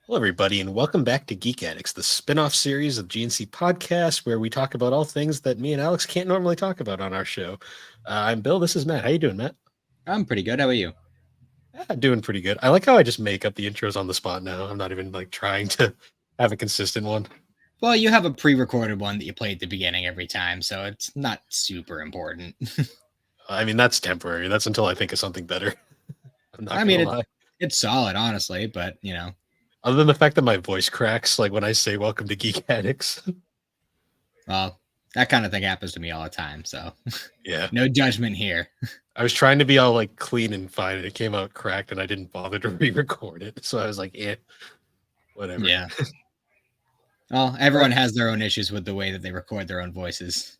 Hello, everybody, and welcome back to Geek Addicts, the spin-off series of GNC podcast where we talk about all things that me and Alex can't normally talk about on our show. I'm Bill. This is Matt. How you doing, Matt? I'm pretty good. How about you? Doing pretty good. I like how I just make up the intros on the spot now. I'm not even like trying to have a consistent one. Well, you have a pre-recorded one that you play at the beginning every time, so it's not super important. I mean, that's temporary. That's until I think of something better. I'm not I gonna mean, lie. it's solid, honestly, but Other than the fact that my voice cracks, like when I say "Welcome to Geek Addicts." well, that kind of thing happens to me all the time. So, Yeah, no judgment here. I was trying to be all like clean and fine, and it came out cracked, and I didn't bother to re-record it. So I was like, "Yeah, whatever." Yeah. Well, everyone has their own issues with the way that they record their own voices.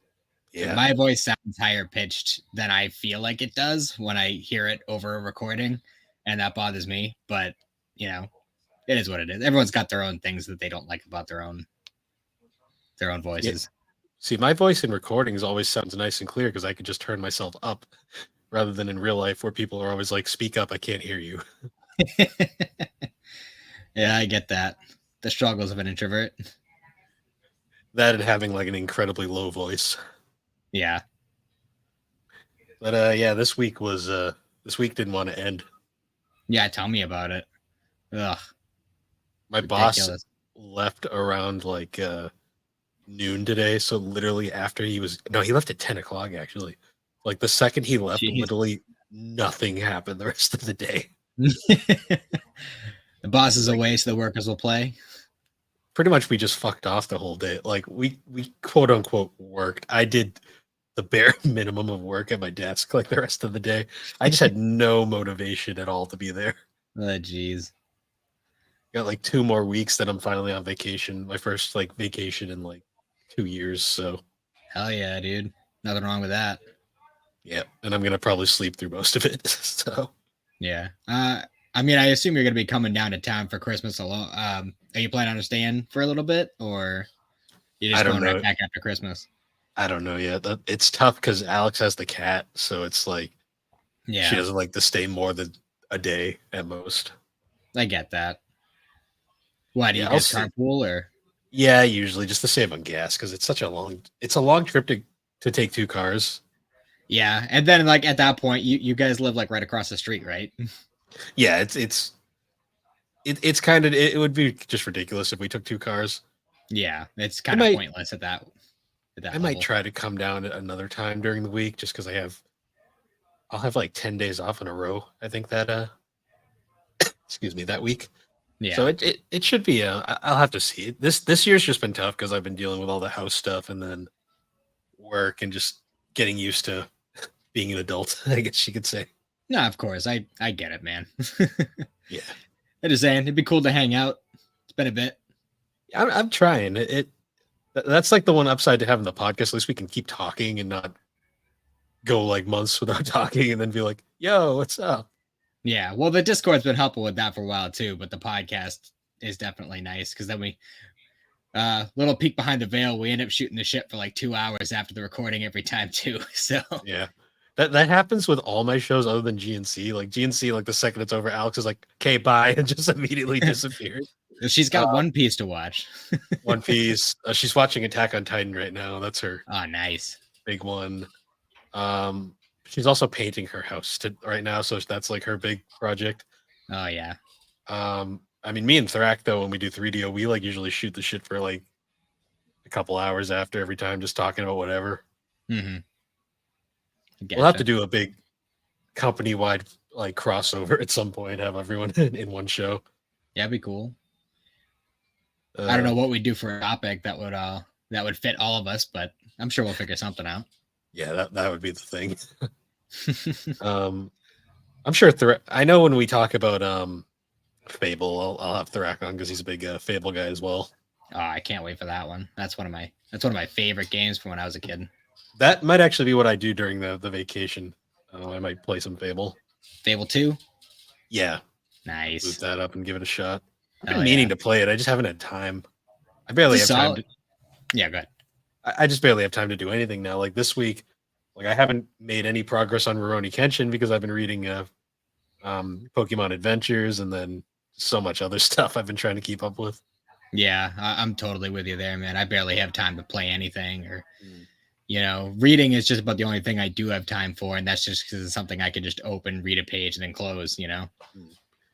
Yeah. My voice sounds higher pitched than I feel like it does when I hear it over a recording, and that bothers me. But it is what it is. Everyone's got their own things that they don't like about their own voices. Yeah. See, my voice in recordings always sounds nice and clear because I could just turn myself up rather than in real life where people are always like, "Speak up, I can't hear you." Yeah, I get that. The struggles of an introvert. That and having like an incredibly low voice. Yeah. But yeah, this week didn't want to end. Yeah, tell me about it. Ugh. My boss left around like noon today, so literally after he left at 10 o'clock actually. Like the second he left, literally nothing happened the rest of the day. The boss is away, so the workers will play. Pretty much we just fucked off the whole day. Like we quote unquote worked. I did the bare minimum of work at my desk like the rest of the day. I just had no motivation at all to be there. Oh, jeez. Got like 2 more weeks, then I'm finally on vacation. My first like vacation in like 2 years. So hell yeah, dude. Nothing wrong with that. Yeah, and I'm gonna probably sleep through most of it. So yeah. I mean, I assume you're gonna be coming down to town for Christmas alone. Are you planning on staying for a little bit, or you just going right back after Christmas? I don't know yet. It's tough because Alex has the cat, so it's like she doesn't like to stay more than a day at most. I get that. Why do you guys carpool or? Yeah, usually just to save on gas because it's a long trip to take 2 cars. Yeah, and then like at that point, you guys live like right across the street, right? Yeah, it's kind of it would be just ridiculous if we took 2 cars. Yeah, it's kind of pointless at that. I might try to come down at another time during the week just because I'll have like 10 days off in a row. I think that excuse me, that week. Yeah. So it should be I'll have to see. This year's just been tough because I've been dealing with all the house stuff and then work and just getting used to being an adult, I guess you could say. No, of course. I get it, man. Yeah. I'm just saying it'd be cool to hang out. It's been a bit. I'm trying. That's like the one upside to having the podcast. At least we can keep talking and not go like months without talking and then be like, "Yo, what's up?" Yeah, well, the Discord's been helpful with that for a while too, but the podcast is definitely nice because then we little peek behind the veil, we end up shooting the shit for like 2 hours after the recording every time too. So yeah, that happens with all my shows other than GNC. Like GNC, like the second it's over, Alex is like, "Okay, bye," and just immediately disappears. She's got One Piece to watch. One Piece. She's watching Attack on Titan right now. That's her. Oh, nice. Big one. She's also painting her house right now, so that's like her big project. Oh yeah. I mean, me and Thrak though, when we do 3DO, we like usually shoot the shit for like a couple hours after every time, just talking about whatever. Mm-hmm. We'll have to do a big company-wide like crossover at some point. Have everyone in one show. Yeah, that'd be cool. I don't know what we'd do for a topic that would fit all of us, but I'm sure we'll figure something out. Yeah, that would be the thing. I'm sure I know when we talk about Fable, I'll have Thrak on because he's a big Fable guy as well. Oh, I can't wait for that one. That's one of my favorite games from when I was a kid. That might actually be what I do during the vacation. I might play some Fable. Fable 2? Yeah. Nice. Boot that up and give it a shot. I've been meaning to play it. I just haven't had time. I barely have time to. Yeah, go ahead. I just barely have time to do anything now. Like this week, like I haven't made any progress on Rurouni Kenshin because I've been reading Pokemon Adventures and then so much other stuff I've been trying to keep up with. Yeah, I'm totally with you there, man. I barely have time to play anything, or Mm. reading is just about the only thing I do have time for, and that's just because it's something I can just open, read a page, and then close. Mm.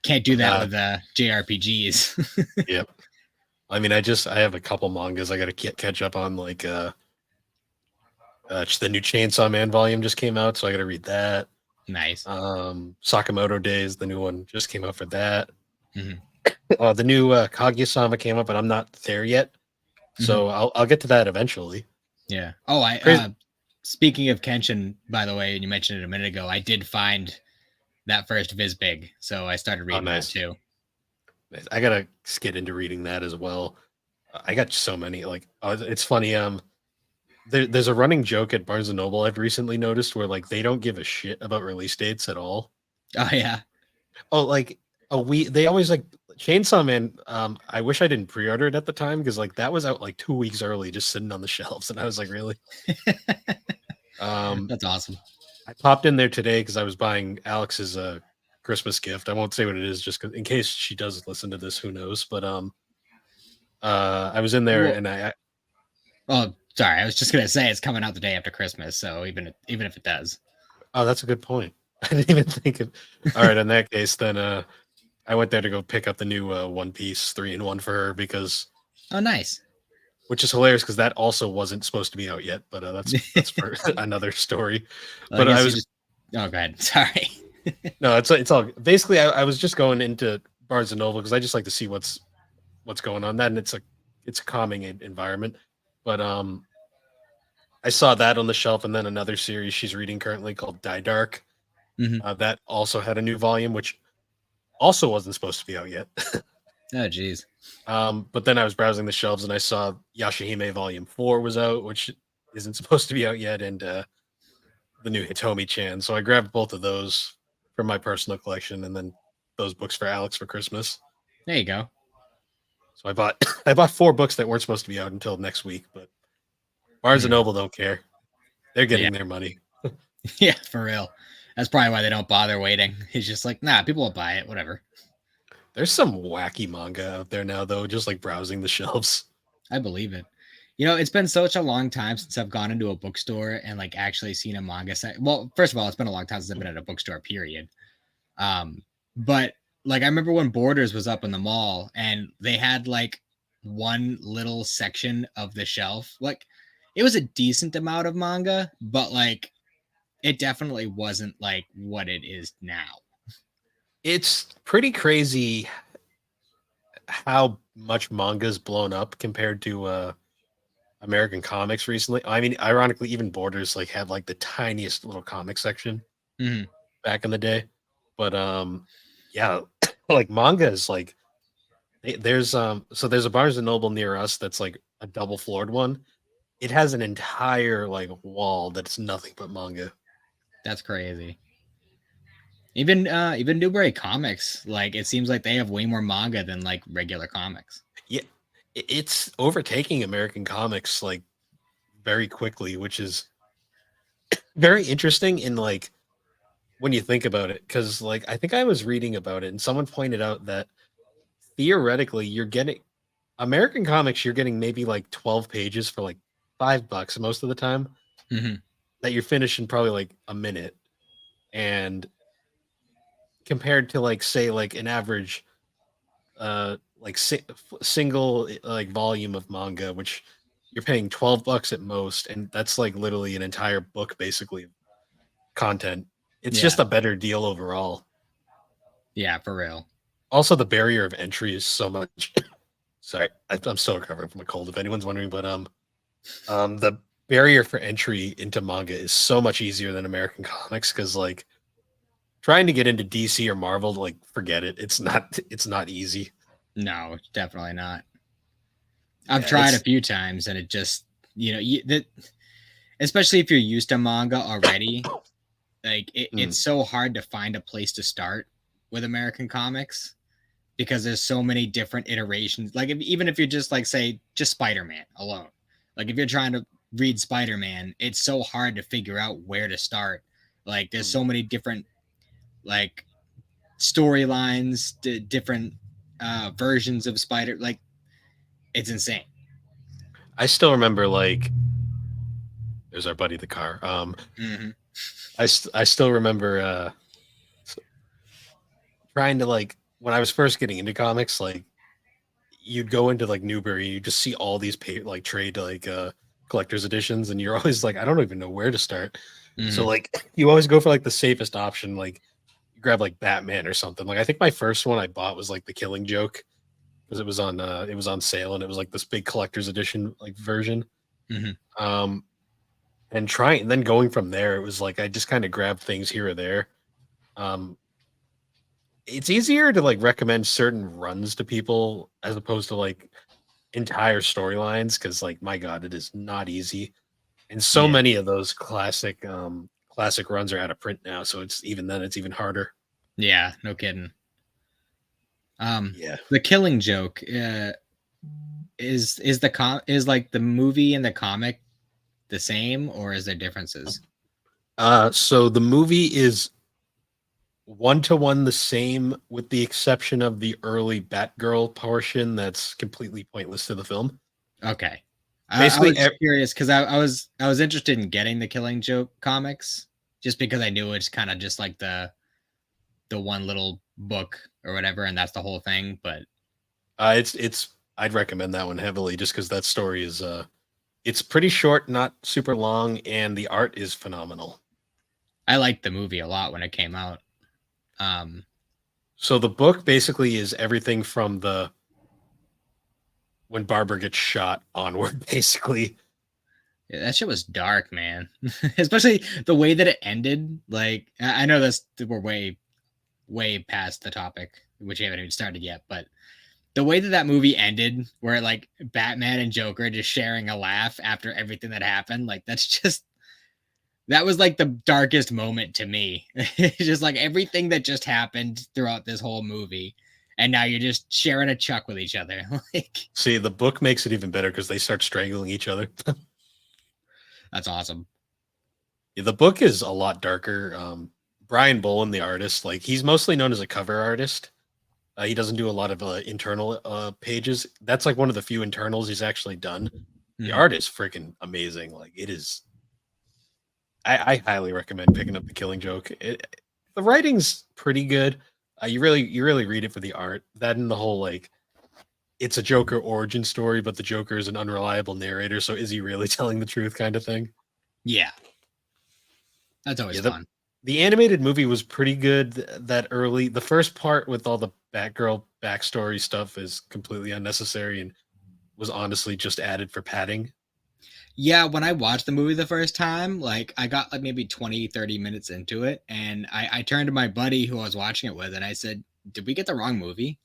Can't do that with JRPGs. Yep. I mean, I have a couple mangas I got to catch up on, like the new Chainsaw Man volume just came out, so I got to read that. Nice. Sakamoto Days, the new one just came out for that. Mm-hmm. The new Kaguya-sama came up, but I'm not there yet, so I'll get to that eventually. Yeah. Oh, speaking of Kenshin, by the way, and you mentioned it a minute ago, I did find that first Vizbig, so I started reading that too. I gotta get into reading that as well. I got so many. Like, it's funny. There's a running joke at Barnes and Noble I've recently noticed where like they don't give a shit about release dates at all. Oh yeah. Oh, like they always like Chainsaw Man. I wish I didn't pre-order it at the time because like that was out like 2 weeks early, just sitting on the shelves, and I was like, really? That's awesome. I popped in there today because I was buying Alex's Christmas gift. I won't say what it is, just in case she does listen to this. Who knows? But I was in there and Oh, sorry. I was just gonna say it's coming out the day after Christmas, so even if it does. Oh, that's a good point. I didn't even think of. All right, in that case, then I went there to go pick up the new One Piece 3-in-1 for her because. Oh, nice. Which is hilarious because that also wasn't supposed to be out yet, but that's for another story. Well, But I was. Oh, go ahead. Sorry. No, it's all basically. I was just going into Barnes and Noble because I just like to see what's going on. That and it's a calming environment. But I saw that on the shelf, and then another series she's reading currently called Die Dark. That also had a new volume, which also wasn't supposed to be out yet. Oh, geez. But then I was browsing the shelves and I saw Yashahime Volume 4 was out, which isn't supposed to be out yet, and the new Hitomi-chan. So I grabbed both of those for my personal collection, and then those books for Alex for Christmas. There you go. So I bought 4 books that weren't supposed to be out until next week, but Barnes and Noble don't care. They're getting their money. Yeah, for real. That's probably why they don't bother waiting. He's just like, nah, people will buy it, whatever. There's some wacky manga out there now, though, just like browsing the shelves. I believe it. It's been such a long time since I've gone into a bookstore and like actually seen a manga set. Well, first of all, it's been a long time since I've been at a bookstore, period. But like I remember when Borders was up in the mall and they had like one little section of the shelf. Like it was a decent amount of manga, but like it definitely wasn't like what it is now. It's pretty crazy how much manga's blown up compared to American comics recently. I mean, ironically, even Borders like had like the tiniest little comic section back in the day. But yeah, like manga is like there's there's a Barnes and Noble near us that's like a double floored one. It has an entire like wall that's nothing but manga. That's crazy. Even Newbury Comics, like it seems like they have way more manga than like regular comics. Yeah, it's overtaking American comics like very quickly, which is very interesting in like when you think about it. Because like I think I was reading about it, and someone pointed out that theoretically you're getting American comics, you're getting maybe like 12 pages for like $5 most of the time. That you're finishing probably like a minute, and compared to like say like an average like single like volume of manga, which you're paying $12 at most, and that's like literally an entire book basically content. It's just a better deal overall. Yeah, for real. Also, the barrier of entry is so much. Sorry, I'm still recovering from a cold. If anyone's wondering, but the barrier for entry into manga is so much easier than American comics because like trying to get into DC or Marvel, like forget it. It's not easy. No, definitely not. I've tried a few times and it just, especially if you're used to manga already, like it's so hard to find a place to start with American comics because there's so many different iterations. Like even if you're just like, say, just Spider-Man alone, like if you're trying to read Spider-Man, it's so hard to figure out where to start. Like there's so many different like storylines, different versions of Spider. Like, it's insane. I still remember like there's our buddy the car. Mm-hmm. I still remember trying to like when I was first getting into comics, like you'd go into like Newbury, you just see all these like trade like collector's editions, and you're always like, I don't even know where to start. So Mm-hmm. like you always go for like the safest option, like you grab like Batman or something. Like I think my first one I bought was like the Killing Joke because it was on sale and it was like this big collector's edition like version. Mm-hmm. Um and trying then going from there, it was like I just kind of grabbed things here or there. Um it's easier to like recommend certain runs to people as opposed to like entire storylines because like my god, it is not easy. And so Yeah. many of those classic runs are out of print now, so it's even then it's even harder. Yeah. No kidding. Yeah. The Killing Joke is like the movie and the comic the same, or is there differences? So the movie is one to one the same, with the exception of the early Batgirl portion that's completely pointless to the film. Okay. I Basically, was curious because I was interested in getting the Killing Joke comics just because I knew it's kind of just like the one little book or whatever, and that's the whole thing. But it's I'd recommend that one heavily just because that story is it's pretty short, not super long, and the art is phenomenal. I liked the movie a lot when it came out. Um, So the book basically is everything from the when Barbara gets shot onward, basically. yeah, that shit was dark, man. Especially the way that it ended. Like I know that's we're way past the topic, which we haven't even started yet, but the way that that movie ended, where like Batman and Joker just sharing a laugh after everything that happened, like that's just that was like the darkest moment to me. It's just like everything that just happened throughout this whole movie, and now you're just sharing a chuck with each other. Like See, the book makes it even better because they start strangling each other. that's awesome. The book is a lot darker. Brian Bolland, the artist, like he's mostly known as a cover artist. He doesn't do a lot of internal pages. That's like one of the few internals he's actually done. The Mhm. art is freaking amazing. Like it is. I highly recommend picking up The Killing Joke. The writing's pretty good. You really read it for the art. That and the whole like it's a Joker origin story, but the Joker is an unreliable narrator. So is he really telling the truth, kind of thing? Yeah, that's always Yeah, fun. the animated movie was pretty good. That early, the first part with all the Batgirl backstory stuff is completely unnecessary and was honestly just added for padding. Yeah, when I watched the movie the first time, like I got like maybe 20, 30 minutes into it, and I turned to my buddy who I was watching it with and I said, did we get the wrong movie?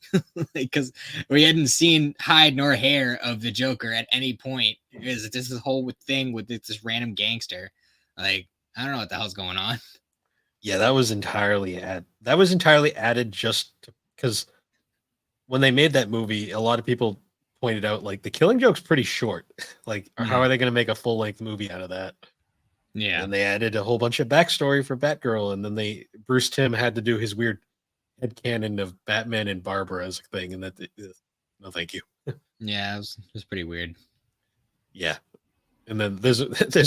Because we hadn't seen hide nor hair of the Joker at any point. Is this whole thing with this random gangster? Like, I don't know what the hell's going on. Yeah, that was entirely added just because when they made that movie, a lot of people pointed out like the Killing Joke's pretty short. Like, how Mhm. are they going to make a full length movie out of that? And Yeah. then they added a whole bunch of backstory for Batgirl, and then Bruce Timm had to do his weird headcanon of Batman and Barbara as a thing, and no, thank you. Yeah, it was pretty weird. Yeah, and then there's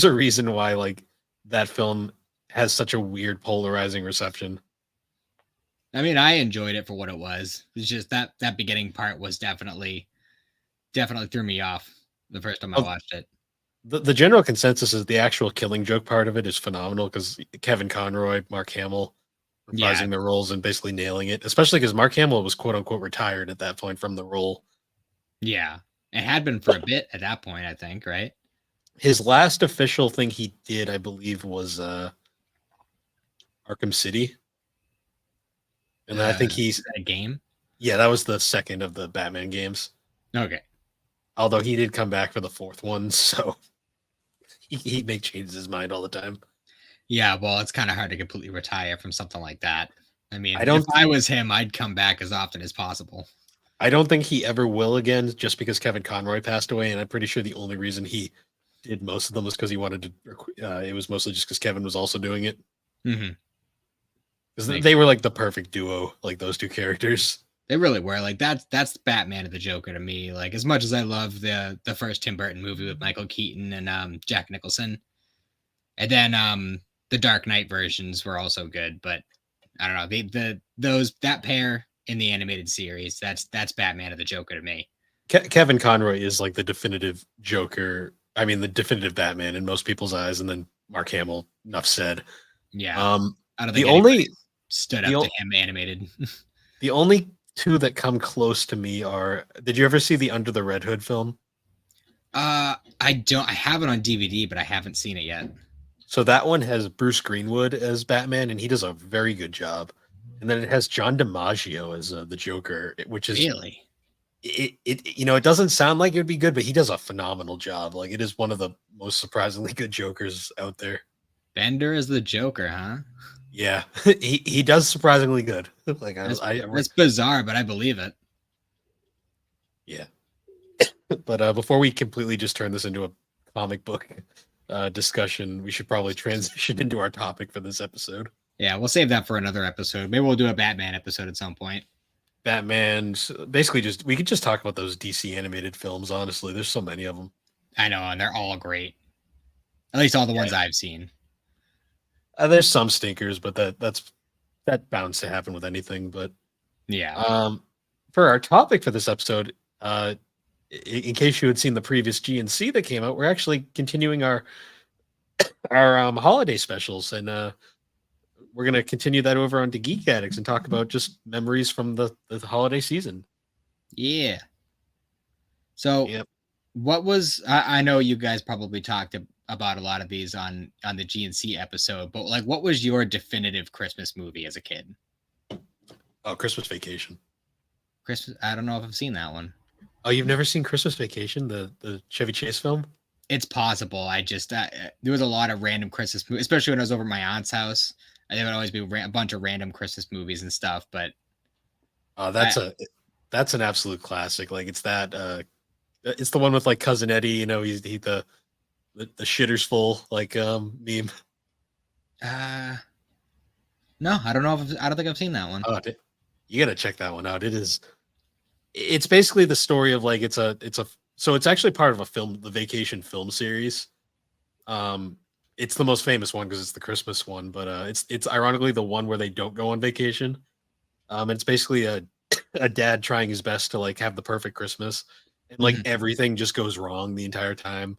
a reason why like that film has such a weird polarizing reception. I mean, I enjoyed it for what it was. It's just that beginning part was definitely threw me off the first time I Of watched it. the general consensus is the actual Killing Joke part of it is phenomenal because Kevin Conroy, Mark Hamill Yeah, reprising their roles and basically nailing it. Especially because Mark Hamill was quote unquote retired at that point from the role. yeah. It had been for a bit at that point, I think, right? His last official thing he did, I believe, was Arkham City, and then I think Is that a game? yeah, that was the second of the Batman games. Okay. Although he did come back for the fourth one, so he make changes his mind all the time. Yeah, well, it's kind of hard to completely retire from something like that. I I mean, if don't I was him, I'd come back as often as possible. I don't think he ever will again, just because Kevin Conroy passed away, and I'm pretty sure the only reason he did most of them was because he wanted to. It was mostly just because Kevin was also doing it. Hmm. Because Makes they were sense. like the perfect duo, like those two characters. They really were. Like that's Batman and the Joker to me. Like as much as I love the first Tim Burton movie with Michael Keaton and Jack Nicholson, and then the Dark Knight versions were also good, but I don't know. Those that pair in the animated series, that's Batman and the Joker to me. Kevin Conroy is like the definitive Joker. I mean, the definitive Batman in most people's eyes, and then Mark Hamill. Enough said. Yeah. I don't The think anybody only stood the up to o- him animated. the only two that come close to me are. Did you ever see the Under the Red Hood film? I don't. I have it on DVD, but I haven't seen it yet. So that one has Bruce Greenwood as Batman, and he does a very good job. And then it has John DiMaggio as the Joker, which is Really? it doesn't sound like it would be good, but he does a phenomenal job. Like it is one of the most surprisingly good Jokers out there. Bender is the Joker, huh? Yeah, he does surprisingly good. Like That's bizarre, but I believe it. Yeah. But before we completely just turn this into a comic book discussion, we should probably transition into our topic for this episode. Yeah, we'll save that for another episode. Maybe we'll do a Batman episode at some point. Batman's basically we could just talk about those DC animated films. Honestly, there's so many of them. I know, and they're all great. At least all the ones I've seen. There's some stinkers, but that bound to happen with anything. But yeah, for our topic for this episode, in case you had seen the previous GNC that came out, we're actually continuing our holiday specials, and we're going to continue that over onto Geek Addicts and talk about just memories from the holiday season. Yeah. So, yep. What was I know you guys probably talked about a lot of these on the GNC episode, but like, what was your definitive Christmas movie as a kid? Oh, Christmas Vacation. Christmas. I don't know if I've seen that one. Oh, you've never seen Christmas Vacation, the Chevy Chase film? It's possible. I just there was a lot of random Christmas movies, especially when I was over at my aunt's house. And there would always be a bunch of random Christmas movies and stuff. But that's an absolute classic. Like it's that it's the one with like Cousin Eddie. You know, he the shitter's full like meme. No, I don't know. I don't think I've seen that one. Oh, you gotta check that one out. It's basically the story of like so it's actually part of a film, the Vacation film series. It's the most famous one because it's the Christmas one, but it's ironically the one where they don't go on vacation. It's basically a dad trying his best to like have the perfect Christmas, and like everything just goes wrong the entire time.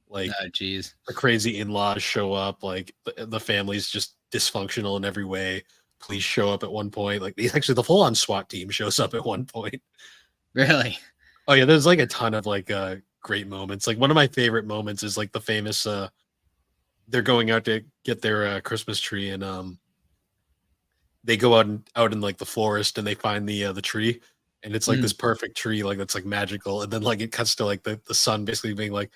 Like, oh, geez, the crazy in-laws show up, like the family's just dysfunctional in every way. Police show up at one point. Like the full-on SWAT team shows up at one point. Really? Oh yeah, there's like a ton of like great moments. Like one of my favorite moments is like the famous they're going out to get their Christmas tree, and they go out in like the forest, and they find the tree, and it's like this perfect tree, like that's like magical. And then like it cuts to like the son basically being like,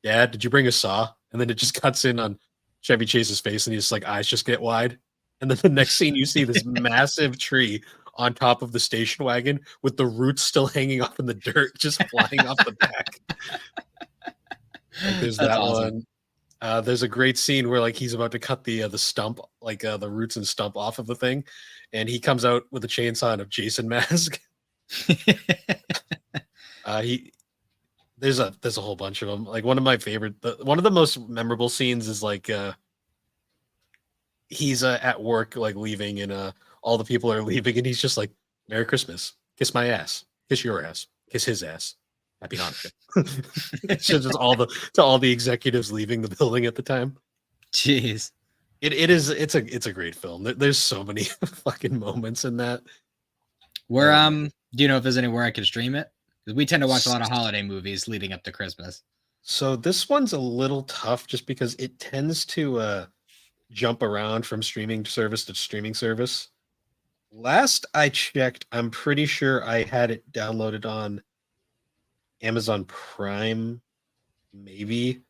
"Dad, did you bring a saw?" And then it just cuts in on Chevy Chase's face, and he's like eyes just get wide. And then the next scene, you see this massive tree on top of the station wagon with the roots still hanging off in the dirt, just flying off the back. Like there's That's awesome. One. There's a great scene where like he's about to cut the stump, like the roots and stump off of the thing, and he comes out with a chainsaw and a Jason mask. There's a whole bunch of them. Like one of my favorite, one of the most memorable scenes is like he's at work, like leaving, and all the people are leaving, and he's just like, "Merry Christmas, kiss my ass, kiss your ass, kiss his ass, Happy Hanukkah." It's just all the executives leaving the building at the time. Jeez, it's a great film. There's so many fucking moments in that. Where do you know if there's anywhere I can stream it? Because we tend to watch a lot of holiday movies leading up to Christmas. So this one's a little tough just because it tends to jump around from streaming service to streaming service. Last I checked, I'm pretty sure I had it downloaded on Amazon Prime, maybe.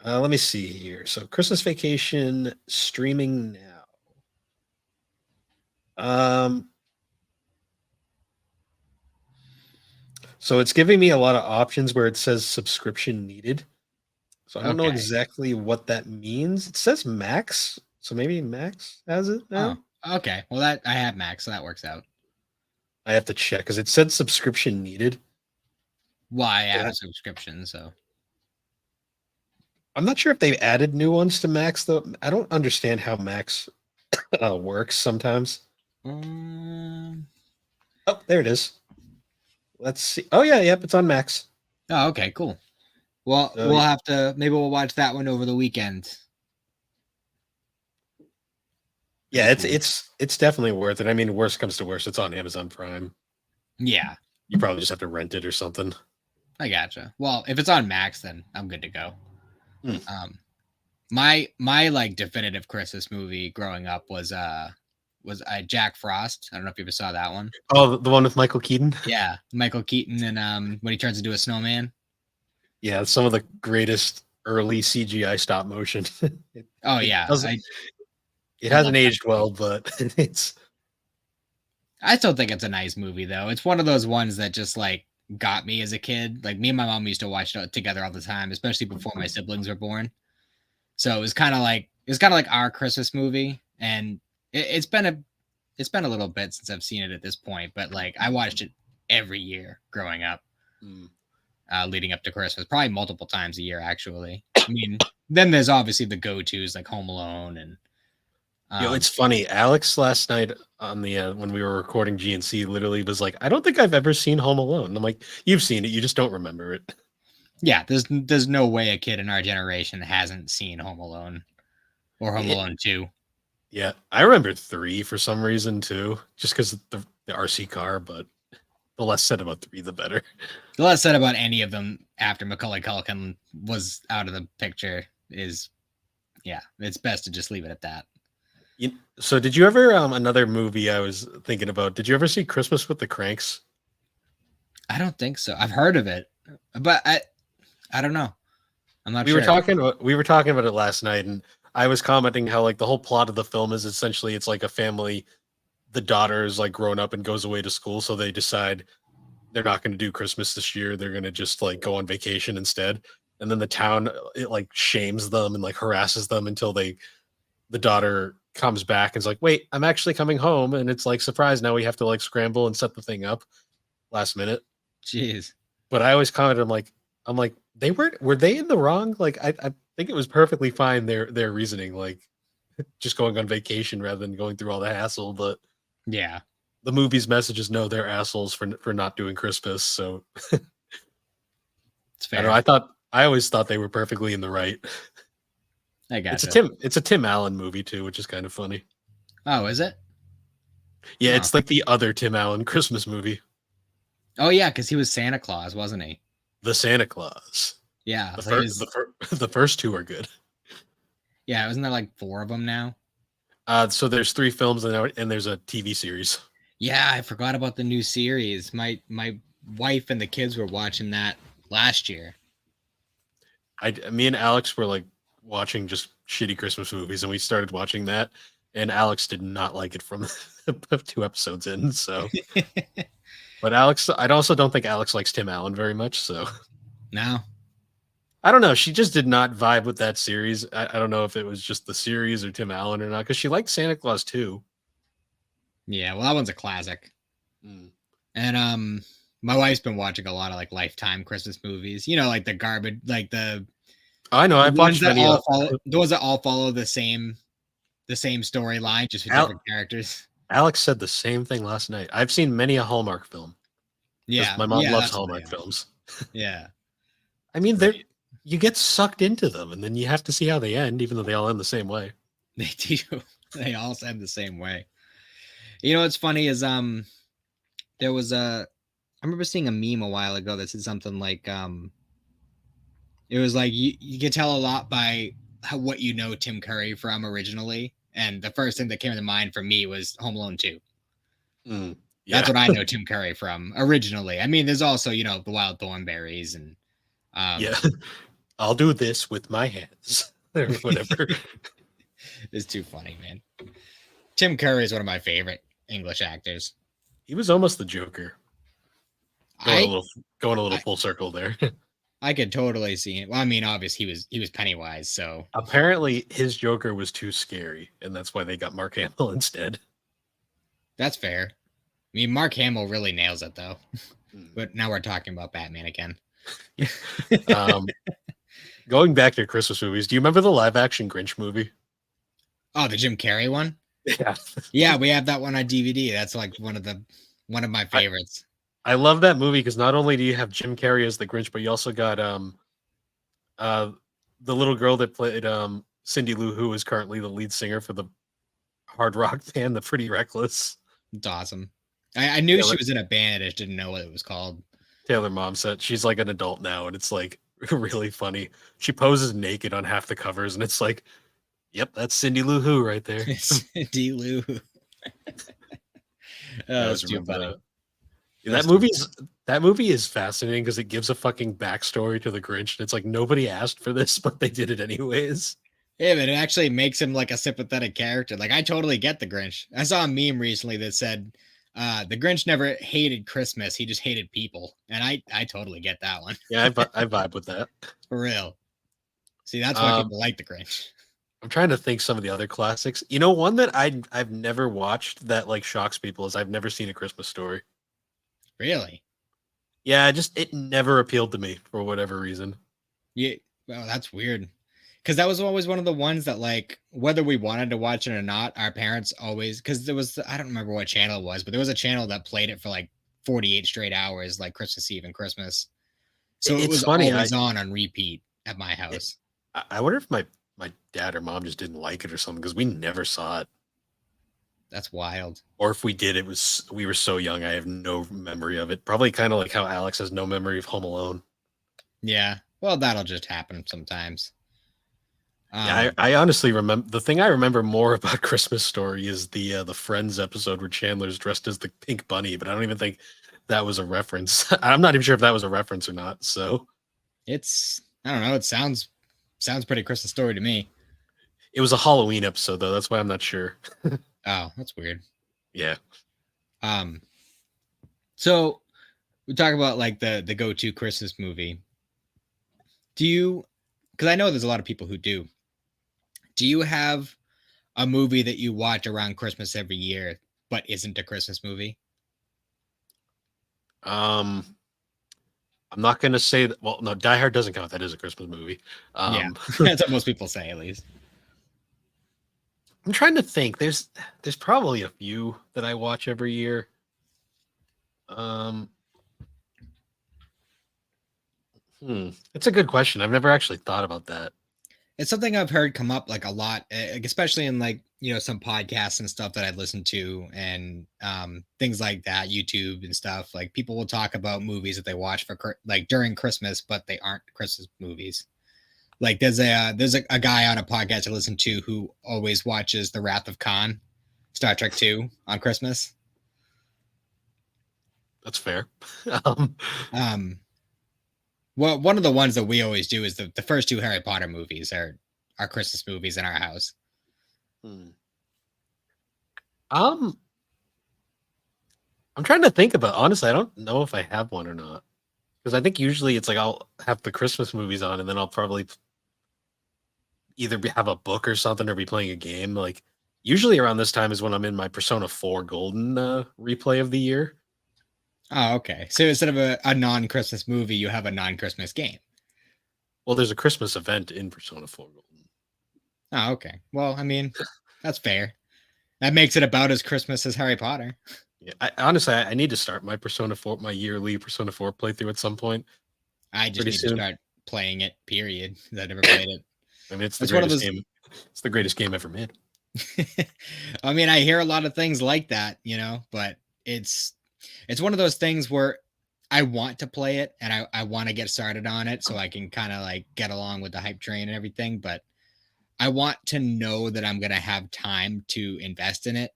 Let me see here. So Christmas Vacation streaming now. So it's giving me a lot of options where it says subscription needed. So I don't know exactly what that means. It says Max, so maybe Max has it now. Oh, okay. Well, I have Max, so that works out. I have to check because it said subscription needed. Well, I have a subscription, so I'm not sure if they've added new ones to Max though. I don't understand how Max works sometimes. um, Oh, there it is. Let's see. Oh yeah, yep, it's on Max. oh, okay, cool. Well, So we'll have to maybe we'll watch that one over the weekend. yeah, That'd be it's cool. it's definitely worth it. I mean, worst comes to worst, it's on Amazon Prime. Yeah, You probably just have to rent it or something. I gotcha. Well, if it's on Max, then I'm good to go. Hmm. My like definitive Christmas movie growing up was Jack Frost. I don't know if you ever saw that one. Oh, the one with Michael Keaton. Yeah, Michael Keaton and when he turns into a snowman. Yeah, some of the greatest early CGI stop motion. it, Oh it yeah, doesn't. It I love hasn't that aged well, movie. but it's I still think it's a nice movie though. It's one of those ones that just like got me as a kid. Like me and my mom used to watch it together all the time, especially before my siblings were born. So it was kind of like our Christmas movie, and it's been a little bit since I've seen it at this point. But like I watched it every year growing up, mm. leading up to Christmas, probably multiple times a year actually. I mean, then there's obviously the go tos like Home Alone and It's funny. Alex last night on the when we were recording GNC literally was like, "I don't think I've ever seen Home Alone." And I'm like, "You've seen it, you just don't remember it." yeah, there's no way a kid in our generation hasn't seen Home Alone or Home It Alone 2. Yeah, I remember 3 for some reason too, just because the RC car. But the less said about 3, the better. The less said about any of them after Macaulay Culkin was out of the picture is, yeah, it's best to just leave it at that. So, did you ever another movie I was thinking about? Did you ever see Christmas with the Cranks? I don't think so. I've heard of it, but I don't know. I'm not We were sure. talking about it last night, and I was commenting how like the whole plot of the film is essentially it's like a family. The daughter is like grown up and goes away to school, so they decide they're not going to do Christmas this year. They're going to just like go on vacation instead. And then the town it like shames them and like harasses them until the daughter comes back and is like, "Wait, I'm actually coming home." And it's like, surprise, now we have to like scramble and set the thing up last minute. Jeez. But I always commented, I'm like, were they in the wrong? Like I think it was perfectly fine their reasoning, like just going on vacation rather than going through all the hassle. But Yeah, the movie's message is no, they're assholes for not doing Christmas. So it's I don't fair. know. I always thought they were perfectly in the right. I It's a gotcha. Tim Allen movie too, which is kind of funny. Oh, is it? Yeah, Oh, it's like the other Tim Allen Christmas movie, oh yeah, because he was Santa Claus, wasn't he? The Santa Claus. Yeah, The so he first was. the first 2 are good. Yeah, wasn't there like 4 of them now? So there's 3 films and there's a TV series. Yeah, I forgot about the new series. My wife and the kids were watching that last year. Me and Alex were like watching just shitty Christmas movies, and we started watching that, and Alex did not like it from 2 episodes in. So, but Alex, I also don't think Alex likes Tim Allen very much. So, No. I don't know. She just did not vibe with that series. I don't know if it was just the series or Tim Allen or not, because she liked Santa Claus too. Yeah, well, that one's a classic. Mm. And my wife's been watching a lot of like Lifetime Christmas movies. You know, like the garbage, like I know. the I've ones watched that many all of. follow those that all follow the same storyline, just with Al- different characters. Alex said the same thing last night. I've seen many a Hallmark film because Yeah, my mom yeah, loves that's what they Hallmark are. films. Yeah, I mean, right. you get sucked into them, and then you have to see how they end, even though they all end the same way. They do. They all end the same way. You know what's funny is there was I remember seeing a meme a while ago that said something like it was like you could tell a lot by what you know Tim Curry from originally, and the first thing that came to mind for me was Home Alone 2. Mm, That's yeah, what I know Tim Curry from originally. I mean, there's also the Wild Thornberries and yeah. um, I'll do this with my hands or whatever. it's too funny, man. Tim Curry is one of my favorite English actors. He was almost the Joker. Going a I little going a little I, full circle there. I could totally see it. Well, I mean, obviously he was Pennywise, so Apparently, his Joker was too scary, and that's why they got Mark Hamill instead. that's fair. mean, Mark Hamill really nails it though. Hmm. But now we're talking about Batman again. Um, going back to Christmas movies, do you remember the live action Grinch movie? Oh, the Jim Carrey one? Yeah. Yeah, we have that one on DVD. That's like one of my I, favorites. I love that movie because not only do you have Jim Carrey as the Grinch, but you also got uh the little girl that played Cindy Lou Who is currently the lead singer for the hard rock band, the Pretty Reckless. It's awesome. I knew she Taylor was in a band, I just didn't know what it was called. Taylor mom said she's like an adult now, and it's like really funny. She poses naked on half the covers, and it's like, yep, that's Cindy Lou Who right there. D. Lou. I That's always too remember funny. that. That's too funny. That movie is fascinating because it gives a fucking backstory to the Grinch. And it's like nobody asked for this, but they did it anyways. Yeah, but it actually makes him like a sympathetic character. Like I totally get the Grinch. I saw a meme recently that said the Grinch never hated Christmas, he just hated people. And I totally get that one. Yeah, I vibe with that. For real. See, that's why Um, people like the Grinch. I'm trying to think some of the other classics. You know, one that I've never watched that like shocks people is I've never seen A Christmas Story. Really? Yeah, just it never appealed to me for whatever reason. Yeah. Well, that's weird. Because that was always one of the ones that, like, whether we wanted to watch it or not, our parents always, because there was, I don't remember what channel it was, but there was a channel that played it for like 48 straight hours, like Christmas Eve and Christmas. So it It's was funny. always on repeat at my It, house. I wonder if my dad or mom just didn't like it or something because we never saw it. That's wild. Or if we did, it was we were so young. I have no memory of it. Probably kind of like how Alex has no memory of Home Alone. Yeah. Well, that'll just happen sometimes. Yeah, I honestly remember the thing I remember more about Christmas Story is the Friends episode where Chandler's dressed as the pink bunny, but I don't even think that was a reference. I'm not even sure if that was a reference or not. So it's, I don't know. It sounds pretty Christmas Story to me. it was a Halloween episode though. That's why I'm not sure. Oh, that's weird. Yeah. Um, so we talk about like the go-to Christmas movie. Do you, because I know there's a lot of people who do you have a movie that you watch around Christmas every year, but isn't a Christmas movie? Um, I'm not gonna say that. Well, no, Die Hard doesn't count. That is a Christmas movie. Yeah, that's what most people say, at least. I'm trying to think. There's probably a few that I watch every year. Um, It's a good question. I've never actually thought about that. It's something I've heard come up like a lot, especially in like some podcasts and stuff that I've listened to, and things like that, YouTube and stuff. Like people will talk about movies that they watch for like during Christmas, but they aren't Christmas movies. Like there's a guy on a podcast I listen to who always watches The Wrath of Khan, Star Trek 2 on Christmas. That's fair. um, Um, well, one of the ones that we always do is the first two Harry Potter movies are Christmas movies in our house. hmm. um, I'm trying to think about. Honestly, I don't know if I have one or not because I think usually it's like I'll have the Christmas movies on, and then I'll probably either have a book or something or be playing a game. Like usually around this time is when I'm in my Persona 4 Golden replay of the year. Oh, okay. So instead of a non-Christmas movie, you have a non-Christmas game. Well, there's a Christmas event in Persona 4 Golden. Oh, okay. Well, I mean, that's fair. That makes it about as Christmas as Harry Potter. Yeah, honestly, I need to start my Persona 4, my yearly Persona 4 playthrough at some point. I just Pretty need to soon. start playing it, period. I never played it. I mean, It's one of those. game. It's the greatest game ever made. I mean, I hear a lot of things like that, but it's one of those things where I want to play it and I want to get started on it so I can kind of like get along with the hype train and everything, but I want to know that I'm going to have time to invest in it.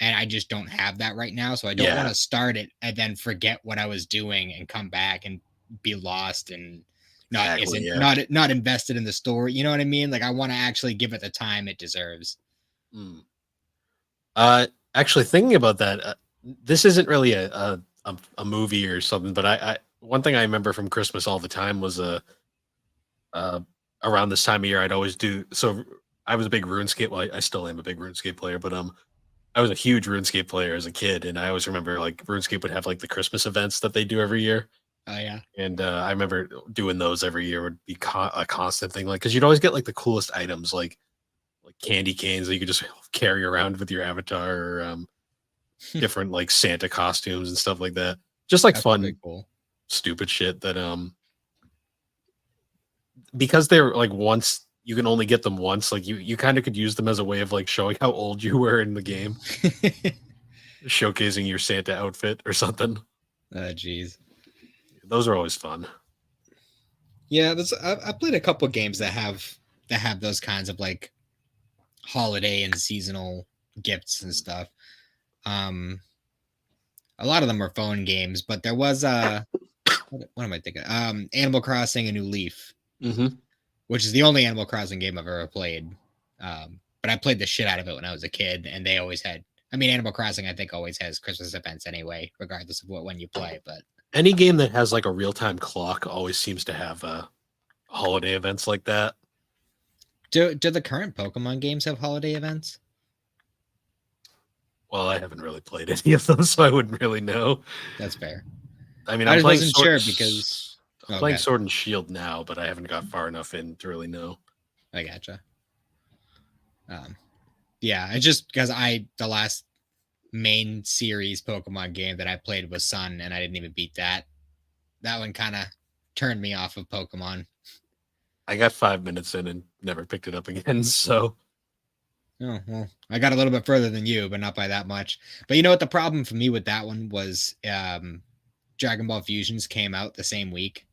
And I just don't have that right now. So I don't want to start it and then forget what I was doing and come back and be lost and not invested in the story. You know what I mean? Like I want to actually give it the time it deserves. Mm. Actually, thinking about that, this isn't really a movie or something, but I one thing I remember from Christmas all the time was around this time of year I'd always do. So I was a big RuneScape. Well, I still am a big RuneScape player, but I was a huge RuneScape player as a kid, and I always remember like RuneScape would have like the Christmas events that they do every year. Oh yeah. And I remember doing those every year would be a constant thing, like because you'd always get like the coolest items, like candy canes that you could just carry around with your avatar, or different like Santa costumes and stuff like that. Just like That's fun, pretty cool. stupid shit that because they're like once you can only get them once, like you kind of could use them as a way of like showing how old you were in the game, showcasing your Santa outfit or something. Oh jeez. Those are always fun. Yeah, I played a couple games that have those kinds of like holiday and seasonal gifts and stuff. Um, a lot of them were phone games, but there was what am I thinking? Animal Crossing: A New Leaf, Mm-hmm. which is the only Animal Crossing game I've ever played. But I played the shit out of it when I was a kid, and they always had. I mean, Animal Crossing I think always has Christmas events anyway, regardless of when you play. But Any game that has like a real time clock always seems to have holiday events like that. do the current Pokemon games have holiday events? Well, I haven't really played any of them, so I wouldn't really know. That's fair. I mean, I just wasn't sure because I'm playing Sword and Shield now, but I haven't got far enough in to really know. I gotcha. Yeah, it's just because the last main series Pokemon game that I played was Sun, and I didn't even beat that. That one kind of turned me off of Pokemon. I got 5 minutes in and never picked it up again. So, Oh well, I got a little bit further than you, but not by that much. But you know what? The problem for me with that one was Dragon Ball Fusions came out the same week.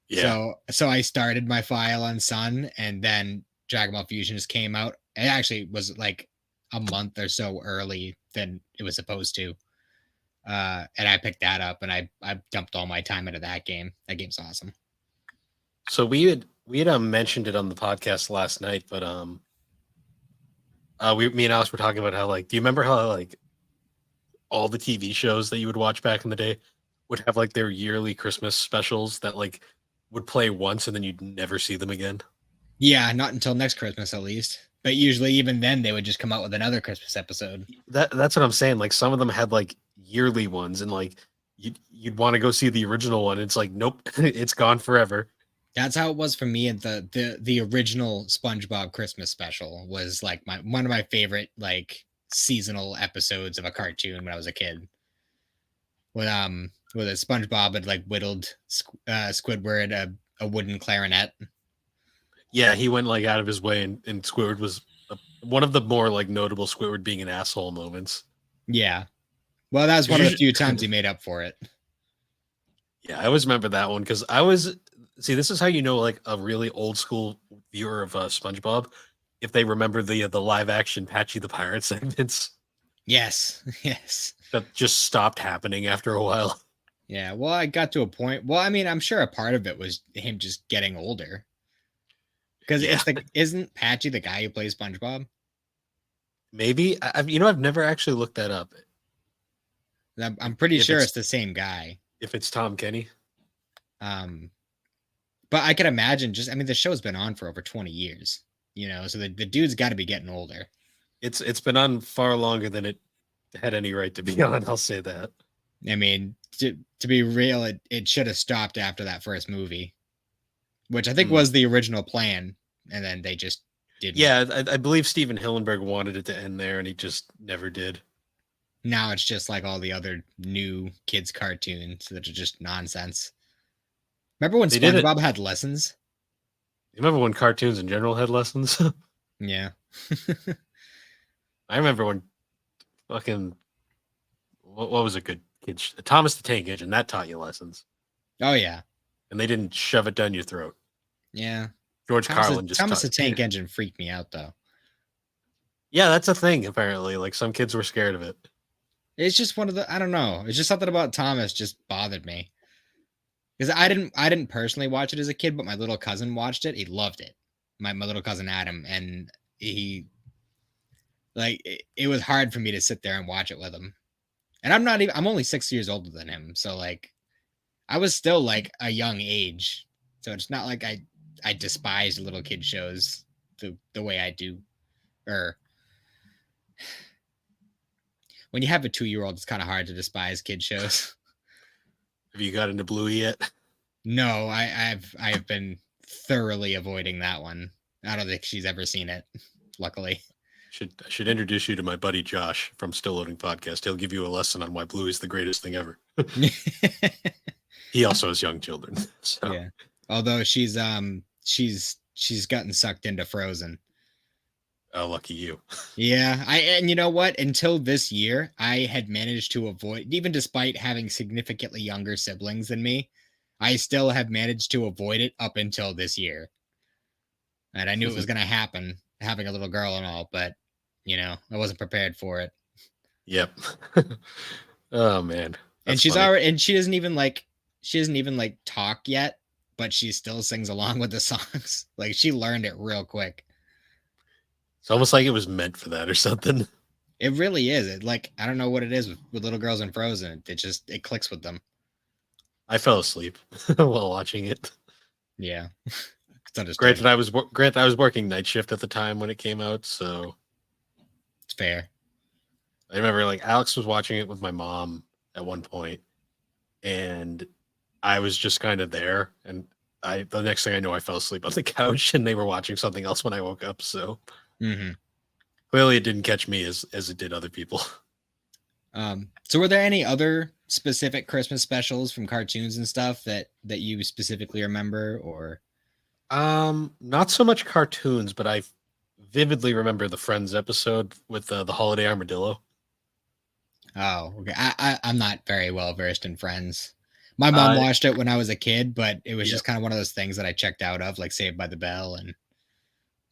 yeah. So I started my file on Sun, and then Dragon Ball Fusions came out. It actually was like a month or so early than it was supposed to. And I picked that up, and I dumped all my time into that game. That game's awesome. So we had mentioned it on the podcast last night, but me and Alex were talking about how like, do you remember how like all the TV shows that you would watch back in the day would have like their yearly Christmas specials that like would play once and then you'd never see them again? Yeah, not until next Christmas at least. But usually, even then, they would just come out with another Christmas episode. That's what I'm saying. Like some of them had like yearly ones, and like you'd want to go see the original one. It's like nope, it's gone forever. That's how it was for me. And the original SpongeBob Christmas special was like one of my favorite like seasonal episodes of a cartoon when I was a kid. With a SpongeBob had like whittled Squidward a wooden clarinet. Yeah, he went like out of his way, and Squidward was one of the more like notable Squidward being an asshole moments. Yeah, well, that was one of the few times he made up for it. Yeah, I always remember that one because I was see. This is how you know like a really old school viewer of SpongeBob if they remember the live action Patchy the Pirate segments. Yes, yes. That just stopped happening after a while. Yeah, well, I got to a point. Well, I mean, I'm sure a part of it was him just getting older. Because Yeah. isn't Patchy the guy who plays SpongeBob? Maybe I've never actually looked that up. I'm pretty If sure it's the same guy. If it's Tom Kenny. But I could imagine I mean, the show's been on for over 20 years, so the dude's got to be getting older. It's been on far longer than it had any right to be on. I'll say that. I mean, to be real, it should have stopped after that first movie, which I think was the original plan, and then they just didn't. Yeah, I believe Steven Hillenberg wanted it to end there, and he just never did. Now it's just like all the other new kids' cartoons that are just nonsense. Remember when SpongeBob had lessons? You remember when cartoons in general had lessons? Yeah. I remember when fucking what was a good kid? Thomas the Tank Engine, that taught you lessons. Oh yeah. And they didn't shove it down your throat. Yeah. George Carlin just Thomas the Tank Engine freaked me out though. Yeah, that's a thing apparently. Like some kids were scared of it. It's just one of the I don't know. It's just something about Thomas just bothered me. Because I didn't personally watch it as a kid, but my little cousin watched it. He loved it. My little cousin Adam, and he like it was hard for me to sit there and watch it with him. And I'm only 6 years older than him, so like I was still like a young age. So it's not like I despise little kid shows the way I do. Or when you have a 2-year-old, it's kind of hard to despise kid shows. Have you got into Bluey yet? No, I've been thoroughly avoiding that one. I don't think she's ever seen it. Luckily, I should introduce you to my buddy Josh from Still Loading Podcast. He'll give you a lesson on why Bluey is the greatest thing ever. He also has young children. So. Yeah. Although she's gotten sucked into Frozen. Oh, lucky you. Yeah, and you know what? Until this year, I had managed to avoid, even despite having significantly younger siblings than me, I still have managed to avoid it up until this year. And I knew it was going to happen, having a little girl and all, but I wasn't prepared for it. Yep. Oh man. And she's funny. Already, and she doesn't even like talk yet, but she still sings along with the songs. Like she learned it real quick. It's almost like it was meant for that or something. It really is. It I don't know what it is with little girls in Frozen. It clicks with them. I fell asleep while watching it. Yeah. Granted, I was working night shift at the time when it came out, so it's fair. I remember Alex was watching it with my mom at one point, and I was just kind of there, and the next thing I know, I fell asleep on the couch, and they were watching something else when I woke up. So clearly, it didn't catch me as it did other people. So, were there any other specific Christmas specials from cartoons and stuff that you specifically remember, or? Not so much cartoons, but I vividly remember the Friends episode with the holiday armadillo. Oh, okay. I'm not very well versed in Friends. My mom watched it when I was a kid, but it was just kind of one of those things that I checked out of, like Saved by the Bell, and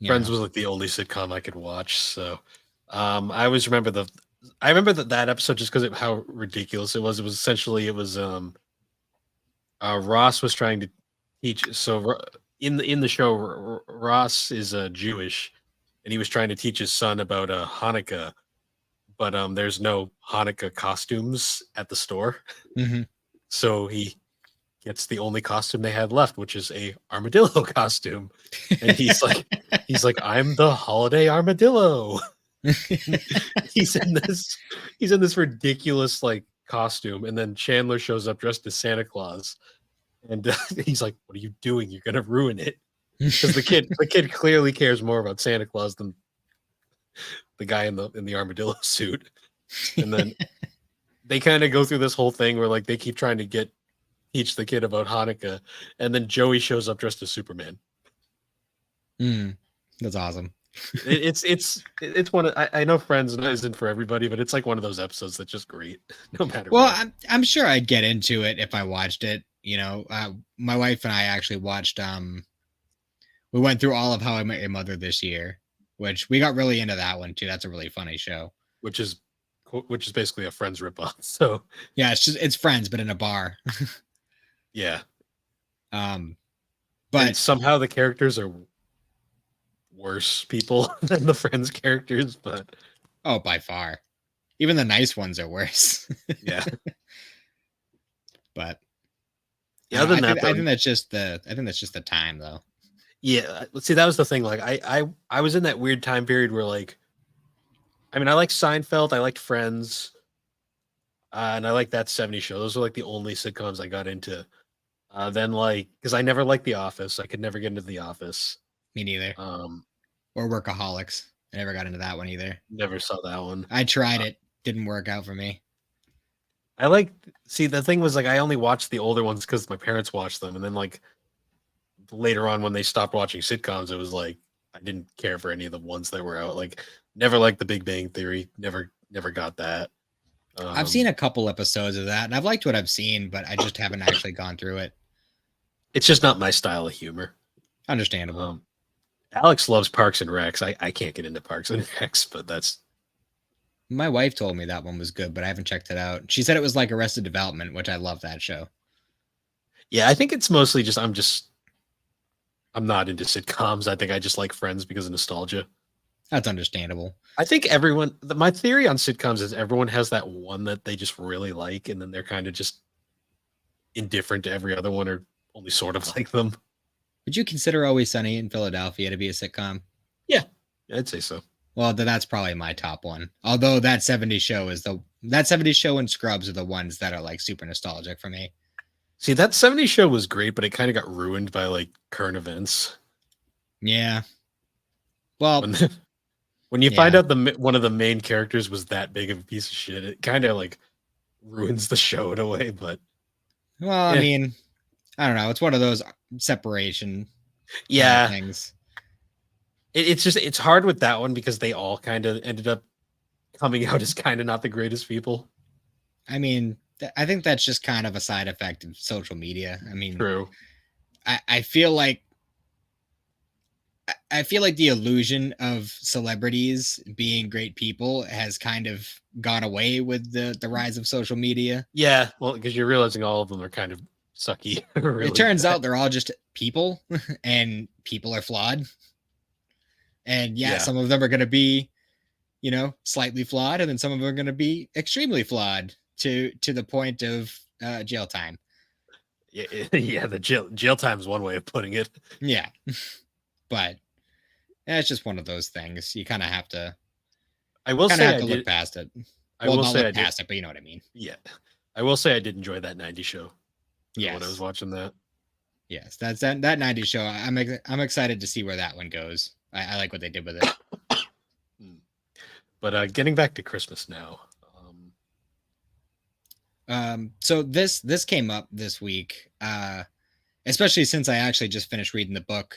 Friends was the only sitcom I could watch. So, I always remember that episode just because of how ridiculous it was. It was essentially Ross was trying to teach. So in the show, Ross is Jewish, and he was trying to teach his son about Hanukkah, but there's no Hanukkah costumes at the store. Mm-hmm. So he gets the only costume they had left, which is a armadillo costume, and he's like, I'm the holiday armadillo. he's in this ridiculous costume, and then Chandler shows up dressed as Santa Claus, and he's like, "What are you doing? You're gonna ruin it." Because the kid clearly cares more about Santa Claus than the guy in the armadillo suit. And then they kind of go through this whole thing where they keep trying to teach the kid about Hanukkah, and then Joey shows up dressed as Superman. That's awesome. It's one of, I know Friends isn't for everybody, but it's one of those episodes that's just great no matter what. Well, I'm sure I'd get into it if I watched it. My wife and I actually watched we went through all of How I Met Your Mother this year, which we got really into that one too. That's a really funny show. Which is basically a Friends ripoff. So yeah, it's Friends but in a bar. Yeah. But and somehow the characters are worse people than the Friends characters, but by far. Even the nice ones are worse. Yeah. But yeah, other than that, I think that's just the time though. Yeah, let's see, that was the thing. I was in that weird time period where I liked Seinfeld, I liked Friends, and I liked That 70s Show. Those were the only sitcoms I got into. Then because I never liked The Office, I could never get into The Office. Me neither. Or Workaholics. I never got into that one either. Never saw that one. I tried it. Didn't work out for me. The thing was I only watched the older ones because my parents watched them. And then later on when they stopped watching sitcoms, it was I didn't care for any of the ones that were out. Never liked The Big Bang Theory. Never got that. I've seen a couple episodes of that and I've liked what I've seen, but I just haven't actually gone through it. It's just not my style of humor. Understandable. Alex loves Parks and Recs. I can't get into Parks and Recs, but that's. My wife told me that one was good, but I haven't checked it out. She said it was like Arrested Development, which I love that show. Yeah, I think it's mostly just I'm not into sitcoms. I think I just like Friends because of nostalgia. That's understandable. I think my theory on sitcoms is everyone has that one that they just really like, and then they're kind of just indifferent to every other one or only sort of like them. Would you consider Always Sunny in Philadelphia to be a sitcom? Yeah, I'd say so. Well, that's probably my top one. Although That 70s Show is That 70s show and Scrubs are the ones that are like super nostalgic for me. See, that 70s show was great, but it kind of got ruined by like current events. Yeah. Well, When when you find yeah. out one of the main characters was that big of a piece of shit, it kind of like ruins the show in a way. But Well, I mean, I don't know. It's one of those separation kind of yeah, things. it's hard with that one because they all kind of ended up coming out as kind of not the greatest people. I mean, I think that's just kind of a side effect of social media. I mean, True. I feel like the illusion of celebrities being great people has kind of gone away with the rise of social media. Yeah, well, because you're realizing all of them are kind of sucky. Really It turns bad. out they're all just people, and people are flawed. And yeah, some of them are going to be, slightly flawed, and then some of them are going to be extremely flawed to the point of jail time. Yeah, the jail time is one way of putting it. Yeah, but it's just one of those things. You kind of have to. I will say I look did. past it. I Well, will not say look I did. past it, but you know what I mean. Yeah, I will say I did enjoy that '90s show. Yes. When I was watching that. Yes, that's that 90s show. I'm excited to see where that one goes. I like what they did with it. But getting back to Christmas now. So this came up this week, especially since I actually just finished reading the book.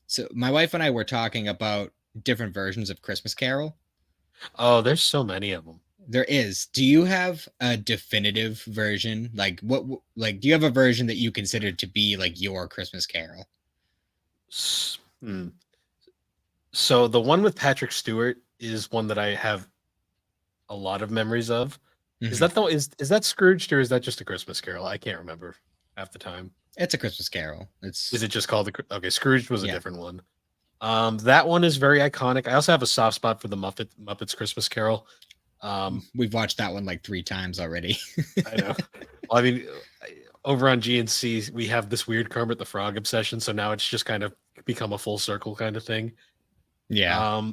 So my wife and I were talking about different versions of Christmas Carol. Oh, there's so many of them. There is. Do you have a definitive version? Like do you have a version that you consider to be like your Christmas Carol? So the one with Patrick Stewart is one that I have a lot of memories of. Mm-hmm. Is that Scrooged or is that just a Christmas Carol? I can't remember half the time. It's a Christmas Carol. Is it just called okay? Scrooged was a different one. That one is very iconic. I also have a soft spot for the Muppets Christmas Carol. We've watched that one like 3 times already. I know. Well, I mean, over on GNC, we have this weird Kermit the Frog obsession, so now it's just kind of become a full circle kind of thing. Yeah.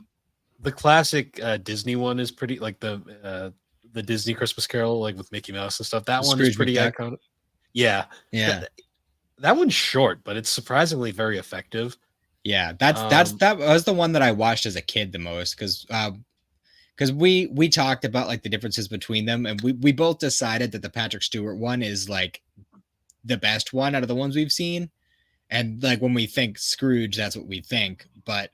The classic Disney one is pretty, like the Disney Christmas Carol, like with Mickey Mouse and stuff. That one is pretty iconic. Yeah. Yeah. That one's short, but it's surprisingly very effective. Yeah, that was the one that I watched as a kid the most because we talked about like the differences between them, and we both decided that the Patrick Stewart one is like the best one out of the ones we've seen. And like when we think Scrooge, that's what we think. But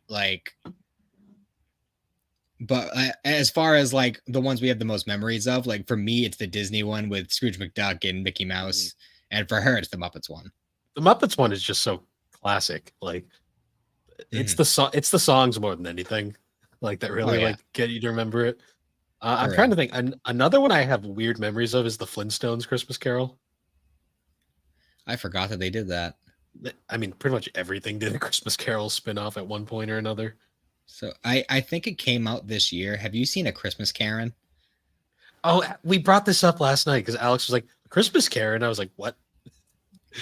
as far as like the ones we have the most memories of, like for me, it's the Disney one with Scrooge McDuck and Mickey Mouse, and for her, it's the Muppets one. The Muppets one is just so classic. Like it's the songs more than anything, like that really like get you to remember it. I'm trying to think. Another one I have weird memories of is the Flintstones Christmas Carol. I forgot that they did that. I mean, pretty much everything did a Christmas Carol spinoff at one point or another. So I think it came out this year. Have you seen A Christmas Karen? Oh, we brought this up last night because Alex was like, Christmas Karen. I was like, what?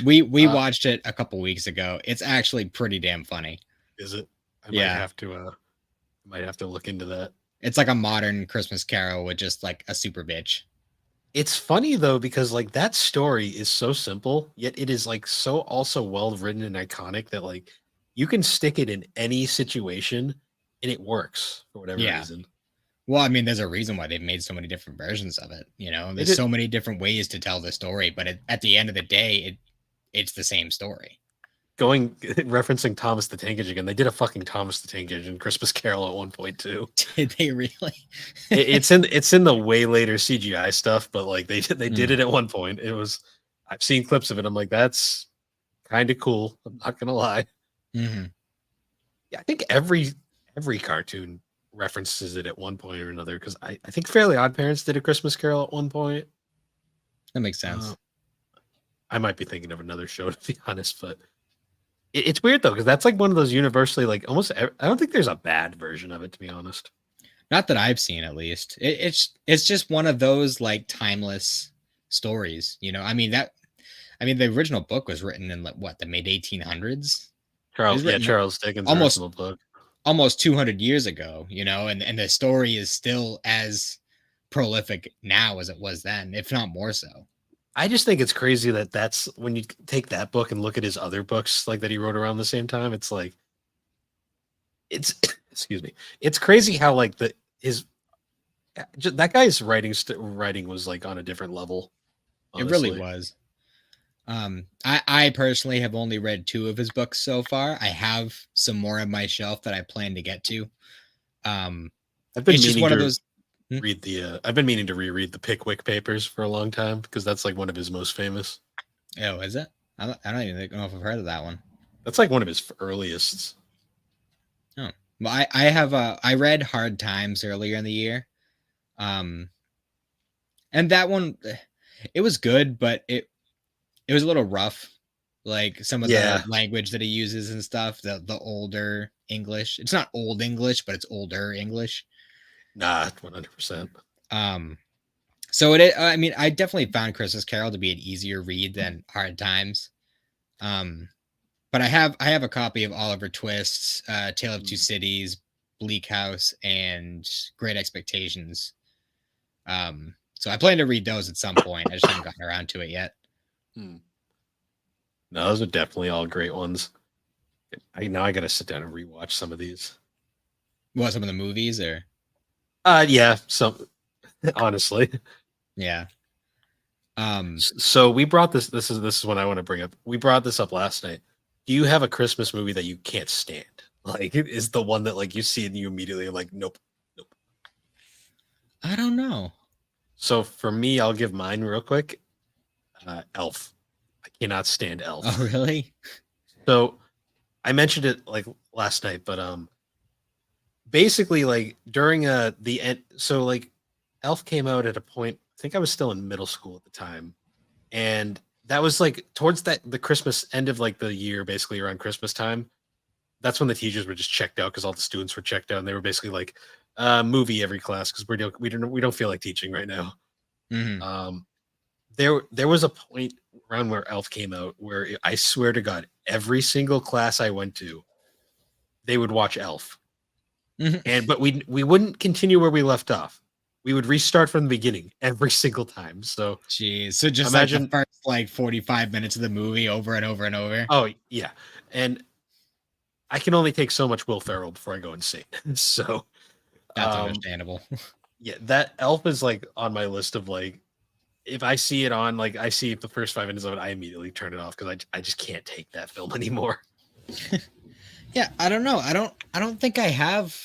We watched it a couple weeks ago. It's actually pretty damn funny. Is it? I might have to look into that. It's like a modern Christmas Carol with just like a super bitch. It's funny though, because like that story is so simple, yet it is like so also well written and iconic that like you can stick it in any situation and it works for whatever reason. Well, I mean, there's a reason why they've made so many different versions of it. You know, there's so many different ways to tell the story, but at the end of the day, it's the same story. Referencing Thomas the Tank Engine again, they did a fucking Thomas the Tank Engine Christmas Carol at one point too. Did they really? it's in the way later CGI stuff, but like they did it at one point. I've seen clips of it. I'm like, that's kind of cool. I'm not gonna lie. Mm-hmm. Yeah, I think every cartoon references it at one point or another because I think Fairly Odd Parents did a Christmas Carol at one point. That makes sense. I might be thinking of another show to be honest, but it's weird though because that's like one of those universally like almost. I don't think there's a bad version of it to be honest. Not that I've seen, at least. It's just one of those like timeless stories, you know. I mean the original book was written in what, the mid 1800s. Charles Dickens' almost original book. almost 200 years ago, and the story is still as prolific now as it was then, if not more so. I just think it's crazy that that's when you take that book and look at his other books like that he wrote around the same time. It's like it's excuse me. It's crazy how like his that guy's writing was like on a different level. It really Honestly, was. I personally have only read 2 of his books so far. I have some more on my shelf that I plan to get to. I've been It's just meaning one of to those. Hmm? I've been meaning to reread the Pickwick Papers for a long time because that's like one of his most famous. Oh, is it? I don't even know if I've heard of that one. That's like one of his earliest. Oh, well, I have I read Hard Times earlier in the year, um, and that one, it was good, but it was a little rough. Like some of the Yeah, language that he uses and stuff, the older English. It's not old English, but it's older English. nah, 100%. Um, so it. I mean, I definitely found Christmas Carol to be an easier read than Hard Times. Um, but I have a copy of Oliver Twist's Tale of Two Cities, Bleak House, and Great Expectations. So I plan to read those at some point. I just haven't gotten around to it yet. Hmm. No, those are definitely all great ones. I gotta sit down and rewatch some of these. What, some of the movies or? Yeah, some honestly. Yeah. Um, So we brought this. This is what I want to bring up. We brought this up last night. Do you have a Christmas movie that you can't stand? Like, it is the one that like you see and you immediately are like, nope, nope. I don't know. So for me, I'll give mine real quick. Elf. I cannot stand Oh, Elf. really? So I mentioned it like last night, but basically like during the end. So like Elf came out at a point. I think I was still in middle school at the time, and that was like towards the Christmas end of like the year, basically around Christmas time. That's when the teachers were just checked out because all the students were checked out, and they were basically like, movie every class because we don't feel like teaching right now. Hmm. Um, there was a point around where Elf came out where I swear to God, every single class I went to, they would watch Elf, Hmm. and but we wouldn't continue where we left off. We would restart from the beginning every single time. So Jeez. So just like the imagine, first like 45 minutes of the movie over and over and over. oh yeah, and I can only take so much Will Ferrell before I go insane. So That's um, understandable. yeah, that Elf is like on my list of like if I see it on, like I see the first 5 minutes of it, I immediately turn it off because I just can't take that film anymore. Yeah, I don't know. I don't think I have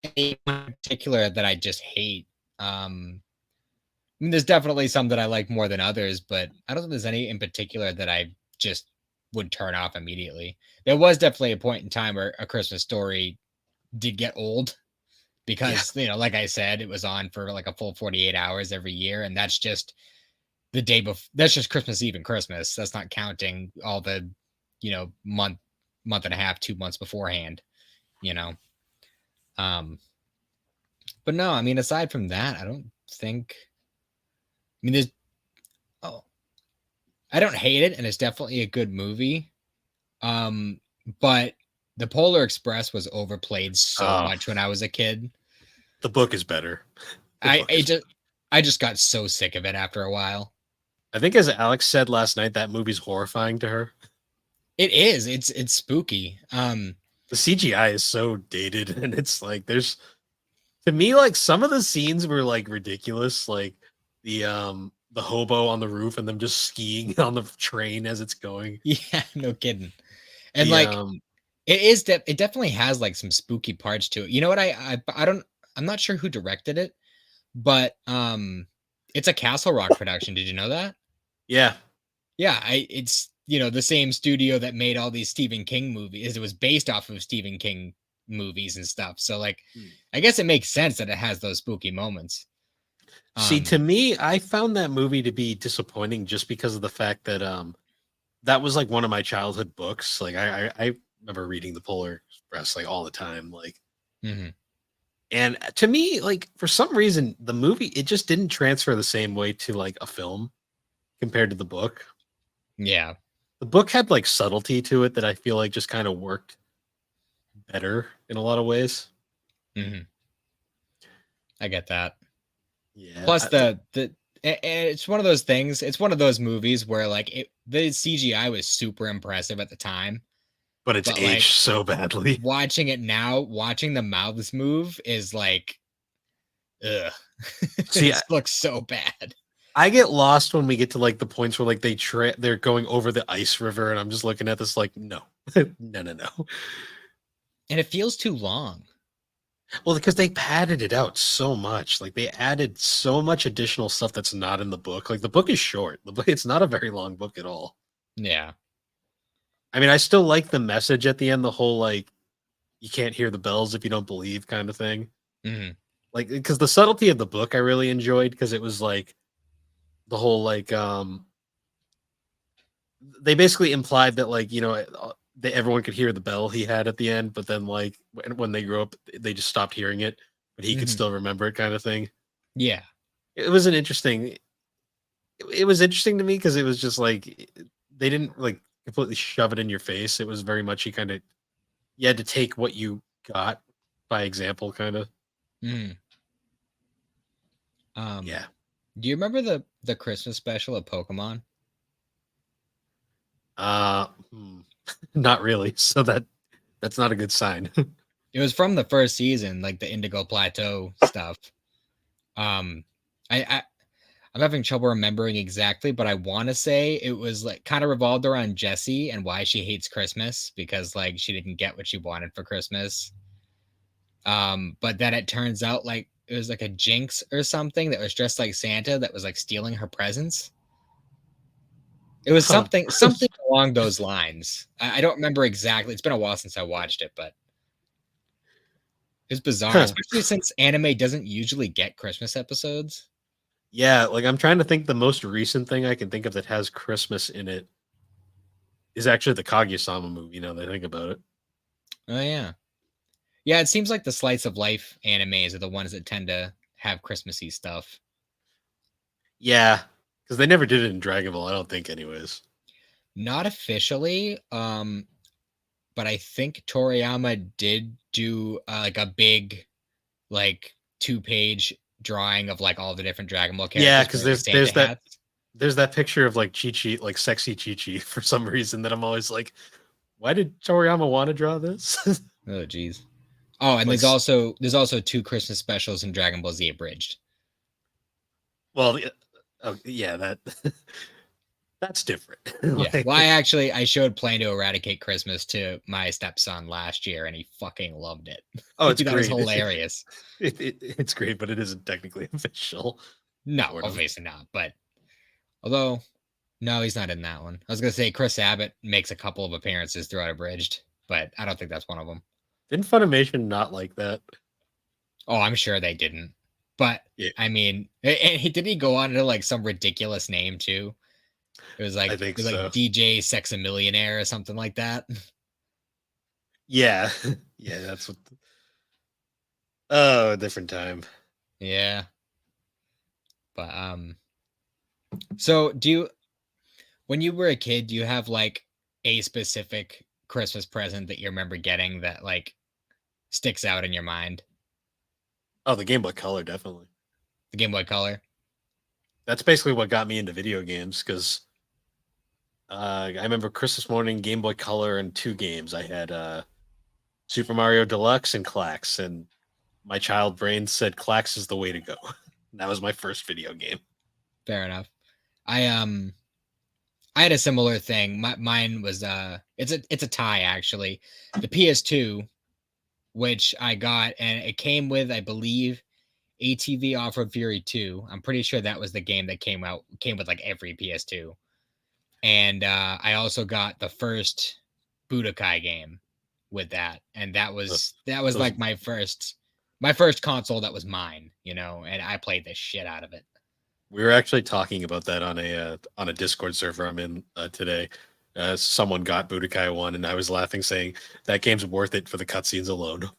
any particular that I just hate. I mean, there's definitely some that I like more than others, but I don't think there's any in particular that I just would turn off immediately. There was definitely a point in time where A Christmas Story did get old Yeah. because, like I said, it was on for like a full 48 hours every year. And that's just the day before, that's just Christmas Eve and Christmas. That's not counting all the, month and a half, 2 months beforehand, you know. Um, but no, I mean, aside from that, I don't think, I mean, there's, oh, I don't hate it, and it's definitely a good movie. Um, but The Polar Express was overplayed so Uh, much when I was a kid. the book is better. The I book I is. just I just got so sick of it after a while. I think, as Alex said last night, that movie's horrifying to her. It is. It's spooky. The CGI is so dated, and it's like there's to me like some of the scenes were like ridiculous, like the hobo on the roof and them just skiing on the train as it's going. Yeah, no kidding. And The like it definitely has like some spooky parts to it. You know what? I'm not sure who directed it, but it's a Castle Rock production. Did you know that? yeah, Yeah, it's the same studio that made all these Stephen King movies. It was based off of Stephen King movies and stuff. So like I guess it makes sense that it has those spooky moments. see, Um to me, I found that movie to be disappointing just because of the fact that that was like one of my childhood books. Like I remember reading The Polar Express like all the time. Like, mhm. and to me, like for some reason, the movie it just didn't transfer the same way to like a film compared to the book. Yeah. The book had like subtlety to it that I feel like just kind of worked better in a lot of ways. Mm-hmm. I get that. Yeah, Plus it's one of those things. It's one of those movies where like the CGI was super impressive at the time, but it's but aged like so badly. watching it now, watching the mouths move is like, ugh, See, it looks so bad. I get lost when we get to like the points where like they're going over the ice river, and I'm just looking at this like, no, no. And it feels too long. Well, because they padded it out so much, like they added so much additional stuff that's not in the book. Like the book is short. The book, it's not a very long book at all. Yeah. I mean, I still like the message at the end, the whole like you can't hear the bells if you don't believe kind of thing. Mm-hmm. Like because the subtlety of the book I really enjoyed because it was like the whole like they basically implied that like that everyone could hear the bell he had at the end, but then like when they grew up they just stopped hearing it, but he could Mm-hmm. still remember it kind of thing. Yeah. It was an interesting. It was interesting to me because it was just like they didn't like completely shove it in your face. It was very much you had to take what you got by example, kind of. Mm. Yeah. Do you remember the Christmas special of Pokemon? Uh, hmm, not really. So that's not a good sign. It was from the first season, like the Indigo Plateau stuff. Um, I I'm having trouble remembering exactly, but I want to say it was like kind of revolved around Jessie and why she hates Christmas because like she didn't get what she wanted for Christmas. But then it turns out like it was like a Jinx or something that was dressed like Santa that was like stealing her presents. It was Huh. something along those lines. I don't remember exactly. It's been a while since I watched it, but it's bizarre, Huh. especially since anime doesn't usually get Christmas episodes. Yeah, like I'm trying to think the most recent thing I can think of that has Christmas in it is actually the Kaguya-sama movie, now that I think about it. Oh yeah. Yeah, it seems like the slice of life animes are the ones that tend to have Christmassy stuff. Yeah, because they never did it in Dragon Ball, I don't think, anyways. Not officially, but I think Toriyama did do like a big, like 2-page drawing of like all the different Dragon Ball Yeah, characters because wearing the Santa hats. there's that picture of like Chi Chi, like sexy Chi Chi, for some reason that I'm always like, why did Toriyama want to draw this? Oh geez. Oh, and like, there's also 2 Christmas specials in Dragon Ball Z abridged. well, oh, yeah, that's different. Yeah. Like, Well, I showed Plan to Eradicate Christmas to my stepson last year, and he fucking loved it. oh, He it's thought it was great. hilarious. It's great, but it isn't technically official. No, Sort of. obviously not. But although, no, he's not in that one. I was gonna say Chris Abbott makes a couple of appearances throughout Abridged, but I don't think that's one of them. Didn't Funimation not like that? Oh, I'm sure they didn't. But Yeah, I mean, and didn't he go on to like some ridiculous name too? I think It was like so. DJ Sex a Millionaire or something like that. Yeah, yeah, that's what. Oh, a different time. Yeah. But so do you when you were a kid, do you have like a specific Christmas present that you remember getting that like sticks out in your mind? Oh, the Game Boy Color, definitely. The Game Boy Color? That's basically what got me into video games because I remember Christmas morning, Game Boy Color, and 2 games. I had Super Mario Deluxe and Clax, and my child brain said Clax is the way to go. That was my first video game. Fair enough. I I had a similar thing. Mine was it's a tie actually. The PS2, which I got, and it came with, I believe, ATV Off-Road Fury 2. I'm pretty sure that was the game that came with like every PS2. And I also got the first Budokai game with that, and Uh, that was Those like my first console that was mine, and I played the shit out of it. We were actually talking about that on a Discord server I'm in today. Someone got Budokai 1, and I was laughing, saying that game's worth it for the cutscenes alone.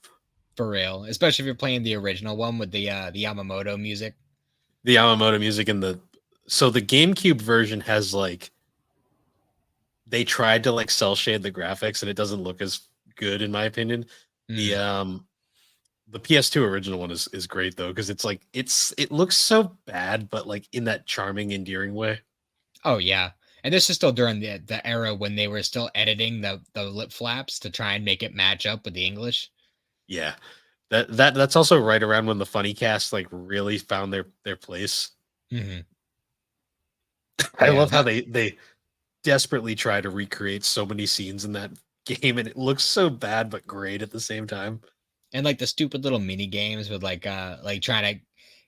For real, especially if you're playing the original one with the Yamamoto music. The Yamamoto music and the GameCube version has like they tried to like cell shade the graphics, and it doesn't look as good in my opinion. The the PS2 original one is great though, because it's like it looks so bad, but like in that charming, endearing way. Oh yeah. And this is still during the era when they were still editing the lip flaps to try and make it match up with the English. Yeah. That's also right around when the funny cast like really found their place. Mm-hmm. I Yeah, love how they desperately try to recreate so many scenes in that game, and it looks so bad but great at the same time. and like the stupid little mini games with like trying to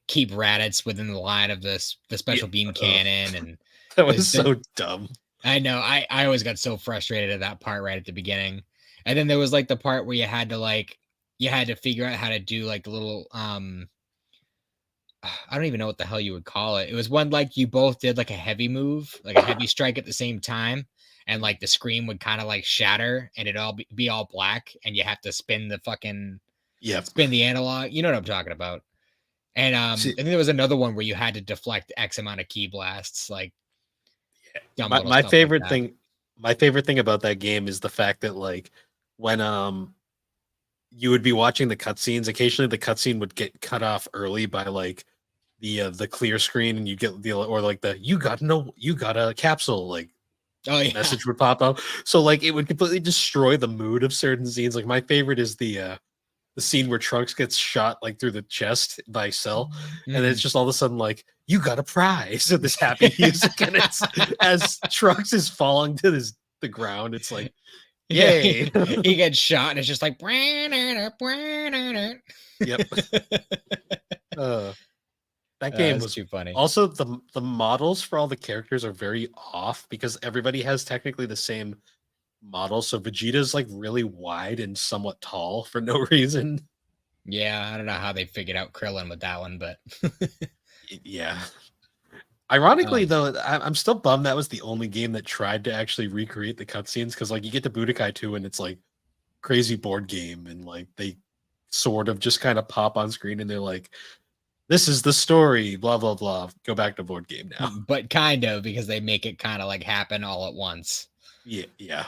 keep Raditz within the line of the Yeah, special beam cannon, and that was the so dumb. I know I always got so frustrated at that part right at the beginning, and then there was like the part where you had to figure out how to do like the little I don't even know what the hell you would call it. It was one like you both did like a heavy move, like a heavy strike at the same time, and like the screen would kind of like shatter and it all be all black, and you have to Yep. spin the analog. You know what I'm talking about. And See, I think there was another one where you had to deflect X amount of key blasts, like dumb my little stuff like that. my favorite thing about that game is the fact that like when you would be watching the cutscenes, occasionally the cutscene would get cut off early by like the clear screen, and you get the or like the you got a capsule like Oh yeah, message would pop up. So like it would completely destroy the mood of certain scenes. Like my favorite is the scene where Trunks gets shot like through the chest by Cell, and then it's Mhm. just all of a sudden like you got a prize and this happy music, and it's as Trunks is falling to the ground, it's like Yeah, yay. he gets shot and it's just like Yep. Uh, that game That's was too funny. also the models for all the characters are very off because everybody has technically the same model. So Vegeta's like really wide and somewhat tall for no reason. Yeah, I don't know how they figured out Krillin with that one, but Yeah. Ironically, um, though, I'm still bummed that was the only game that tried to actually recreate the cutscenes because, like, you get to Budokai 2 and it's like crazy board game, and like they sort of just kind of pop on screen and they're like, "This is the story," blah blah blah. Go back to board game now. but kind of because they make it kind of like happen all at once. Yeah, yeah.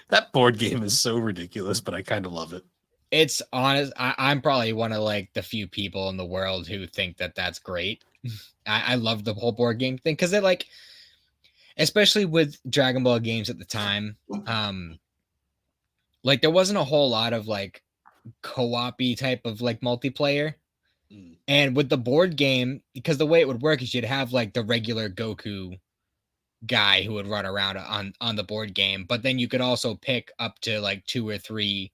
That board game is so ridiculous, but I kind of love it. It's honest. I'm probably one of like the few people in the world who think that that's great. I love the whole board game thing because it like, especially with Dragon Ball games at the time, um, like there wasn't a whole lot of like co-op type of like multiplayer. Mm. And with the board game, because the way it would work is you'd have like the regular Goku guy who would run around on the board game, but then you could also pick up to like two or three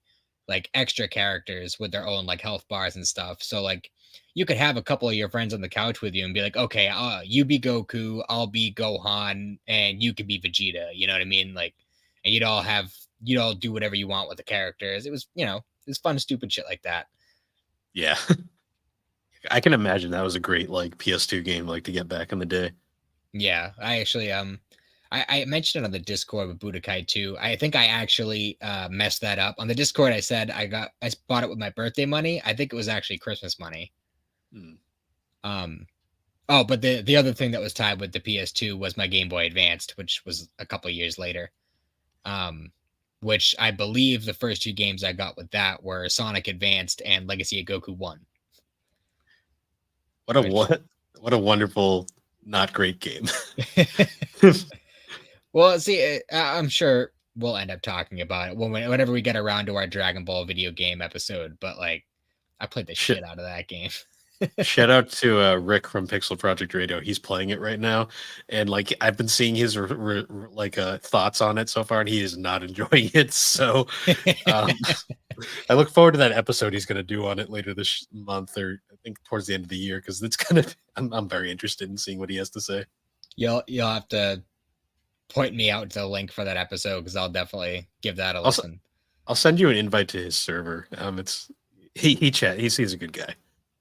like extra characters with their own like health bars and stuff. So like you could have a couple of your friends on the couch with you and be like, okay, you be Goku, I'll be Gohan, and you could be Vegeta. You know what I mean? Like, and you'd all do whatever you want with the characters. It was it's fun, stupid shit like that. Yeah, I can imagine that was a great like PS2 game, like to get back in the day. Yeah, I actually I mentioned it on the Discord with Budokai 2. I think I actually messed that up. On the Discord I said I bought it with my birthday money. I think it was actually Christmas money. Mm. Um oh, but the other thing that was tied with the PS2 was my Game Boy Advanced, which was a couple years later. Um which I believe the first two games I got with that were Sonic Advanced and Legacy of Goku 1, What a which what a wonderful, not great game. well, see, I'm sure we'll end up talking about it whenever we get around to our Dragon Ball video game episode. But like, I played the Sh- shit out of that game. Shout out to Rick from Pixel Project Radio. He's playing it right now, and like I've been seeing his like thoughts on it so far, and he is not enjoying it. So um, I look forward to that episode he's going to do on it later this month, or I think towards the end of the year, because it's gonna. I'm very interested in seeing what he has to say. You'll have to point me out to the link for that episode because I'll definitely give that a Also, listen. I'll send you an invite to his server. It's he's a good guy.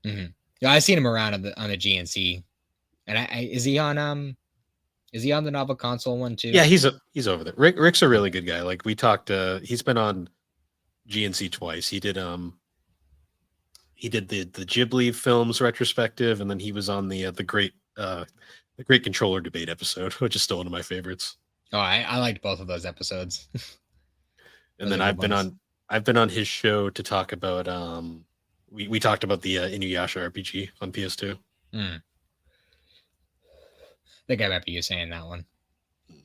Mm-hmm. Yeah, I've seen him around on the GNC, and is he on the novel console one too? Yeah, he's over there. Rick's a really good guy. Like we talked. He's been on GNC twice. He did the Ghibli films retrospective, and then he was on the Great Controller debate episode, which is still one of my favorites. Oh, I liked both of those episodes. And Those then are good ones. I've been on his show to talk about we talked about the Inuyasha RPG on PS2. I think I remember you saying that one. Yeah,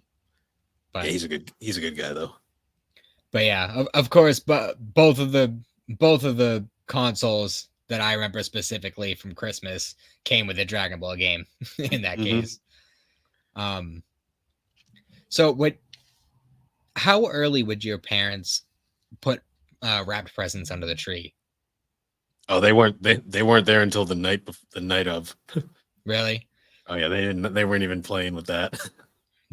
But he's a good guy though. But yeah, of course, but both of the consoles that I remember specifically from Christmas came with a Dragon Ball game in that Mm-hmm. case. So what how early would your parents put wrapped presents under the tree? Oh, they weren't there until the night of. Really? Oh yeah, they weren't even playing with that.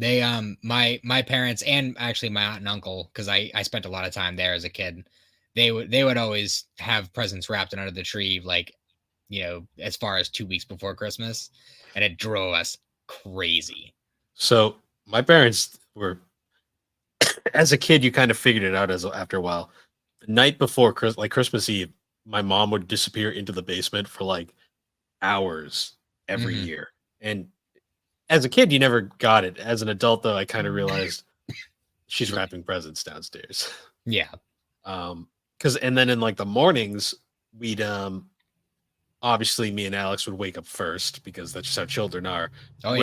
They my parents and actually my aunt and uncle, because I spent a lot of time there as a kid. They would always have presents wrapped under the tree, like, as far as 2 weeks before Christmas, and it drove us crazy. So my parents were, as a kid, you kind of figured it out as after a while. The night before like Christmas Eve, my mom would disappear into the basement for like hours every Hmm. year. And as a kid, you never got it. As an adult, though, I kind of realized she's wrapping presents downstairs. Yeah. Because and then in like the mornings, we'd obviously me and Alex would wake up first because that's just how children are. Oh yeah.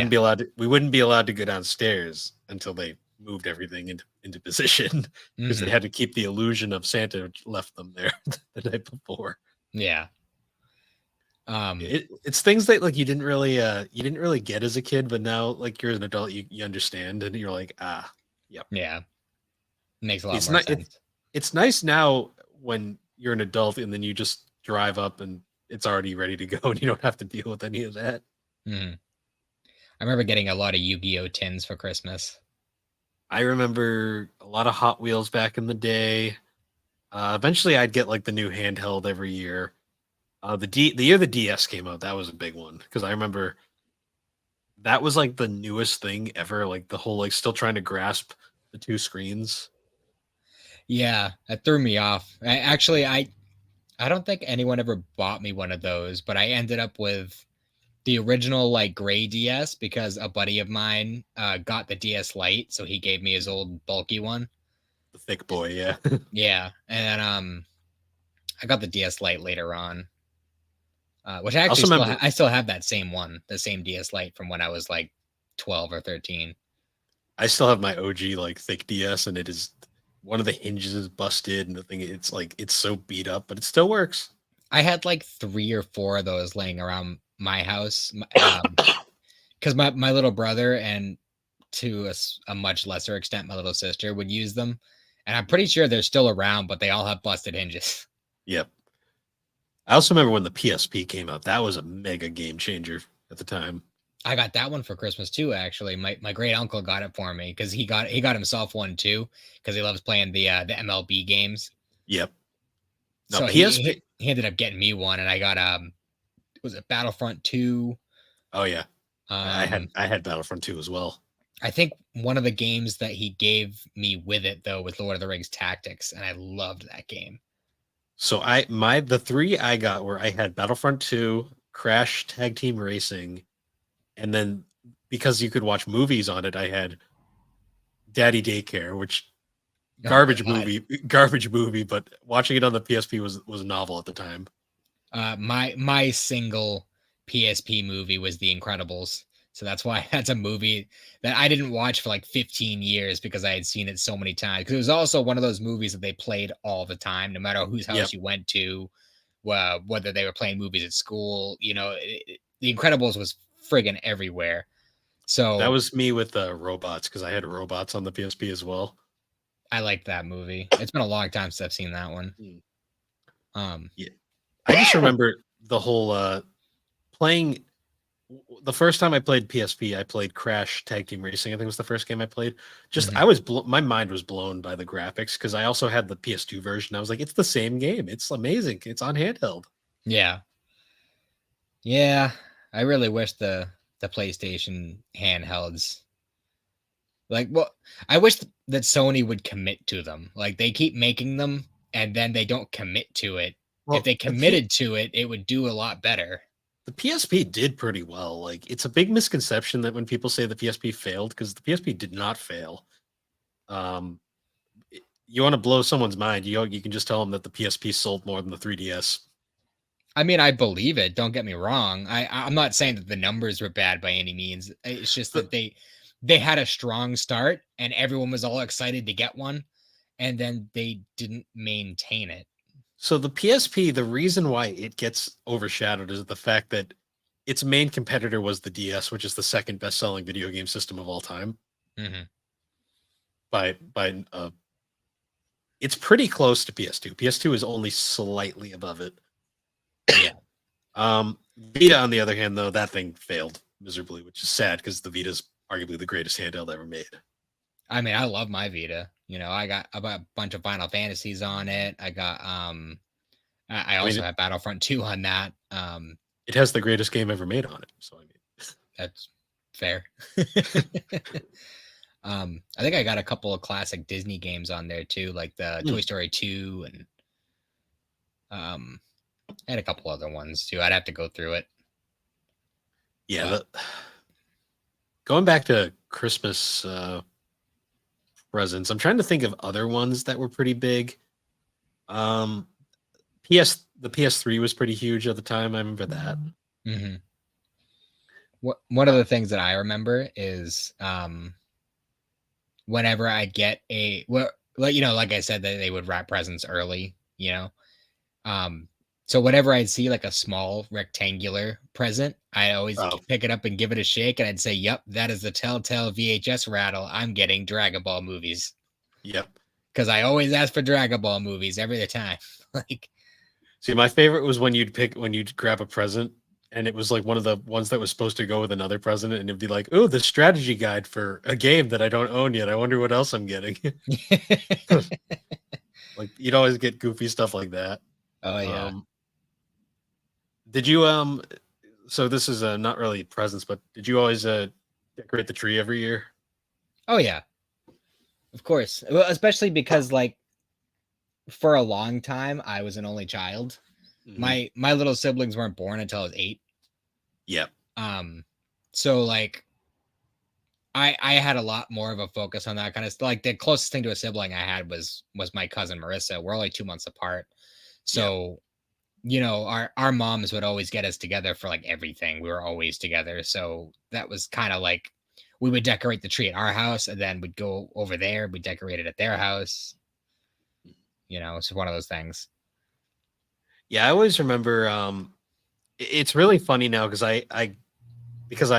We wouldn't be allowed to go downstairs until they moved everything into position because they Hmm. had to keep the illusion of Santa left them there the night before. Yeah. It's things that like you didn't really get as a kid, but now like you're an adult, you understand and you're like, yep. Yeah. Makes a lot It's more not sense. it's nice now when you're an adult and then you just drive up and it's already ready to go and you don't have to deal with any of that. Hmm. I remember getting a lot of Yu-Gi-Oh tins for Christmas. I remember a lot of Hot Wheels back in the day. Eventually, I'd get like the new handheld every year. The year the DS came out, that was a big one because I remember that was like the newest thing ever. Like the whole like still trying to grasp the two screens. Yeah, that threw me off. I don't think anyone ever bought me one of those, but I ended up with the original like gray DS because a buddy of mine got the DS Lite, so he gave me his old bulky one. The thick boy, yeah. Yeah, and I got the DS Lite later on, which I I actually also remember I still have that same one, the same DS Lite from when I was like 12 or 13. I still have my OG like thick DS, and it is one of the hinges is busted, and the thing it's like it's so beat up, but it still works. I had like 3 or 4 of those laying around my house, because my little brother and to a much lesser extent my little sister would use them, and I'm pretty sure they're still around, but they all have busted hinges. Yep. I also remember when the PSP came out. That was a mega game changer at the time. I got that one for Christmas too. Actually, my great uncle got it for me because he got himself one too because he loves playing the MLB games. Yep. No, So he, PSP. he ended up getting me one, and I got was it Battlefront 2? Oh yeah. Um, I had Battlefront 2 as well. I think one of the games that he gave me with it though was Lord of the Rings Tactics, and I loved that game. So the three I got were I had Battlefront 2, Crash Tag Team Racing, and then because you could watch movies on it, I had Daddy Daycare, which Oh God. garbage movie, but watching it on the PSP was novel at the time. My single PSP movie was The Incredibles. So that's why that's a movie that I didn't watch for like 15 years because I had seen it so many times. Because it was also one of those movies that they played all the time, no matter whose house Yep. you went to, whether they were playing movies at school. The Incredibles was friggin' everywhere. That So was me with robots because I had robots on the PSP as well. I liked that movie. It's been a long time since I've seen that one. Mm. Um, Yeah. I just remember the whole playing the first time I played PSP, I played Crash Tag Team Racing. I think was the first game I played. Just mhm. I was my mind was blown by the graphics because I also had the PS2 version. I was like, it's the same game. It's amazing. It's on handheld. Yeah. Yeah. I really wish the PlayStation handhelds, like, well, I wish that Sony would commit to them. Like, they keep making them and then they don't commit to it. If Well, they committed to it, it would do a lot better. the PSP did pretty well. Like it's a big misconception that when people say the PSP failed because the PSP did not fail. Um, you want to blow someone's mind, you can just tell them that the PSP sold more than the 3DS. I mean, I believe it. Don't get me wrong. I'm not saying that the numbers were bad by any means. It's just that they had a strong start and everyone was all excited to get one, and then they didn't maintain it. So the PSP, the reason why it gets overshadowed is the fact that its main competitor was the DS, which is the second best-selling video game system of all time. Mm-hmm. By it's pretty close to PS2. PS2 is only slightly above it. Yeah. Vita, on the other hand, though, that thing failed miserably, which is sad because the Vita is arguably the greatest handheld ever made. I mean, I love my Vita. You know, I got a bunch of Final Fantasies on it. I got I also have Battlefront 2 on that. It has the greatest game ever made on it. So I mean, that's fair. I think I got a couple of classic Disney games on there too, like the Toy Story 2 and I had a couple other ones too. I'd have to go through it. Yeah, going back to Christmas presents, I'm trying to think of other ones that were pretty big. The PS3 was pretty huge at the time. I remember that. Mm-hmm. One of the things that I remember is whenever I get like I said, that they would wrap presents early, so whenever I'd see like a small rectangular present, I always pick it up and give it a shake, and I'd say, "Yep, that is the telltale VHS rattle. I'm getting Dragon Ball movies." Yep, because I always ask for Dragon Ball movies every time. See, my favorite was when you'd grab a present and it was like one of the ones that was supposed to go with another present, and it'd be like, "Oh, the strategy guide for a game that I don't own yet. I wonder what else I'm getting." Like, you'd always get goofy stuff like that. Oh yeah. Did you so this is not really presents, but did you always decorate the tree every year? Oh yeah. Of course. Well, especially because like for a long time I was an only child. Mm-hmm. My little siblings weren't born until I was 8. Yep. So like I had a lot more of a focus on that kind of stuff. Like the closest thing to a sibling I had was my cousin Marissa. We're only 2 months apart. So our moms would always get us together for like everything. We were always together. So that was kind of like we would decorate the tree at our house and then we'd go over there, we'd decorate it at their house. It's one of those things. Yeah, I always remember it's really funny now because I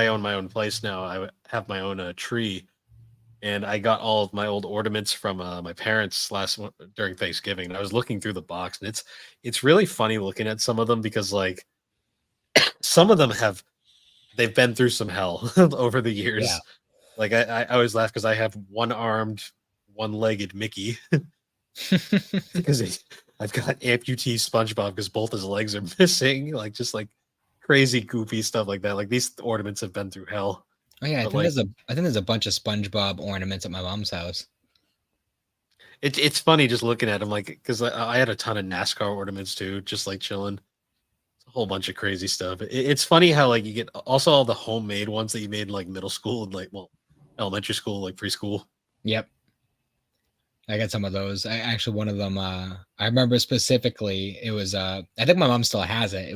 own my own place now, I have my own tree, and I got all of my old ornaments from my parents during Thanksgiving. And I was looking through the box, and it's really funny looking at some of them because like some of them they've been through some hell over the years. Yeah. Like I always laugh because I have one-armed, one-legged Mickey because I've got amputee SpongeBob because both his legs are missing. Like just like crazy goofy stuff like that. Like these ornaments have been through hell. Oh yeah, I think there's a bunch of SpongeBob ornaments at my mom's house. It's funny just looking at them, like because I had a ton of NASCAR ornaments too, just like chilling. A whole bunch of crazy stuff. It's funny how like you get also all the homemade ones that you made in like middle school and like elementary school, like preschool. Yep. I got some of those. One of them, I remember specifically, it was, I think my mom still has it. It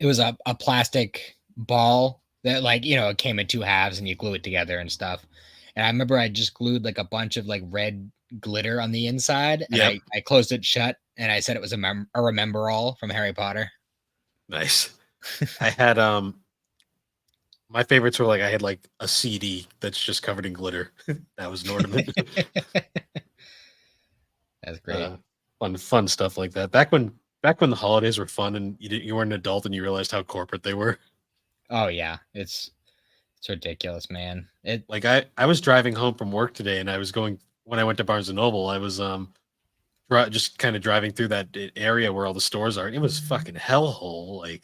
was a plastic ball that like, it came in 2 halves and you glue it together and stuff. And I remember I just glued like a bunch of like red glitter on the inside and I closed it shut and I said it was a remember all from Harry Potter. Nice. I had, my favorites were like I had like a CD that's just covered in glitter. That was an ornament. That's great. Fun stuff like that. Back when the holidays were fun and you weren't an adult and you realized how corporate they were. Oh yeah, it's ridiculous, man. Like I was driving home from work today and I was going when I went to Barnes and Noble. I was just kind of driving through that area where all the stores are. And it was fucking hellhole. Like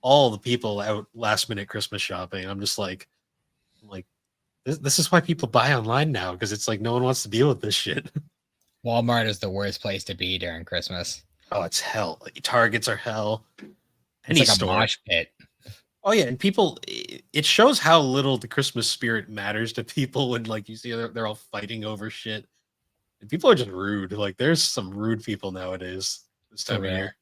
all the people out last minute Christmas shopping. I'm like, this is why people buy online now, because it's like no one wants to deal with this shit. Walmart is the worst place to be during Christmas. Oh, it's hell. Like, Targets are hell. It's like a mosh pit. Oh yeah, and people, it shows how little the Christmas spirit matters to people when like you see they're all fighting over shit, and people are just rude. Like there's some rude people nowadays this For time of real. year.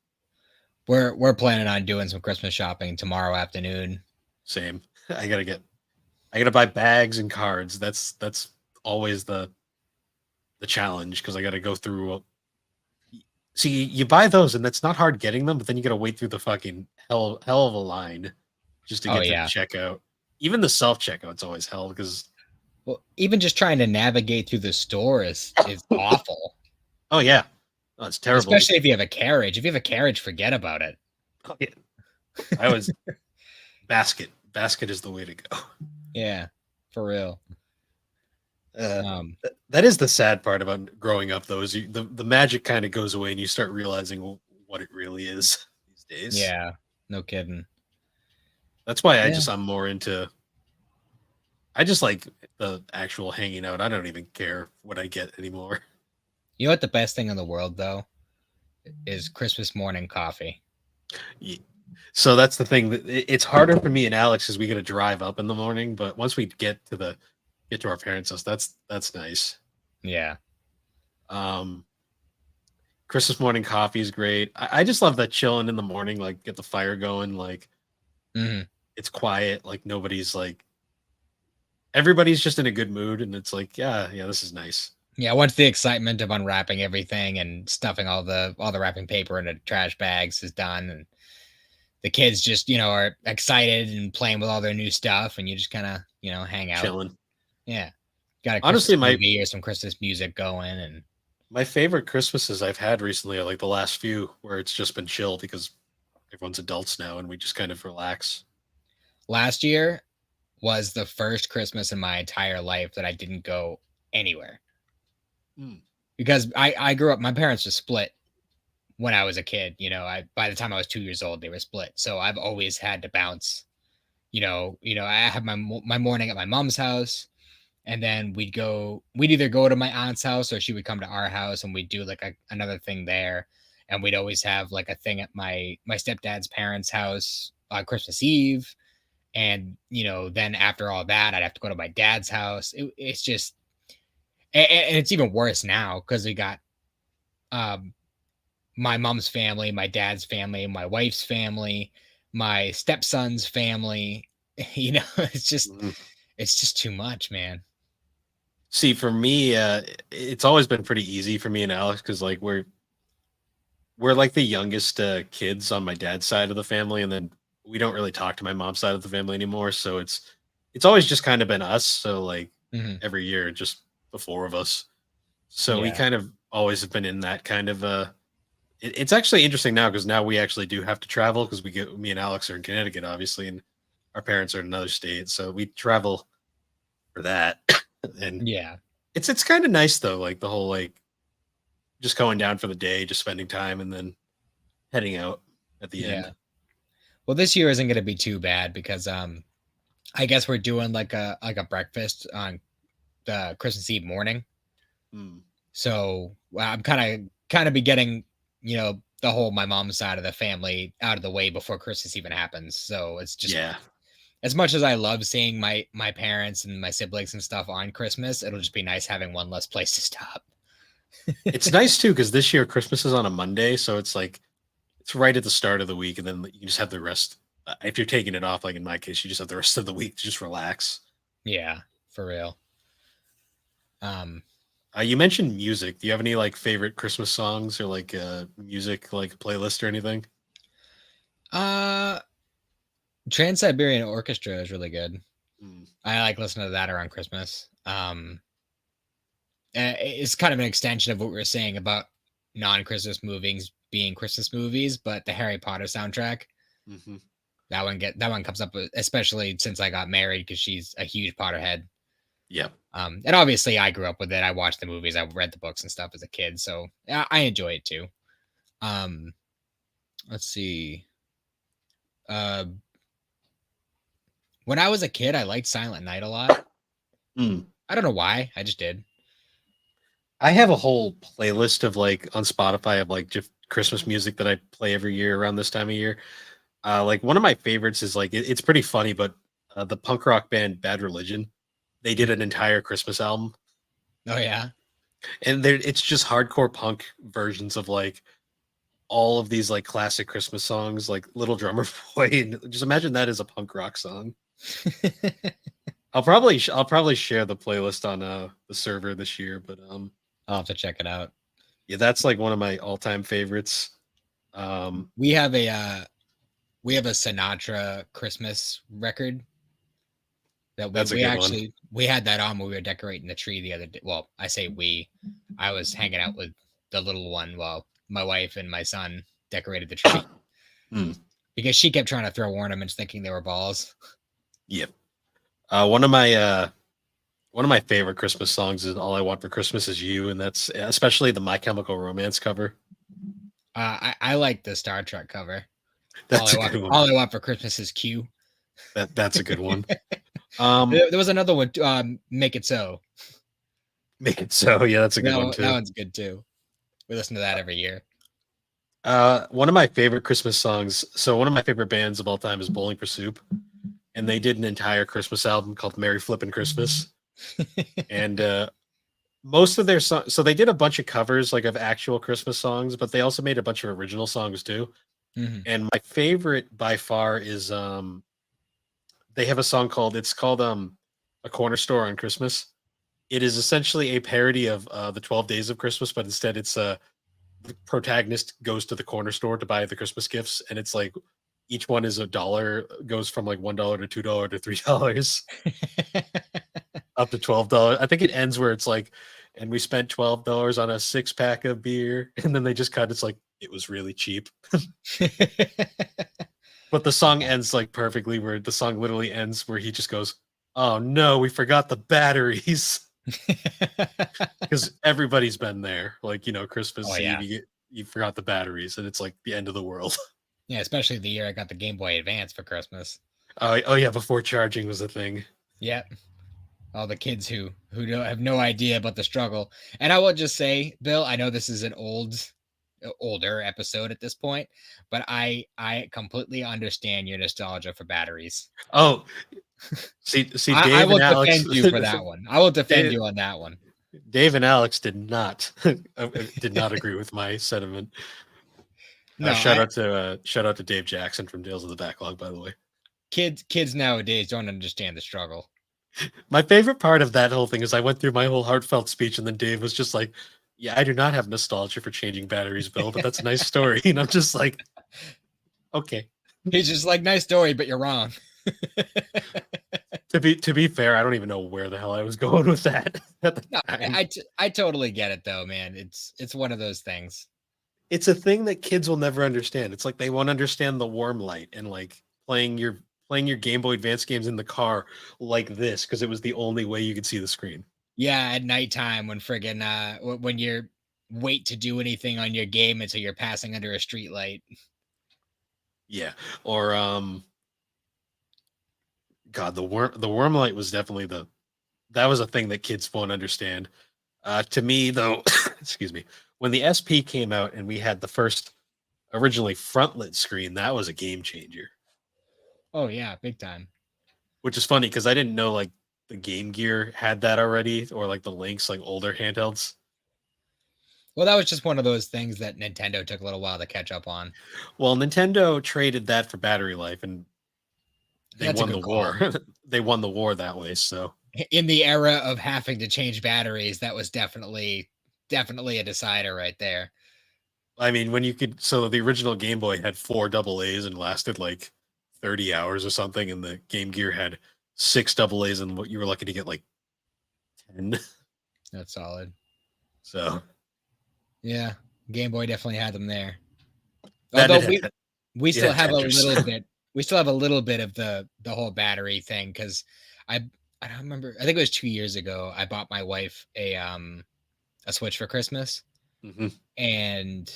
We're planning on doing some Christmas shopping tomorrow afternoon. Same. I gotta buy bags and cards. That's always the challenge because I gotta go through. See, you buy those and that's not hard getting them, but then you gotta wait through the fucking hell of a line just to Oh get to the yeah. checkout. Even the self checkout's always hell because Well, even just trying to navigate through the store is awful. oh yeah, oh, it's terrible. Especially if you have a carriage. If you have a carriage, forget about it. Oh, yeah. I always basket. Basket is the way to go. Yeah, for real. Uh, that is the sad part about growing up, though. Is the magic kind of goes away, and you start realizing what it really is these days. Yeah, no kidding. That's why Yeah. I'm more into. I just like the actual hanging out. I don't even care what I get anymore. You know what the best thing in the world though is Christmas morning coffee. Yeah. So that's the thing. It's harder for me and Alex because we got to drive up in the morning. But once we get to our parents' house, that's nice. Yeah. Um, Christmas morning coffee is great. I just love that chilling in the morning, like get the fire going, like it's quiet, like nobody's like everybody's just in a good mood, and it's like, yeah, this is nice. Yeah, once the excitement of unwrapping everything and stuffing all the wrapping paper into trash bags is done, and the kids just are excited and playing with all their new stuff, and you just kind of hang out. Chilling. Yeah, got a Honestly, Christmas movie or some Christmas music going, and my favorite Christmases I've had recently are like the last few where it's just been chill because everyone's adults now and we just kind of relax. Last year was the first Christmas in my entire life that I didn't go anywhere. Because I grew up, my parents were split when I was a kid. By the time I was 2 years old, they were split. So I've always had to bounce. I have my morning at my mom's house, and then we'd either go to my aunt's house or she would come to our house, and we'd do like another thing there. And we'd always have like a thing at my stepdad's parents' house on Christmas Eve. And then after all that, I'd have to go to my dad's house. It's just, and it's even worse now because we got um my mom's family, my dad's family, my wife's family, my stepson's family. Mhm. It's just too much, man. See, for me, it's always been pretty easy for me and Alex because like we're like the youngest kids on my dad's side of the family, and then we don't really talk to my mom's side of the family anymore. So it's always just kind of been us. So like every year, just the four of us. So we Yeah. kind of always have been in that kind of it's actually interesting now because now we actually do have to travel because me and Alex are in Connecticut, obviously, and our parents are in another state, so we travel for that. And Yeah. it's kind of nice though, like the whole like just going down for the day, just spending time, and then heading out at the Yeah. end. Well, this year isn't going to be too bad because I guess we're doing like a breakfast on the Christmas Eve morning. So I'm kind of be getting the whole my mom's side of the family out of the way before Christmas even happens. So it's just as much as I love seeing my parents and my siblings and stuff on Christmas, it'll just be nice having one less place to stop. It's nice too because this year Christmas is on a Monday, so it's like it's right at the start of the week, and then you just have the rest. If you're taking it off, like in my case, you just have the rest of the week to just relax. Yeah, for real. You mentioned music. Do you have any like favorite Christmas songs or like music like playlist or anything? Trans-Siberian Orchestra is really good. Mm. I like listening to that around Christmas. It's kind of an extension of what we were saying about non-Christmas movies being Christmas movies, but the Harry Potter soundtrack, that one comes up, especially since I got married because she's a huge Potterhead. Yeah. And obviously I grew up with it. I watched the movies, I read the books and stuff as a kid, so I enjoy it too. Let's see. When I was a kid, I liked Silent Night a lot. I don't know why. I just did. I have a whole playlist of like on Spotify of like just Christmas music that I play every year around this time of year. Like one of my favorites is like it's pretty funny, but the punk rock band Bad Religion, they did an entire Christmas album, Oh yeah. and it's just hardcore punk versions of like all of these like classic Christmas songs, like Little Drummer Boy, and just imagine that as a punk rock song. I'll probably share the playlist on the server this year, but I'll have to check it out. yeah, that's like one of my all time favorites. Um, We have a Sinatra Christmas record that we that's a we good one. actually we had that on when we were decorating the tree the other day. Well, I say we. I was hanging out with the little one while my wife and my son decorated the tree Hmm. because she kept trying to throw ornaments thinking they were balls. Yep. One of my favorite Christmas songs is "All I Want for Christmas Is You," and that's especially the My Chemical Romance cover. I like the Star Trek cover. That's a good one. All I want for Christmas is Q. That's a good one. There was another one, Make It So. Make It So. Yeah, that's a good one That too. one's good too. We listen to that every year. One of my favorite Christmas songs. So one of my favorite bands of all time is Bowling for Soup, and they did an entire Christmas album called "Merry Flippin' Christmas." And most of their songs, so they did a bunch of covers like of actual Christmas songs, but they also made a bunch of original songs too. Mm-hmm. And my favorite by far is they have a song called "A Corner Store on Christmas." It is essentially a parody of the 12 Days of Christmas, but instead it's the protagonist goes to the corner store to buy the Christmas gifts, and it's like each one is $1, goes from like $1 to $2 to $3 up to $12. I think it ends where it's like, and we spent $12 on a 6 pack of beer, and then they just cut. It's like it was really cheap, but the song ends like perfectly, where the song literally ends where he just goes, "Oh no, we forgot the batteries." Because everybody's been there, like Oh Christmas Eve, yeah. you forgot the batteries, and it's like the end of the world. Yeah, especially the year I got the Game Boy Advance for Christmas. Oh yeah, before charging was a thing. Yep. All the kids who don't have no idea about the struggle. And I will just say, Bill, I know this is an older episode at this point, but I completely understand your nostalgia for batteries. Oh, see, I Dave and will Alex, defend you for that one. I will defend Dave, you on that one. Dave and Alex did not agree with my sentiment. No, Shout out to Dave Jackson from Tales of the Backlog, by the way. kids nowadays don't understand the struggle. My favorite part of that whole thing is I went through my whole heartfelt speech, and then Dave was just like, "Yeah, I do not have nostalgia for changing batteries, Bill, but that's a nice story." And I'm just like, "Okay." He's just like, nice story, but you're wrong. To be fair, I don't even know where the hell I was going with that at the No, time. I totally get it though, man. It's one of those things. It's a thing that kids will never understand. It's like they won't understand the warm light and like playing your Game Boy Advance games in the car like this because it was the only way you could see the screen. Yeah, at nighttime when friggin' when you're wait to do anything on your game until you're passing under a street light. Yeah. Or God, the worm light was definitely that was a thing that kids won't understand. To me though, excuse me, when the SP came out and we had the first originally front lit screen, that was a game changer. Oh yeah, big time. Which is funny because I didn't know like the Game Gear had that already, or like the Lynx, like older handhelds. Well, that was just one of those things that Nintendo took a little while to catch up on. Well, Nintendo traded that for battery life, and they That's a won the good call. war. They won the war that way. So In the era of having to change batteries, that was definitely a decider right there. I mean, when you could, so the original Game Boy had 4 AA's and lasted like 30 hours or something, and the Game Gear had 6 AA's, and what you were lucky to get like 10. That's solid. So Yeah, Game Boy definitely had them there. that Although it had, we it still had have a Tetris. little bit we still have a little bit of the whole battery thing because I I don't remember. I think it was 2 years ago. I bought my wife a Switch for Christmas, Hmm. and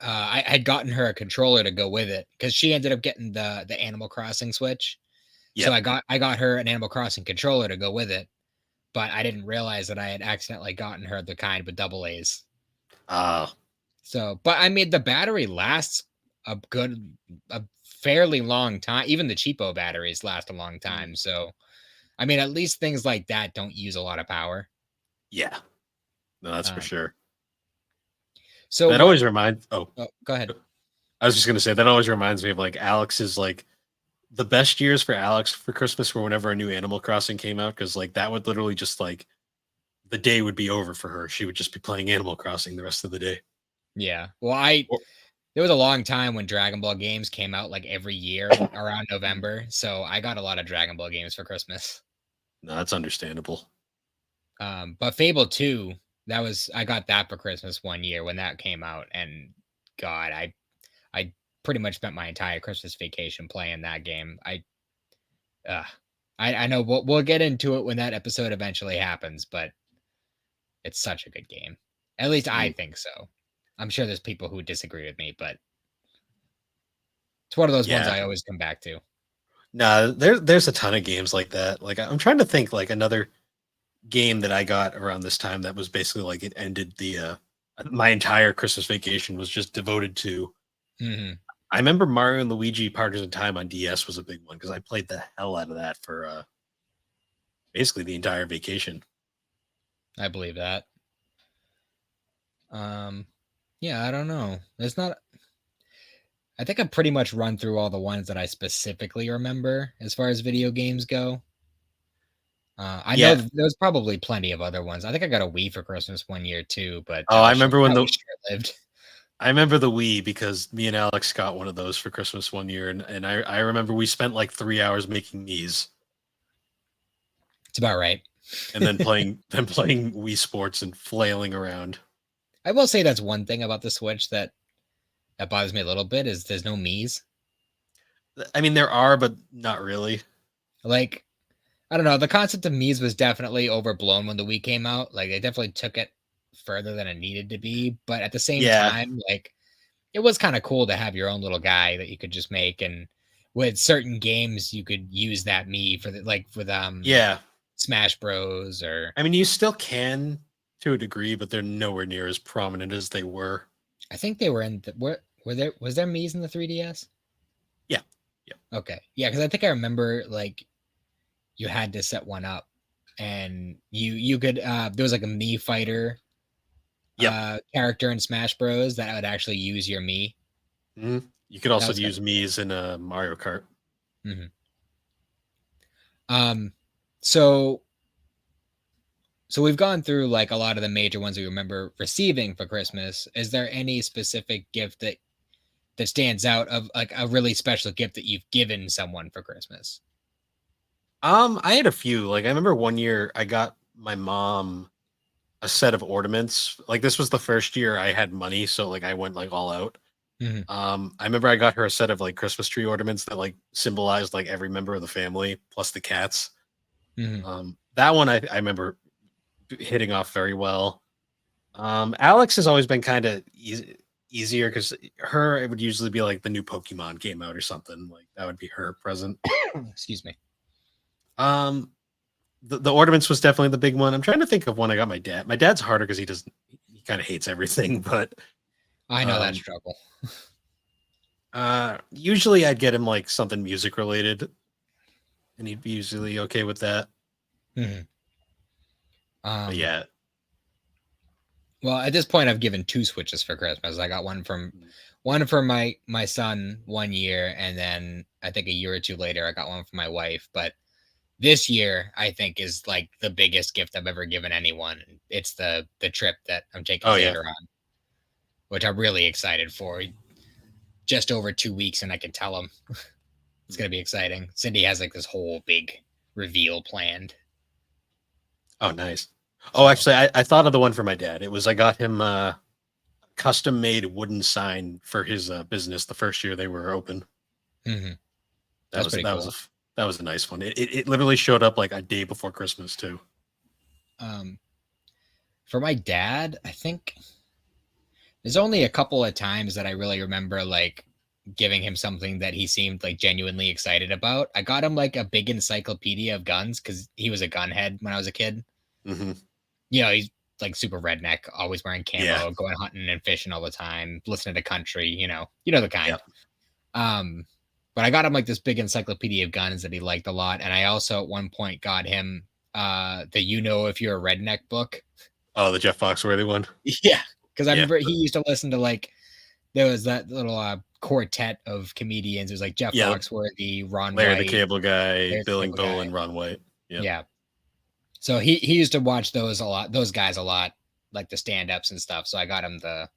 I had gotten her a controller to go with it because she ended up getting the Animal Crossing Switch. So Yep. I got her an Animal Crossing controller to go with it, but I didn't realize that I had accidentally gotten her the kind with double A's. Uh, So, but I mean, the battery lasts a fairly long time. Even the cheapo batteries last a long time. So, I mean, at least things like that don't use a lot of power. Yeah, no, that's for sure. So that always reminds. Oh, go ahead. I was just gonna say that always reminds me of like Alex's like the best years for Alex for Christmas were whenever a new Animal Crossing came out because like that would literally just like the day would be over for her. She would just be playing Animal Crossing the rest of the day. Yeah. Well, there was a long time when Dragon Ball games came out like every year around November. So I got a lot of Dragon Ball games for Christmas. No, that's understandable. But Fable 2, I got that for Christmas one year when that came out, and God, I pretty much spent my entire Christmas vacation playing that game. I know we'll get into it when that episode eventually happens, but it's such a good game. At least I think so. I'm sure there's people who disagree with me, but it's one of those ones I always come back to. No, there's a ton of games like that. Like I'm trying to think like another game that I got around this time that was basically like it ended the my entire Christmas vacation was just devoted to. I remember Mario and Luigi Partners in Time on DS was a big one because I played the hell out of that for basically the entire vacation. I believe that. Yeah, I don't know. There's not. I think I pretty much run through all the ones that I specifically remember as far as video games go. I know there's probably plenty of other ones. I think I got a Wii for Christmas one year too, but I remember when lived. I remember the Wii because me and Alex got one of those for Christmas one year, and I remember we spent like 3 hours making Mii's. It's about right. And then playing Wii Sports and flailing around. I will say that's one thing about the Switch that bothers me a little bit is there's no Mii's. I mean, there are, but not really. Like, I don't know. The concept of Mii's was definitely overblown when the Wii came out. Like, they definitely took it further than it needed to be. But at the same time, like, it was kind of cool to have your own little guy that you could just make. And with certain games, you could use that Mii for with Smash Bros. Or I mean, you still can to a degree, but they're nowhere near as prominent as they were. I think they were in was there Mii's in the 3DS? Yeah. Okay. Yeah, because I think I remember like you had to set one up and you could there was like a Mii fighter character in Smash Bros that would actually use your Mii. Mm-hmm. You could also use Mii's in a Mario Kart. So we've gone through like a lot of the major ones we remember receiving for Christmas. Is there any specific gift that stands out of like a really special gift that you've given someone for Christmas? I had a few. Like I remember one year I got my mom a set of ornaments. Like this was the first year I had money, so like I went like all out. I remember I got her a set of like Christmas tree ornaments that like symbolized like every member of the family plus the cats. That one I remember hitting off very well. Alex has always been kind of easier because it would usually be like the new Pokemon came out or something. Like that would be her present. Excuse me. The ornaments was definitely the big one. I'm trying to think of one I got my dad. My dad's harder because he kind of hates everything, but I know that struggle. Usually I'd get him like something music related, and he'd be usually okay with that. Yeah. Well, at this point, I've given 2 Switches for Christmas. I got one for my son one year, and then I think a year or two later, I got one for my wife. But this year, I think is like the biggest gift I've ever given anyone. It's the trip that I'm taking Xander on, which I'm really excited for. Just over 2 weeks, and I can tell him it's gonna be exciting. Cindy has like this whole big reveal planned. Oh, nice. Oh, actually, I thought of the one for my dad. I got him a custom-made wooden sign for his business the first year they were open. That was a nice one. It literally showed up like a day before Christmas too. For my dad, I think there's only a couple of times that I really remember like giving him something that he seemed like genuinely excited about. I got him like a big encyclopedia of guns because he was a gun head when I was a kid. You know, like super redneck, always wearing camo, Yeah. going hunting and fishing all the time, listening to country, you know the kind. Yep. But I got him like this big encyclopedia of guns that he liked a lot, and I also at one point got him the "You Know If You're a Redneck" book. Oh, the Jeff Foxworthy one. Yeah, because I Yeah. remember he used to listen to like there was that little quartet of comedians. It was like Jeff Yeah. Foxworthy, Ron Larry the White, Cable Guy, Larry the Billing Cable Guy. Bull, and Ron White. Yep. Yeah. So he used to watch those a lot, those guys a lot, like the stand-ups and stuff. So I got him the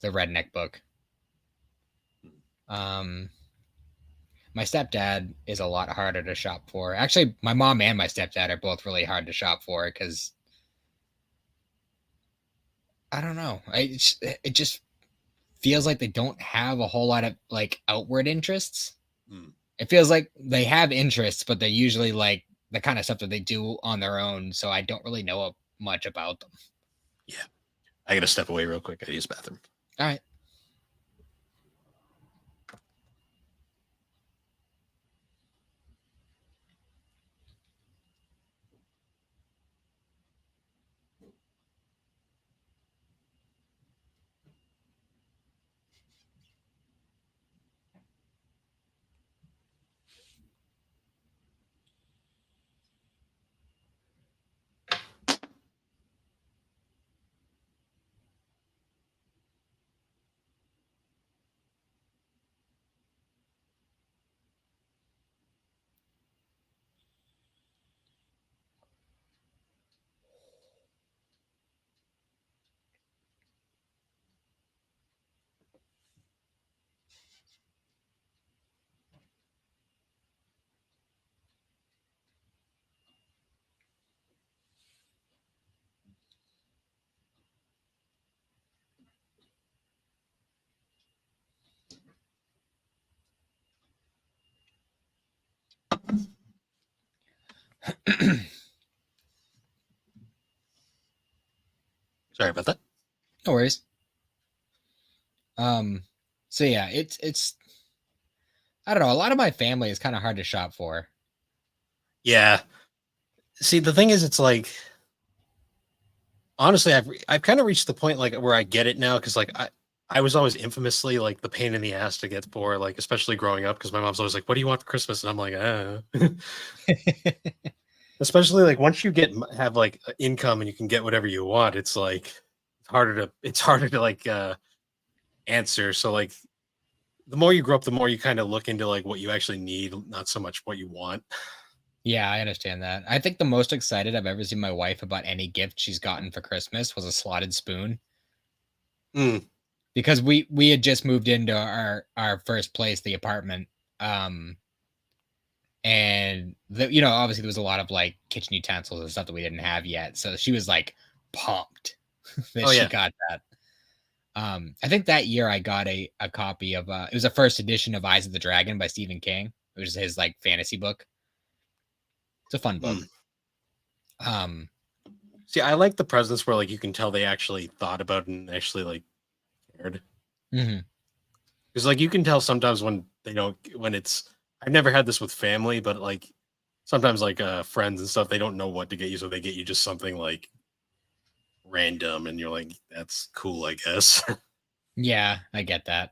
redneck book. My stepdad is a lot harder to shop for. Actually, my mom and my stepdad are both really hard to shop for because I don't know. It just feels like they don't have a whole lot of like outward interests. It feels like they have interests, but they're usually like the kind of stuff that they do on their own. So I don't really know much about them. Yeah. I got to step away real quick. I use the bathroom. All right. Sorry about that. No worries. So yeah, it's I don't know. A lot of my family is kind of hard to shop for. Yeah. See, the thing is, it's like, honestly, I've kind of reached the point like where I get it now because like I was always infamously like the pain in the ass to get for, like especially growing up because my mom's always like, "What do you want for Christmas?" And I'm like, Especially like once you have like income and you can get whatever you want, it's like it's harder to like answer. So like the more you grow up, the more you kind of look into like what you actually need, not so much what you want. Yeah, I understand that. I think the most excited I've ever seen my wife about any gift she's gotten for Christmas was a slotted spoon. Because we had just moved into our first place, the apartment. And obviously there was a lot of like kitchen utensils and stuff that we didn't have yet. So she was like pumped that Oh she yeah. got that. I think that year I got a copy of it was a first edition of Eyes of the Dragon by Stephen King, which is his like fantasy book. It's a fun book. See, I like the presents where like you can tell they actually thought about it and actually like cared. Because like you can tell sometimes when they don't, when it's, I've never had this with family, but like sometimes like friends and stuff, they don't know what to get you, so they get you just something like random, and you're like, that's cool, I guess. Yeah, I get that.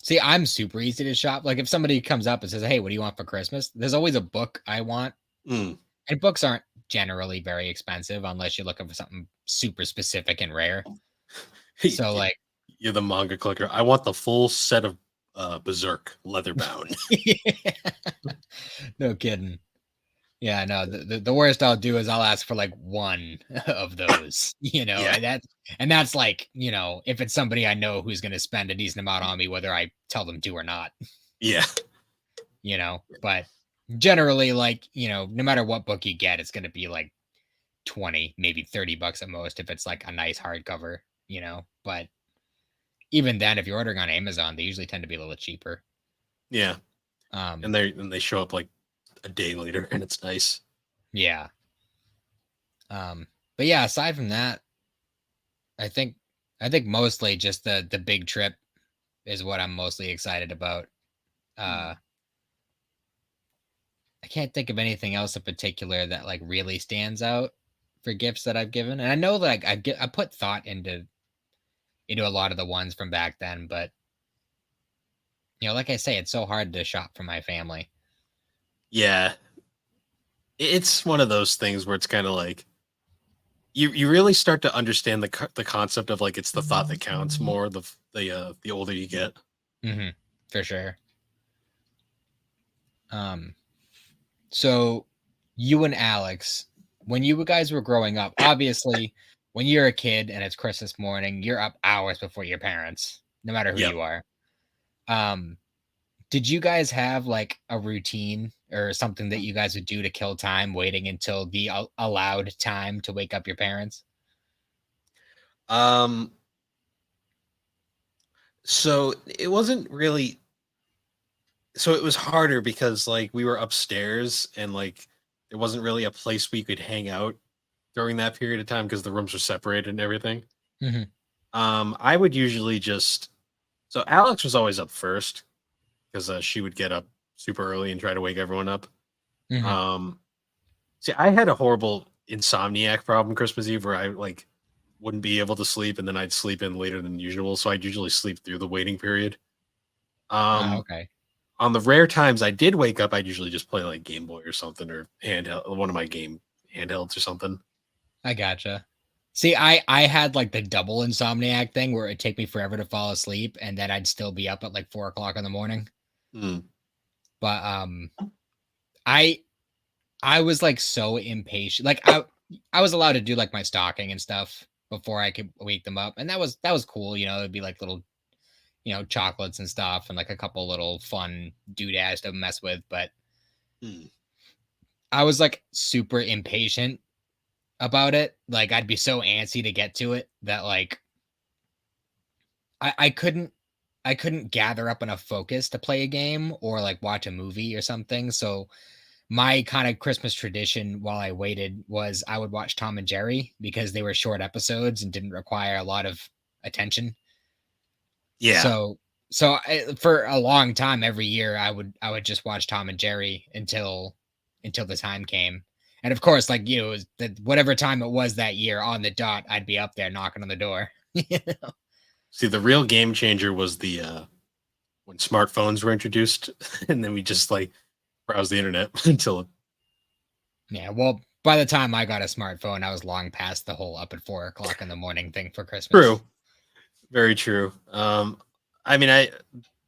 See, I'm super easy to shop. Like if somebody comes up and says, "Hey, what do you want for Christmas?" There's always a book I want. And books aren't generally very expensive unless you're looking for something super specific and rare. So like you're the manga collector. I want the full set of Berserk leather bound. No kidding. Yeah, no, the worst I'll do is I'll ask for like one of those, Yeah. and that's like, if it's somebody I know who's going to spend a decent amount on me, whether I tell them to or not, Yeah. But generally, like, no matter what book you get, it's going to be like 20, maybe $30 at most if it's like a nice hardcover, but even then, if you're ordering on Amazon, they usually tend to be a little cheaper. Yeah. And they show up like a day later and it's nice. Yeah. But yeah, aside from that, I think mostly just the big trip is what I'm mostly excited about. I can't think of anything else in particular that like really stands out. for gifts that I've given, and I know like I put thought into a lot of the ones from back then, but like I say, it's so hard to shop for my family. Yeah, it's one of those things where it's kind of like you really start to understand the concept of like it's the thought that counts more the older you get. Mm-hmm, for sure. Um, so you and Alex, when you guys were growing up, obviously, when you're a kid and it's Christmas morning, you're up hours before your parents, no matter who Yep. you are. Um, did you guys have like a routine or something that you guys would do to kill time, waiting until the allowed time to wake up your parents? Um. So it wasn't really. So it was harder because like we were upstairs and like there wasn't really a place we could hang out during that period of time because the rooms were separated and everything. Hmm. I would usually just so Alex was always up first because she would get up super early and try to wake everyone up. Hmm. Um, See, I had a horrible insomniac problem Christmas Eve where I like wouldn't be able to sleep and then I'd sleep in later than usual. So I'd usually sleep through the waiting period. Oh, Um, okay. on the rare times I did wake up, I'd usually just play like Game Boy or something or handheld, one of my game handhelds or something. I gotcha. See, I had like the double insomniac thing where it'd take me forever to fall asleep, and then I'd still be up at like 4 o'clock in the morning. Hmm. But I I was like so impatient. Like I was allowed to do like my stalking and stuff before I could wake them up, and that was cool. It'd be like little chocolates and stuff, and like a couple little fun doodads to mess with. But Hmm. I was like super impatient about it. Like I'd be so antsy to get to it that like I couldn't gather up enough focus to play a game or like watch a movie or something. So my kind of Christmas tradition while I waited was I would watch Tom and Jerry because they were short episodes and didn't require a lot of attention. Yeah. So for a long time every year I would just watch Tom and Jerry until the time came. And of course, like it was that whatever time it was that year on the dot, I'd be up there knocking on the door. See, the real game changer was the when smartphones were introduced, and then we just like browse the internet until it. Yeah, well, by the time I got a smartphone, I was long past the whole up at 4 o'clock in the morning thing for True. Christmas. Very true. I mean, I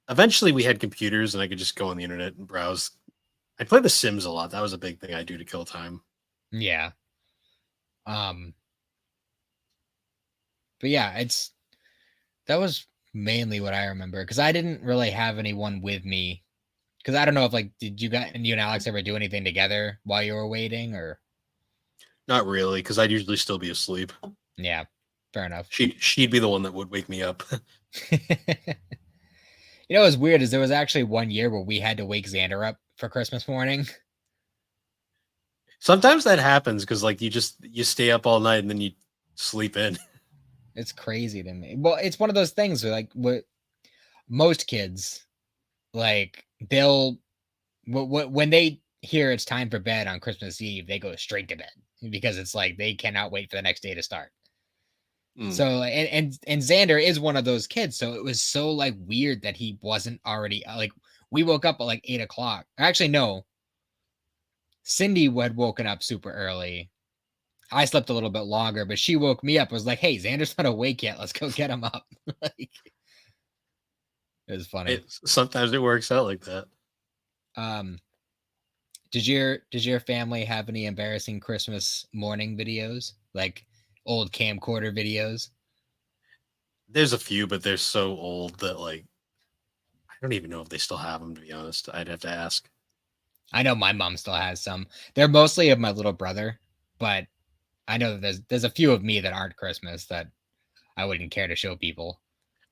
eventually we had computers and I could just go on the internet and browse. I play The Sims a lot. That was a big thing I do to kill time. Yeah. Um, but yeah, that was mainly what I remember because I didn't really have anyone with me. Because I don't know if like did you and Alex ever do anything together while you were waiting or Not really, because I'd usually still be asleep. yeah, fair enough. She'd be the one that would wake me up. What's weird is there was actually one year where we had to wake Xander up for Christmas morning. Sometimes that happens because like you stay up all night and then you sleep in. It's crazy to me. Well, it's one of those things where like what most kids like they'll when they hear it's time for bed on Christmas Eve, they go straight to bed because it's like they cannot wait for the next day to start. Mm. So and Xander is one of those kids. So it was so like weird that he wasn't already like we woke up at like 8 o'clock. Actually, no. Cindy had woken up super early. I slept a little bit longer, but she woke me up. Was like, "Hey, Xander's not awake yet. Let's go get him up." Like, it was funny. Sometimes it works out like that. Um, did your family have any embarrassing Christmas morning videos, like old camcorder videos? There's a few, but they're so old that like I don't even know if they still have them. To be honest, I'd have to ask. I know my mom still has some. They're mostly of my little brother, but I know that there's a few of me that aren't Christmas that I wouldn't care to show people.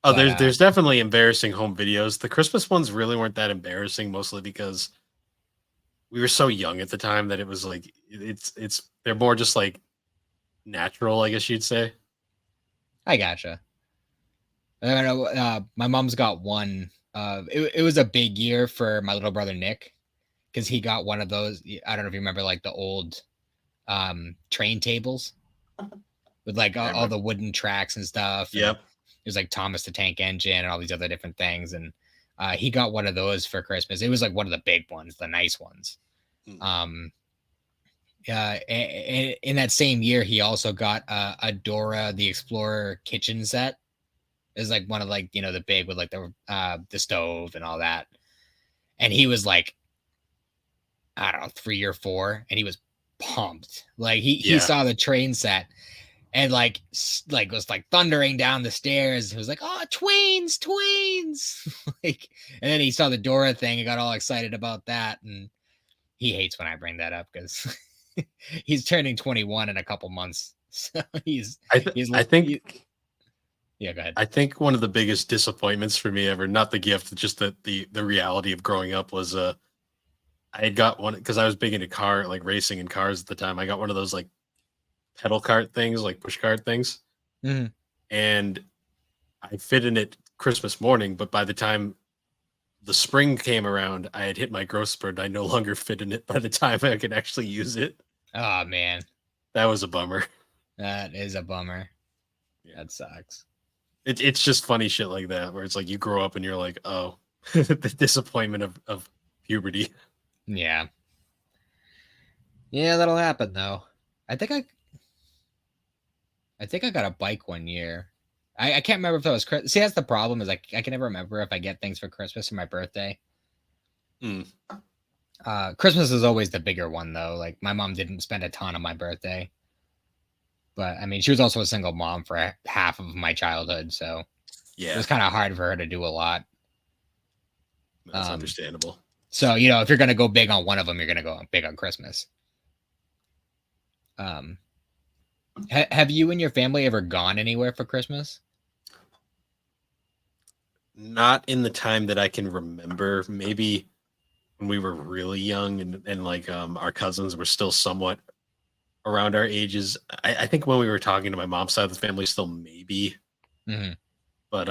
Oh, But there's definitely embarrassing home videos. The Christmas ones really weren't that embarrassing, mostly because we were so young at the time that it was like it's they're more just like natural, I guess you'd say. I gotcha. I know my mom's got one. It was a big year for my little brother Nick because he got one of those. I don't know if you remember like the old train tables with like all the wooden tracks and stuff. And Yep. it was like Thomas the Tank Engine and all these other different things. And he got one of those for Christmas. It was like one of the big ones, the nice ones. Um, in that same year, he also got a Dora the Explorer kitchen set. It was like one of like, the big with like the stove and all that. And he was like, I don't know, 3 or 4, and he was pumped. Like he saw the train set and like was like thundering down the stairs. He was like, "Oh, tweens!" Like, and then he saw the Dora thing and got all excited about that. And he hates when I bring that up because he's turning 21 in a couple months. So I think. Yeah, go ahead. I think one of the biggest disappointments for me ever, not the gift, just the reality of growing up was I had got one because I was big into racing and cars at the time. I got one of those like pedal cart things, like push cart things. Mm-hmm. And I fit in it Christmas morning, but by the time the spring came around, I had hit my growth spurt. I no longer fit in it by the time I could actually use it. Oh man, that was a bummer. That is a bummer. Yeah, that sucks. It's just funny shit like that where it's like you grow up and you're like, oh, the disappointment of puberty. Yeah, that'll happen though. I think I got a bike one year. I can't remember if that was Christmas. See, that's the problem is I can never remember if I get things for Christmas or my birthday. Christmas is always the bigger one though. Like my mom didn't spend a ton on my birthday, but I mean she was also a single mom for half of my childhood, so yeah, it was kind of hard for her to do a lot. That's understandable. So if you're gonna go big on one of them, you're gonna go big on Christmas. Have you and your family ever gone anywhere for Christmas? Not in the time that I can remember. Maybe when we were really young and like our cousins were still somewhat around our ages. I think when we were talking to my mom's side of the family, still maybe. Mm-hmm. But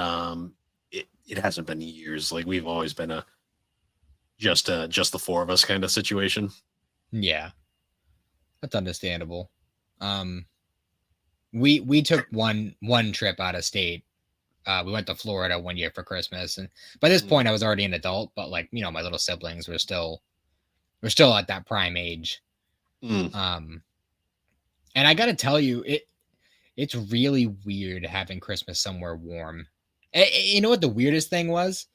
it hasn't been years. Like we've always been just the four of us kind of situation. Yeah, that's understandable. We took one trip out of state. We went to Florida one year for Christmas, and by this point I was already an adult, but like my little siblings were still at that prime age. And I got to tell you, it's really weird having Christmas somewhere warm. You know what the weirdest thing was?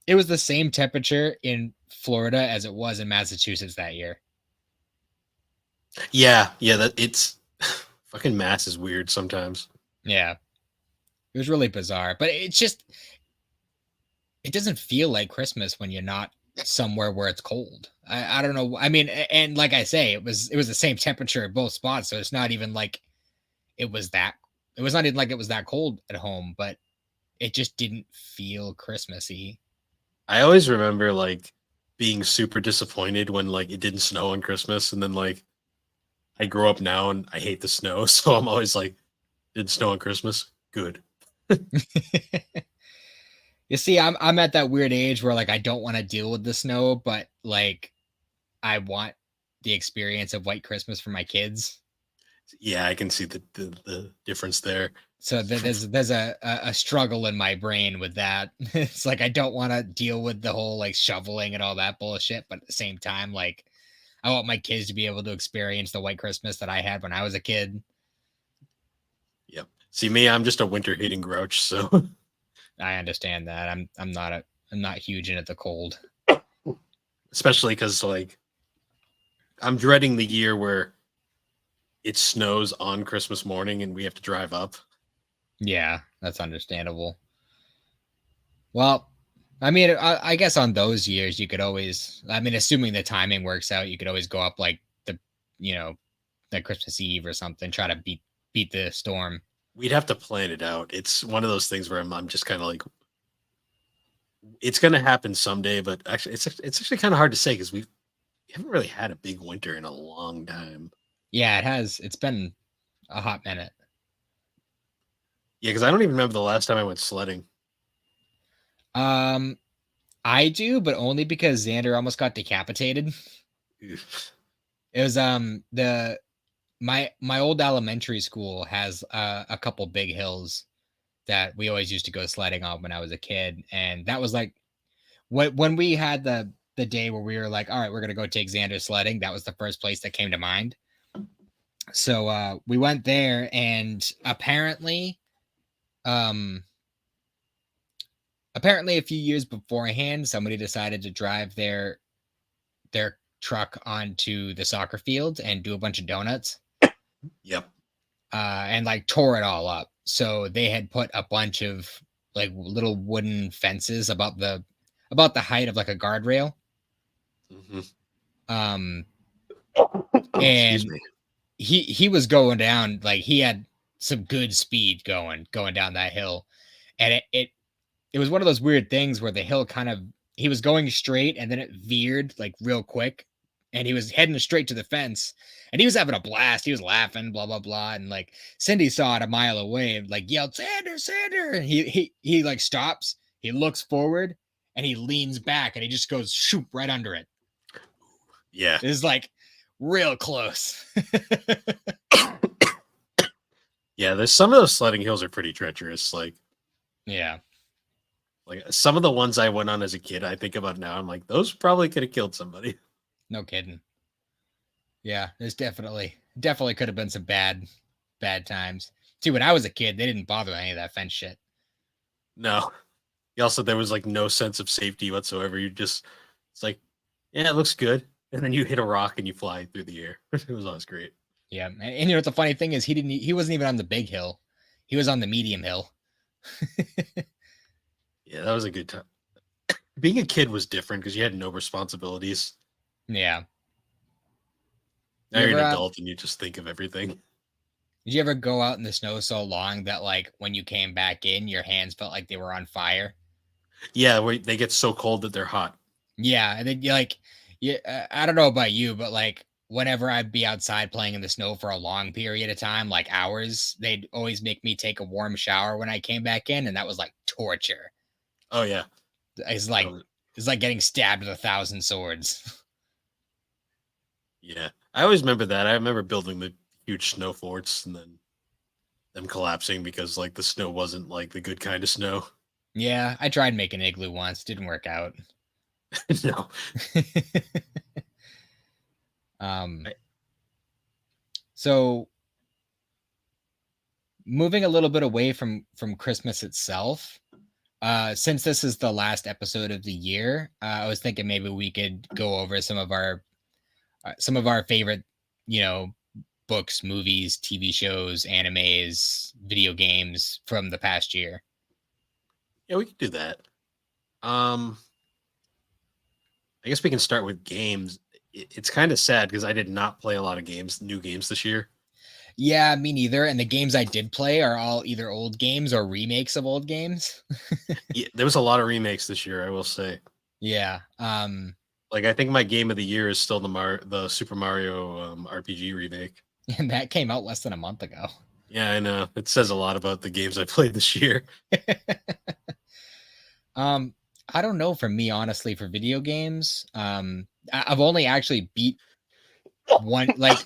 It was the same temperature in Florida as it was in Massachusetts that year. Yeah, that it's fucking Mass is weird sometimes. Yeah. It was really bizarre, but it doesn't feel like Christmas when you're not somewhere where it's cold. I don't know. I mean, and like I say, it was the same temperature at both spots, so it's not even like it was not even like it was that cold at home, but it just didn't feel Christmassy. I always remember like being super disappointed when like it didn't snow on Christmas, and then like I grow up now and I hate the snow, so I'm always like, didn't snow on Christmas? Good. You see, I'm at that weird age where like I don't want to deal with the snow, but like I want the experience of White Christmas for my kids. Yeah, I can see the difference there. So there's a struggle in my brain with that. It's like I don't want to deal with the whole like shoveling and all that bullshit, but at the same time, like I want my kids to be able to experience the White Christmas that I had when I was a kid. Yep. See me, I'm just a winter hating grouch, so I understand that. I'm not huge into the cold. Especially because like I'm dreading the year where it snows on Christmas morning and we have to drive up. Yeah, that's understandable. Well, I mean, I guess on those years you could always, I mean, assuming the timing works out, you could always go up like like Christmas Eve or something, try to beat the storm. We'd have to plan it out. It's one of those things where I'm just kind of like, it's going to happen someday, but actually it's actually kind of hard to say because we haven't really had a big winter in a long time. Yeah, it has. It's been a hot minute. Yeah, because I don't even remember the last time I went sledding. I do, but only because Xander almost got decapitated. It was the my old elementary school has a couple big hills that we always used to go sledding on when I was a kid, and that was like when we had the day where we were like, all right, we're gonna go take Xander sledding. That was the first place that came to mind. So we went there, and um apparently a few years beforehand, somebody decided to drive their truck onto the soccer field and do a bunch of donuts. Yep. And like tore it all up. So they had put a bunch of like little wooden fences about the height of like a guardrail. Mm-hmm. Um, Excuse and me. he was going down, like he had some good speed going down that hill, and it was one of those weird things where the hill kind of, he was going straight and then it veered like real quick, and he was heading straight to the fence, and he was having a blast. He was laughing, blah blah blah, and like Cindy saw it a mile away and like yelled, "Sander, Sander!" And he like stops, he looks forward, and he leans back, and he just goes shoot right under it. Yeah. It's like real close. Yeah, there's some of those sledding hills are pretty treacherous. Yeah. Like some of the ones I went on as a kid, I think about now, I'm like, those probably could have killed somebody. No kidding. Yeah, there's definitely could have been some bad times. See, when I was a kid, they didn't bother with any of that fence shit. No. Also, there was like no sense of safety whatsoever. You just, it's like, yeah, it looks good. And then you hit a rock and you fly through the air. It was always great. Yeah, and you know what the funny thing is, he wasn't even on the big hill. He was on the medium hill. Yeah, that was a good time. Being a kid was different because you had no responsibilities. Yeah. Now You you're ever an adult and you just think of everything. did you ever go out in the snow so long that like when you came back in, your hands felt like they were on fire? Yeah, they get so cold that they're hot. Yeah, and then you like, yeah, I don't know about you, but like whenever I'd be outside playing in the snow for a long period of time, like hours, they'd always make me take a warm shower when I came back in, and that was like torture. Oh yeah. It's That like was- getting stabbed with 1,000 swords. yeah. I always remember that. I remember building the huge snow forts and then them collapsing because like the snow wasn't like the good kind of snow. Yeah, I tried making igloo once, didn't work out. No. um, I, so moving a little bit away from Christmas itself, since this is the last episode of the year, I was thinking maybe we could go over some of our favorite, you know, books, movies, TV shows, animes, video games from the past year. yeah, we could do that. Um, I guess we can start with games. It's kind of sad because I did not play a lot of new games this year. Yeah, me neither. And the games I did play are all either old games or remakes of old games. Yeah, there was a lot of remakes this year, I will say. Yeah. Like I think my game of the year is still the Super Mario RPG remake. And that came out less than a month ago. Yeah, I know. It says a lot about the games I played this year. um, I don't know for me, honestly, for video games. I've only actually beat one, like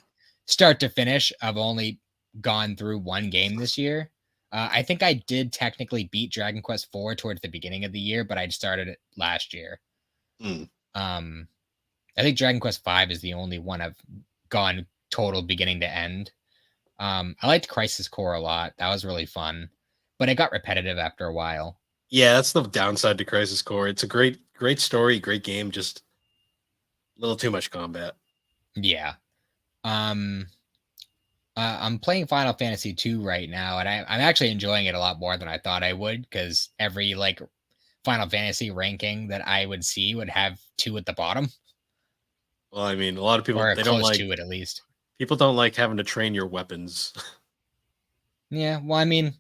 start to finish. I've only gone through one game this year. I think I did technically beat Dragon Quest IV towards the beginning of the year, but I'd started it last year. Mm. Um, I think Dragon Quest V is the only one I've gone total beginning to end. I liked Crisis Core a lot. That was really fun, but it got repetitive after a while. Yeah, that's the downside to Crisis Core. It's a great story, great game, just a little too much combat. Yeah. Um, I'm playing Final Fantasy 2 right now, and I'm actually enjoying it a lot more than I thought I would, because every like Final Fantasy ranking that I would see would have 2 at the bottom, Well, I mean, a lot of people or they don't close like to it at least. people don't like having to train your weapons. Yeah, well, I mean,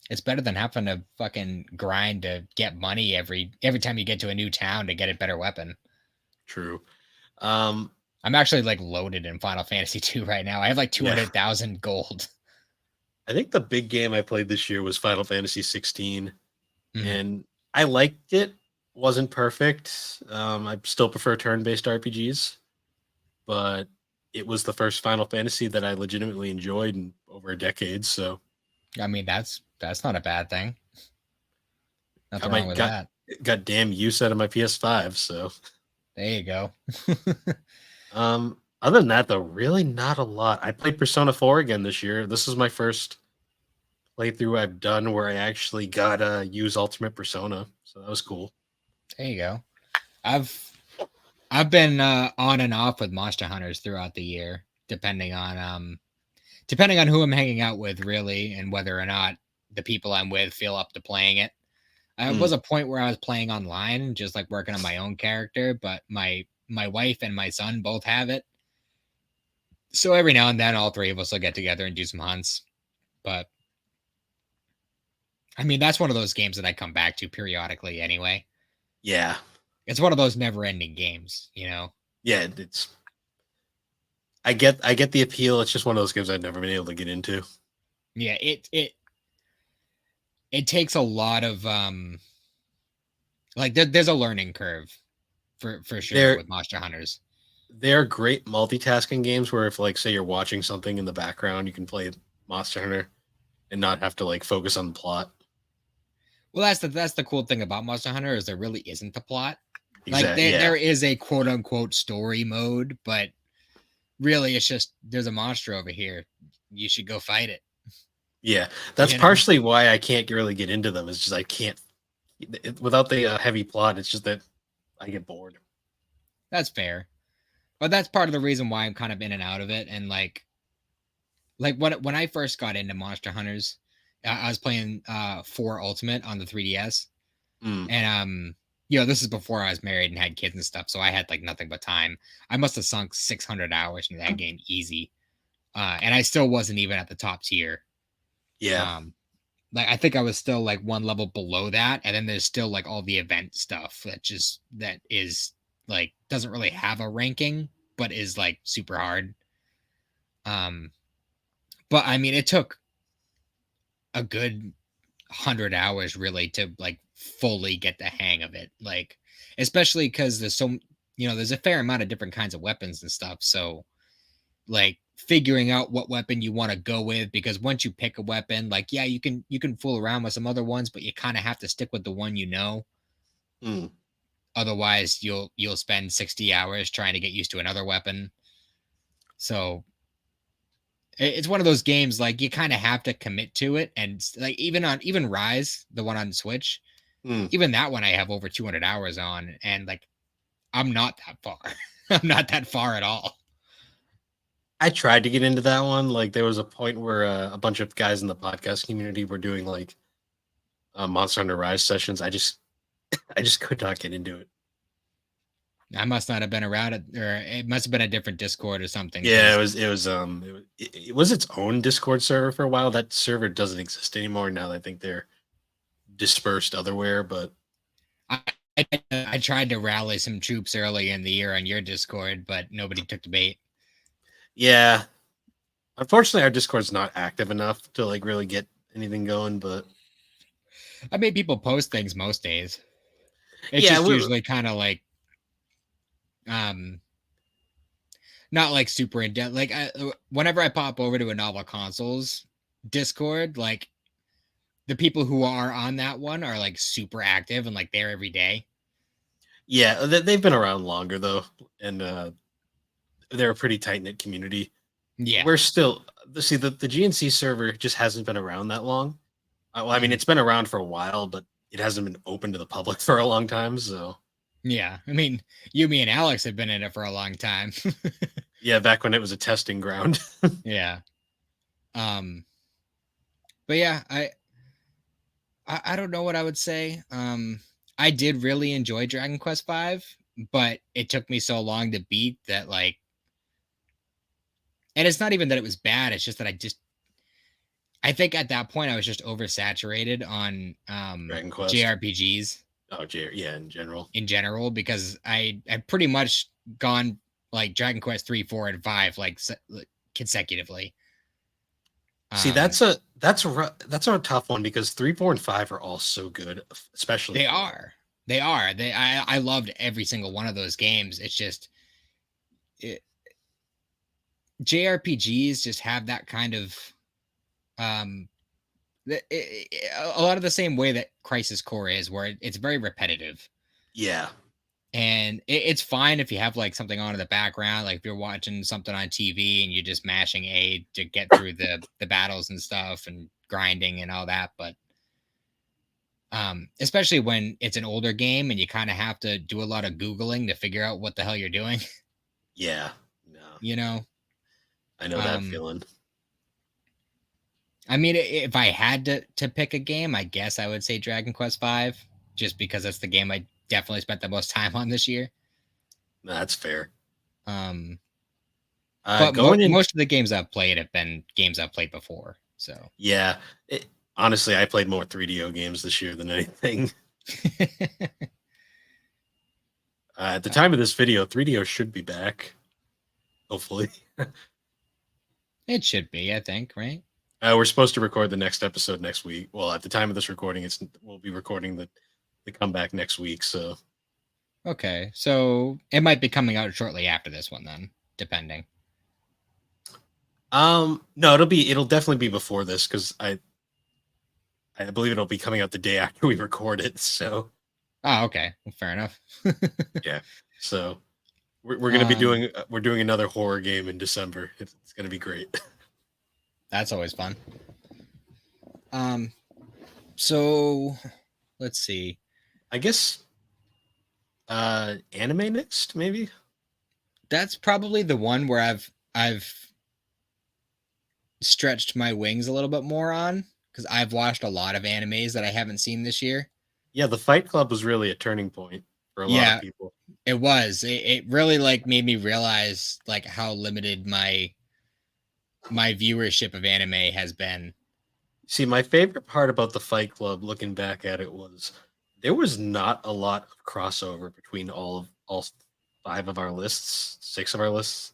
it's better than having to fucking grind to get money every time you get to a new town to get a better weapon. True. Um, I'm actually like loaded in Final Fantasy 2 right now. I have like yeah. 200,000 gold. I think the big game I played this year was Final Fantasy 16, Mhm. and I liked it. Wasn't perfect. I still prefer turn-based RPGs, but it was the first Final Fantasy that I legitimately enjoyed in over a decade. So I mean, that's not a bad thing. got Nothing my wrong with that. got damn use out of my PS5. So There you go. other than that, though, really not a lot. I played Persona 4 again this year. This is my first playthrough I've done where I actually got use Ultimate Persona, so that was cool. There you go. I've been on and off with Monster Hunters throughout the year, depending on who I'm hanging out with, really, and whether or not the people I'm with feel up to playing it. There was a point where I was playing online, just like working on my own character, but my wife and my son both have it. So every now and then, all three of us will get together and do some hunts. But I mean, that's one of those games that I come back to periodically anyway. Yeah. It's one of those never-ending games, you know? Yeah, it's I get the appeal. It's just one of those games I've never been able to get into. Yeah, it takes a lot of like there's a learning curve for sure with Monster Hunters. They're great multitasking games where if like say you're watching something in the background, you can play Monster Hunter and not have to like focus on the plot. Well, that's the cool thing about Monster Hunter is there really isn't a plot. Like Exactly. Yeah. there is a quote unquote story mode, but really it's just there's a monster over here. You should go fight it. Yeah, that's partially why I can't really get into them. Is just I can't without the heavy plot. It's just that I get bored. That's fair, but that's part of the reason why I'm kind of in and out of it. And like when I first got into Monster Hunters, I was playing 4 Ultimate on the 3DS, and you know, this is before I was married and had kids and stuff, so I had like nothing but time. I must have sunk 600 hours into that game easy, and I still wasn't even at the top tier. Yeah. Like I think I was still like one level below that, and then there's still like all the event stuff that is like doesn't really have a ranking, but is like super hard. But I mean, it took a good 100 hours really to like fully get the hang of it, like especially because there's so there's a fair amount of different kinds of weapons and stuff, so like figuring out what weapon you want to go with, because once you pick a weapon, like yeah, you can fool around with some other ones, but you kind of have to stick with the one otherwise you'll spend 60 hours trying to get used to another weapon. So it's one of those games like you kind of have to commit to it, and like even Rise, the one on Switch, even that one I have over 200 hours on, and like I'm not that far. I'm not that far at all. I tried to get into that one. Like there was a point where a bunch of guys in the podcast community were doing like Monster Hunter Rise sessions. I just could not get into it. I must not have been around it, or it must have been a different Discord or something. Yeah, it was its own Discord server for a while. That server doesn't exist anymore now. I think they're dispersed otherwhere, but I tried to rally some troops early in the year on your Discord, but nobody took the bait. Yeah. Unfortunately, our Discord's not active enough to like really get anything going, but I made people post things most days. It's just usually kind of like not like super in depth. Like whenever I pop over to a Novel Consoles Discord, like the people who are on that one are like super active and like there every day. Yeah, they've been around longer though, and they're a pretty tight knit community. Yeah, we're still the GNC server just hasn't been around that long. Well, I mean, it's been around for a while, but it hasn't been open to the public for a long time. So yeah, I mean, you, me, and Alex have been in it for a long time. Yeah, back when it was a testing ground. Yeah. But yeah, I don't know what I would say. I did really enjoy Dragon Quest V, but it took me so long to beat that, like, and it's not even that it was bad. It's just that I think at that point I was just oversaturated on Dragon Quest. JRPGs. Oh, yeah, in general, because I pretty much gone like Dragon Quest 3, 4, and 5 like consecutively. See, that's a tough one because 3, 4, and 5 are all so good, especially they are. I loved every single one of those games. It's just JRPGs just have that kind of um a lot of the same way that Crisis Core is, where it's very repetitive. Yeah. And it's fine if you have like something on in the background, like if you're watching something on TV and you're just mashing A to get through the battles and stuff and grinding and all that. But especially when it's an older game and you kind of have to do a lot of Googling to figure out what the hell you're doing, Yeah. No. you know? I know that Um, feeling. I mean, if I had to pick a game, I guess I would say Dragon Quest V, just because that's the game I definitely spent the most time on this year. No, that's fair. Um, but Going in. most of the games I've played have been games I've played before. So Yeah. Honestly, I played more 3DO games this year than anything. At the time of this video, 3DO should be back. Hopefully. It should be, I think, right? We're supposed to record the next episode next week. Well, at the time of this recording, we'll be recording the comeback next week. So Okay, so it might be coming out shortly after this one, then, depending. no, it'll definitely be before this because I believe it'll be coming out the day after we record it. So Oh, okay, well, fair enough. yeah, so we're gonna be doing another horror game in December. It's gonna be great. That's always fun. So let's see. I guess anime next, maybe. That's probably the one where I've stretched my wings a little bit more on, because I've watched a lot of animes that I haven't seen this year. Yeah, the Fight Club was really a turning point for a lot of people. It was. It really like made me realize like how limited my viewership of anime has been. See, my favorite part about the Fight Club, looking back at it, was there was not a lot of crossover between all 5 of our lists, 6 of our lists.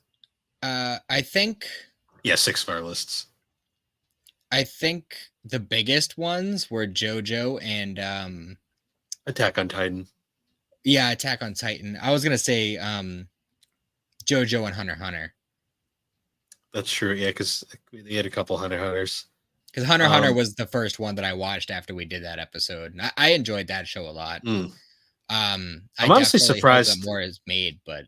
I think. Yeah, 6 of our lists. I think the biggest ones were JoJo and Attack on Titan. Yeah, Attack on Titan. I was gonna say JoJo and Hunter x Hunter. That's true. Yeah, because they had a couple Hunter x Hunters. Because Hunter x Hunter was the first one that I watched after we did that episode. And I enjoyed that show a lot. I'm honestly surprised that more is made, but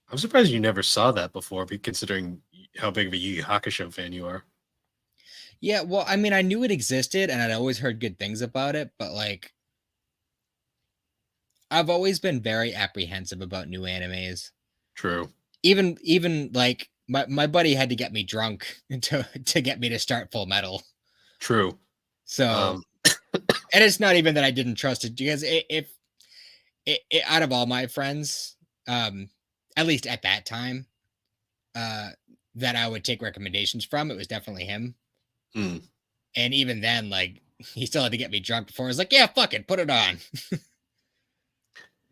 I'm surprised you never saw that before, considering how big of a Yu Yu Hakusho fan you are. Yeah, well, I mean, I knew it existed and I'd always heard good things about it, but like, I've always been very apprehensive about new animes. True. Even like my buddy had to get me drunk to get me to start Full Metal. True. So, and it's not even that I didn't trust it, because if out of all my friends, at least at that time, that I would take recommendations from, it was definitely him. And even then, like, he still had to get me drunk before I was like, yeah, fuck it, put it on.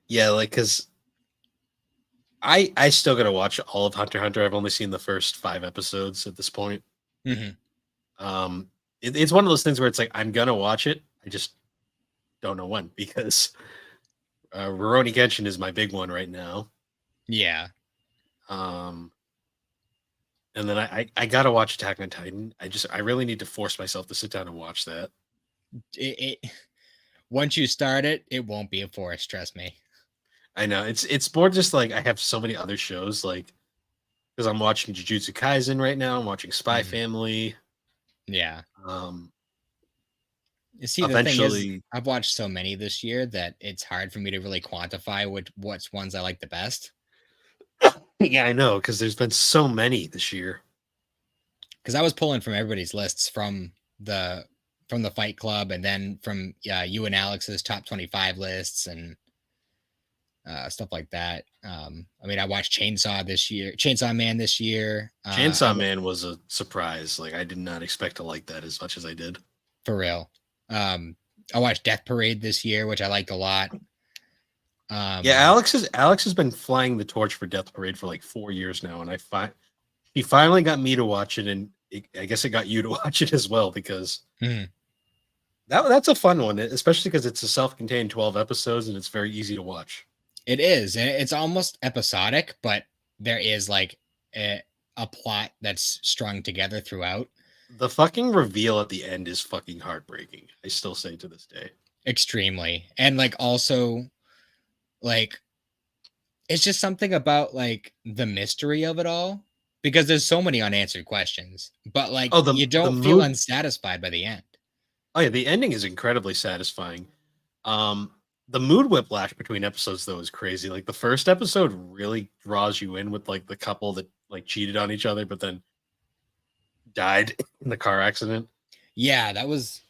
Yeah, like, because I still gotta watch all of Hunter x Hunter. I've only seen the first 5 episodes at this point. Mm-hmm. It's one of those things where it's like, I'm gonna watch it, I just don't know when, because Rurouni Kenshin is my big one right now. Yeah. And then I gotta watch Attack on Titan. I really need to force myself to sit down and watch that. Once you start it, it won't be a force, trust me. I know, it's more just like I have so many other shows, like, because I'm watching Jujutsu Kaisen right now. I'm watching Spy Family. Yeah. See, the thing is, I've watched so many this year that it's hard for me to really quantify what's ones I like the best. Yeah, I know, because there's been so many this year. Because I was pulling from everybody's lists from the Fight Club, and then from you and Alex's top 25 lists and stuff like that. I mean, I watched Chainsaw Man this year. Chainsaw Man was a surprise. Like, I did not expect to like that as much as I did. For real. I watched Death Parade this year, which I liked a lot. Yeah, Alex has been flying the torch for Death Parade for like 4 years now, and he finally got me to watch it, and I guess it got you to watch it as well, because that's a fun one, especially because it's a self-contained 12 episodes and it's very easy to watch. It is, and it's almost episodic, but there is like a plot that's strung together throughout. The fucking reveal at the end is fucking heartbreaking. I still say to this day. Extremely. And like also like it's just something about like the mystery of it all because there's so many unanswered questions, but like Oh, you the don't feel mood. unsatisfied by the end. Oh yeah, the ending is incredibly satisfying. Um, the mood whiplash between episodes though is crazy. Like the first episode really draws you in with like the couple that like cheated on each other, but then died in the car accident. Yeah, that was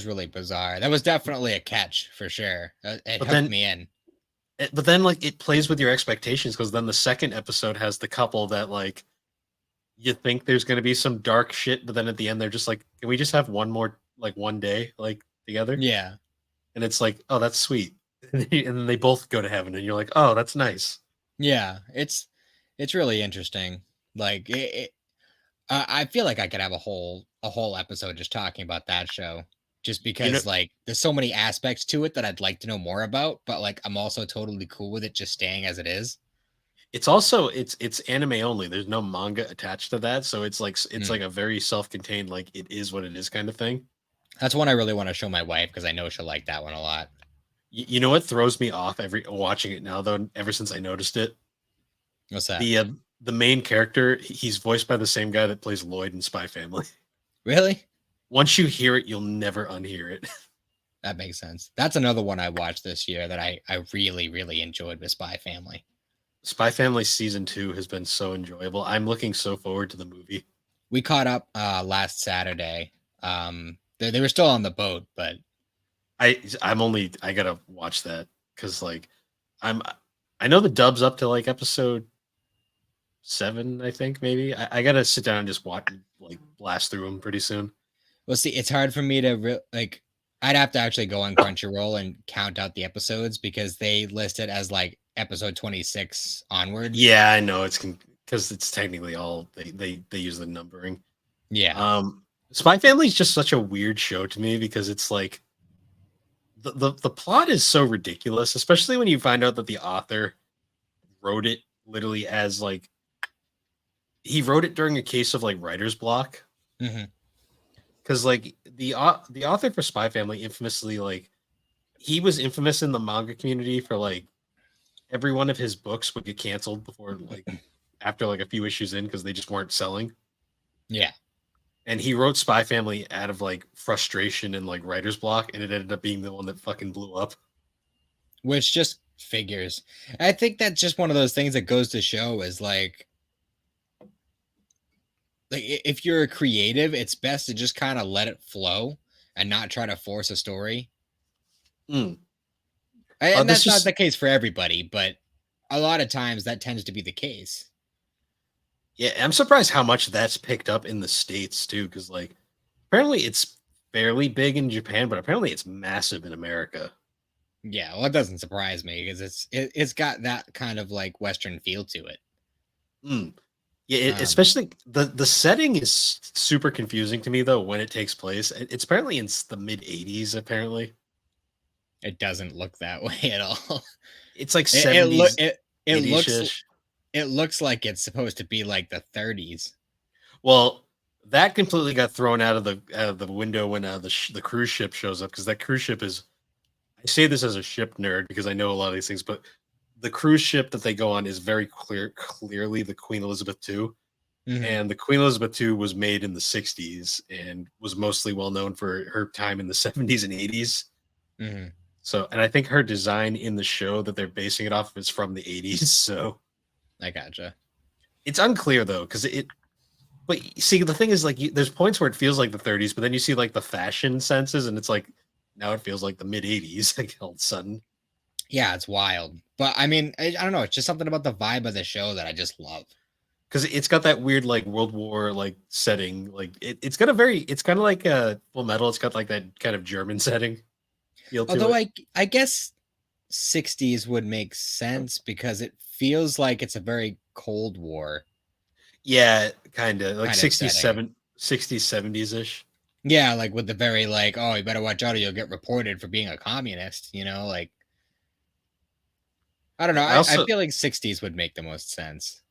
really bizarre. That was definitely a catch for sure. It But hooked then, me in. but then like it plays with your expectations because then the second episode has the couple that like you think there's going to be some dark shit, but then at the end they're just like, can we just have one more like one day like together? Yeah. And it's like, oh, that's sweet. And then they both go to heaven, and you're like, oh, that's nice. Yeah, it's really interesting. Like I feel like I could have a whole episode just talking about that show, just You know, because like there's so many aspects to it that I'd like to know more about. But like I'm also totally cool with it just staying as it is. it's also it's anime only. There's no manga attached to that, so it's like Mm. a very self-contained, like it is what it is kind of thing. That's one I really want to show my wife because I know she'll like that one a lot. You know what throws me off every watching it now though? Ever since I noticed it, What's that? the main character he's voiced by the same guy that plays Lloyd in Spy Family. Really? Once you hear it, you'll never unhear it. That makes sense. That's another one I watched this year that I really really enjoyed with Spy Family. Spy Family season 2 has been so enjoyable. I'm looking so forward to the movie. We caught up last Saturday. They were still on the boat, but I gotta watch that because like I'm I know the dub's up to like episode 7, I think maybe. I gotta sit down and just watch like blast through them pretty soon. well, see, it's hard for me to like. I'd have to actually go on Crunchyroll and count out the episodes because they list it as like episode 26 onward. Yeah, I know it's because it's technically all they use the numbering. Yeah. Spy Family is just such a weird show to me because it's like the plot is so ridiculous, especially when you find out that the author wrote it literally as like he wrote it during a case of like writer's block. Hmm. Because like the author for Spy Family infamously like he was infamous in the manga community for like every one of his books would get canceled before like after like a few issues in because they just weren't selling. Yeah. And he wrote Spy Family out of like frustration and like writer's block, and it ended up being the one that fucking blew up. Which just figures. I think that's just one of those things that goes to show is like if you're a creative, it's best to just kind of let it flow and not try to force a story. Mm. And This that's not just the case for everybody, but a lot of times that tends to be the case. Yeah, I'm surprised how much that's picked up in the States too, because like apparently it's fairly big in Japan, but apparently it's massive in America. Yeah, well, it doesn't surprise me because it's got that kind of like Western feel to it. Mm. Yeah, Um, especially the setting is super confusing to me though when it takes place. It's apparently in the mid '80s. Apparently, it doesn't look that way at all. it's like It it look '70s, it '80s looks ish. it looks like it's supposed to be like the 30s. Well, that completely got thrown out of the window when the cruise ship shows up because that cruise ship is. I say this as a ship nerd because I know a lot of these things, but the cruise ship that they go on is very clearly the Queen Elizabeth II. Hmm. And the Queen Elizabeth II was made in the 60s and was mostly well known for her time in the 70s and 80s. Hmm. So, and I think her design in the show that they're basing it off of is from the 80s. So I gotcha. it's unclear though, because but see, the thing is, like, there's points where it feels like the 30s, but then you see like the fashion senses, and it's like now it feels like the mid 80s, like all of a sudden. Yeah, it's wild. But I mean, I don't know. It's just something about the vibe of the show that I just love. Because it's got that weird like World War like setting. Like it's got a very, it's kind of like a Full Metal. It's got like that kind of German setting feel to Although it. I guess 60s would make sense because it feels like it's a very Cold War Yeah, kind of like kind of setting. 60s, 70s ish. Yeah, like with the very like, oh, you better watch out or you'll get reported for being a communist, like I don't know. I I also, feel like 60s would make the most sense.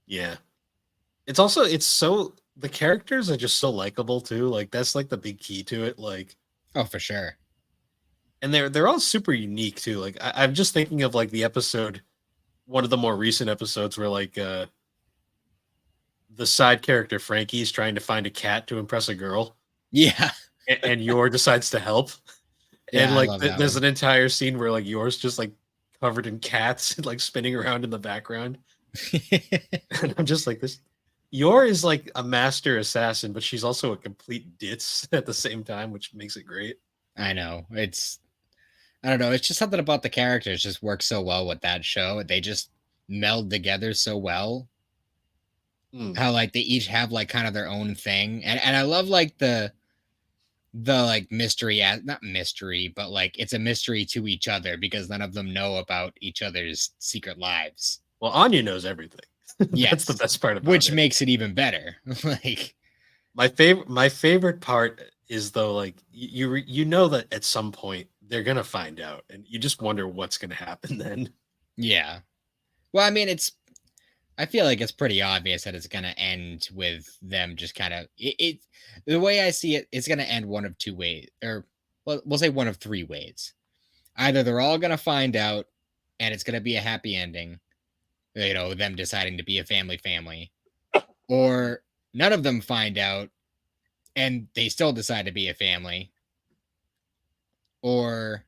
yeah, it's also the characters are just so likable too. Like that's like the big key to it. Like, oh, for sure. and they're all super unique too. Like I'm just thinking of like the episode, one of the more recent episodes where like the side character Frankie's trying to find a cat to impress a girl, Yeah. and Yor decides to help. And Yeah, I like love that there's one. an entire scene where like Yor's just like covered in cats and like spinning around in the background. And I'm just like this. Yor is like a master assassin, but she's also a complete ditz at the same time, which makes it great. I know. I don't know. It's just something about the characters just works so well with that show. They just meld together so well. Mm. How like they each have like kind of their own thing. And I love like the like mystery, not mystery, but like it's a mystery to each other because none of them know about each other's secret lives. Well, Anya knows everything. That's the Yes. best part about Which it. makes it even better. Like, My favorite part is though, like you know that at some point they're gonna find out, and you just wonder what's gonna happen then. yeah. Well, I mean, I feel like it's pretty obvious that it's going to end with them just kind of the way I see it, it's going to end one of two ways, or well, we'll say one of three ways. Either they're all going to find out and it's going to be a happy ending, them deciding to be a family, or none of them find out and they still decide to be a family, or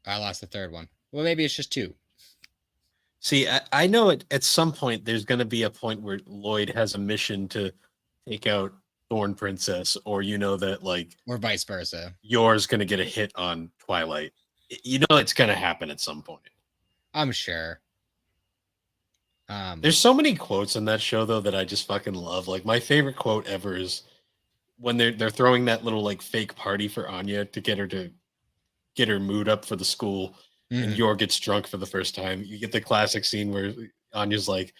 I lost the third one. Well, maybe it's just two. See, I know at some point there's gonna be a point where Lloyd has a mission to take out Thorn Princess, or you know that like Or vice versa. Yor's gonna get a hit on Twilight. You know it's gonna happen at some point. I'm sure. There's so many quotes in that show though that I just fucking love. Like my favorite quote ever is when they're throwing that little like fake party for Anya to get her mood up for the school, and Mhm. Yor gets drunk for the first time. You get the classic scene where Anya's like,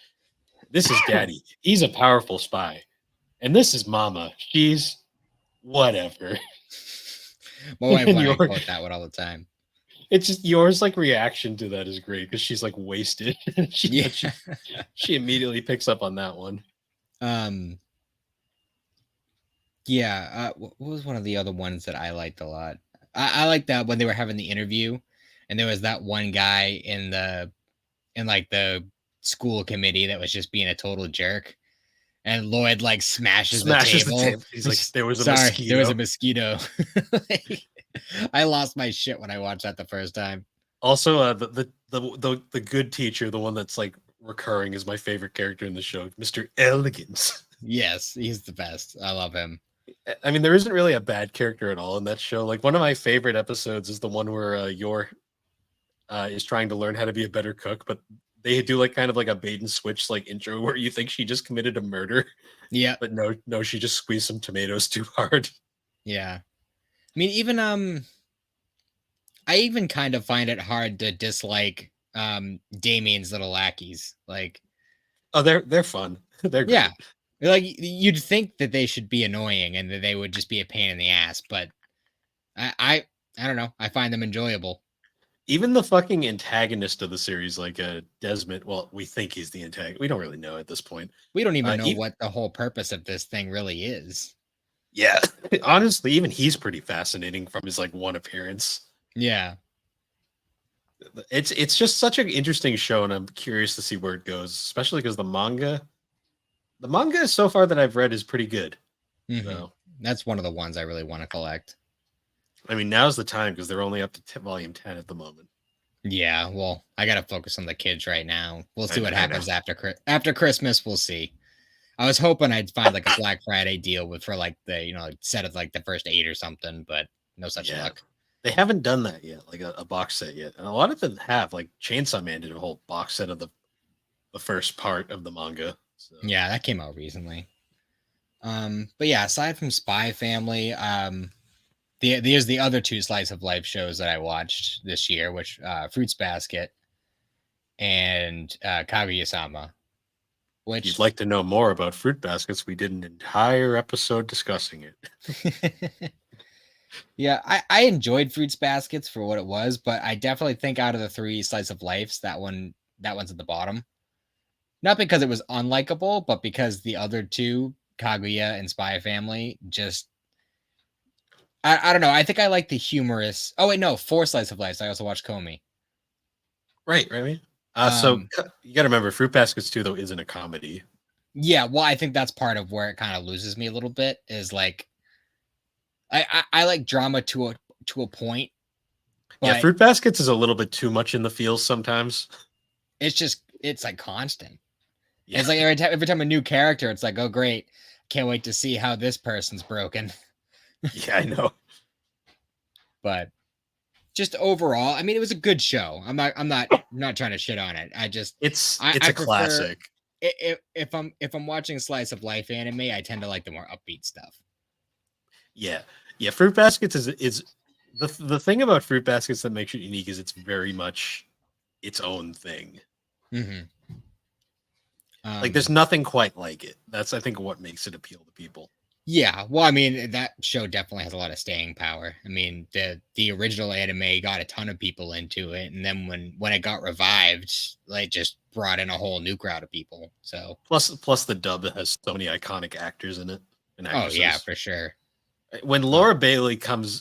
"This is Daddy. He's a powerful spy, and this is Mama. She's whatever." My wife And and I Yor, quote that one all the time. it's just Yor's like reaction to that is great because she's like wasted. she, Yeah. but she immediately picks up on that one. um yeah, what was one of the other ones that I liked a lot? I liked that when they were having the interview and there was that one guy in like the school committee that was just being a total jerk, and Lloyd like smashes the Smashes the table. table. He's It's like, just, "There was a sorry, there was a mosquito." mosquito. Like, I lost my shit when I watched that the first time. Also, the good teacher, the one that's like recurring, is my favorite character in the show, Mr. Elegance. Yes, he's the best. I love him. I mean, there isn't really a bad character at all in that show. Like one of my favorite episodes is the one where Yor is trying to learn how to be a better cook, but they do like kind of like a bait and switch like intro where you think she just committed a murder, Yeah, but no, she just squeezed some tomatoes too hard. yeah. I mean, even I even kind of find it hard to dislike Damien's little lackeys. Like, Oh, they're fun. They're yeah. great. Like you'd think that they should be annoying and that they would just be a pain in the ass, but I I, I don't know. I find them enjoyable. Even the fucking antagonist of the series, like Desmond. Well, we think he's the antagonist. We don't really know at this point. We don't even know E what the whole purpose of this thing really is. Yeah, honestly, even he's pretty fascinating from his like one appearance. Yeah. It's just such an interesting show, and I'm curious to see where it goes, especially because the manga so far that I've read is pretty good. Hmm. So That's one of the ones I really want to collect. I mean, now's the time because they're only up to volume 10 at the moment. Yeah, well, I got to focus on the kids right now. We'll see what I know. happens after Christmas. We'll see. I was hoping I'd find like a Black Friday deal with for like the like set of like the first 8 or something, but no such Yeah, luck. they haven't done that yet, like a box set yet, and a lot of them have. Like Chainsaw Man did a whole box set of the first part of the manga. So Yeah, that came out recently. But yeah, aside from Spy Family, there's the other two slice of life shows that I watched this year, which Fruits Basket and Kaguya-sama, if you'd which like to know more about fruit baskets, we did an entire episode discussing it. yeah, I enjoyed Fruits Baskets for what it was, but I definitely think out of the three slice of lives, that one's at the bottom. Not because it was unlikable, but because the other two, Kaguya and Spy Family, just I don't know. I think I like the humorous. Oh wait, no, four slice of life. I also watched Comey. Right. So Um, you got to remember, Fruit Baskets 2 though isn't a comedy. yeah, well, I think that's part of where it kind of loses me a little bit. Is like I like drama to a point, Yeah, but Fruit Baskets is a little bit too much in the feels sometimes. it's like constant. Yeah, It's like every time a new character, it's like, oh great, can't wait to see how this person's broken. yeah, I know. But just overall, I mean, it was a good show. I'm not trying to shit on it. It's I a prefer classic. if I'm watching slice of life anime, I tend to like the more upbeat stuff. Yeah, yeah. Fruit Baskets is the thing about Fruit Baskets that makes it unique is it's very much its own thing. Mm-hmm. Like there's nothing quite like it. That's I think what makes it appeal to people. Yeah, well, I mean, that show definitely has a lot of staying power. I mean, the original anime got a ton of people into it, and then when it got revived, like just brought in a whole new crowd of people. So, Plus the dub has so many iconic actors in it and oh yeah, actresses. for sure. When Uh, Laura Bailey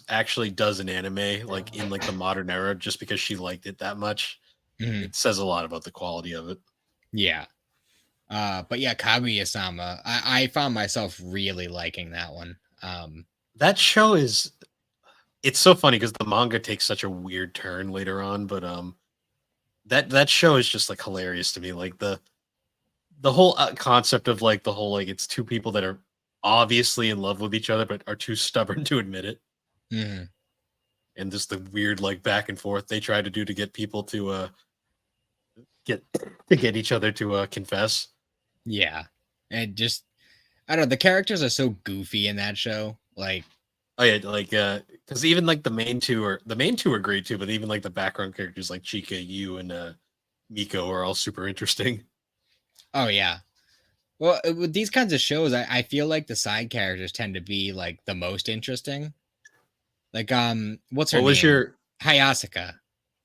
actually does an anime like in like the modern era just because she liked it that much, mhm, it says a lot about the quality of it. yeah. But yeah, Kaguya-sama, I found myself really liking that one. That show is it's so funny because the manga takes such a weird turn later on, but that show is just like hilarious to me. Like the whole concept of like the whole like it's two people that are obviously in love with each other but are too stubborn to admit it, Mhm, and just the weird like back and forth they try to do to get people to get to get each other to confess. yeah, and just I don't know. The characters are so goofy in that show. Like, Oh yeah, like because even like the main two are great too, but even like the background characters like Chika, Yu, and Miko are all super interesting. oh yeah. Well, with these kinds of shows, I feel like the side characters tend to be like the most interesting. Like, what's her What was name? your Hayasaka.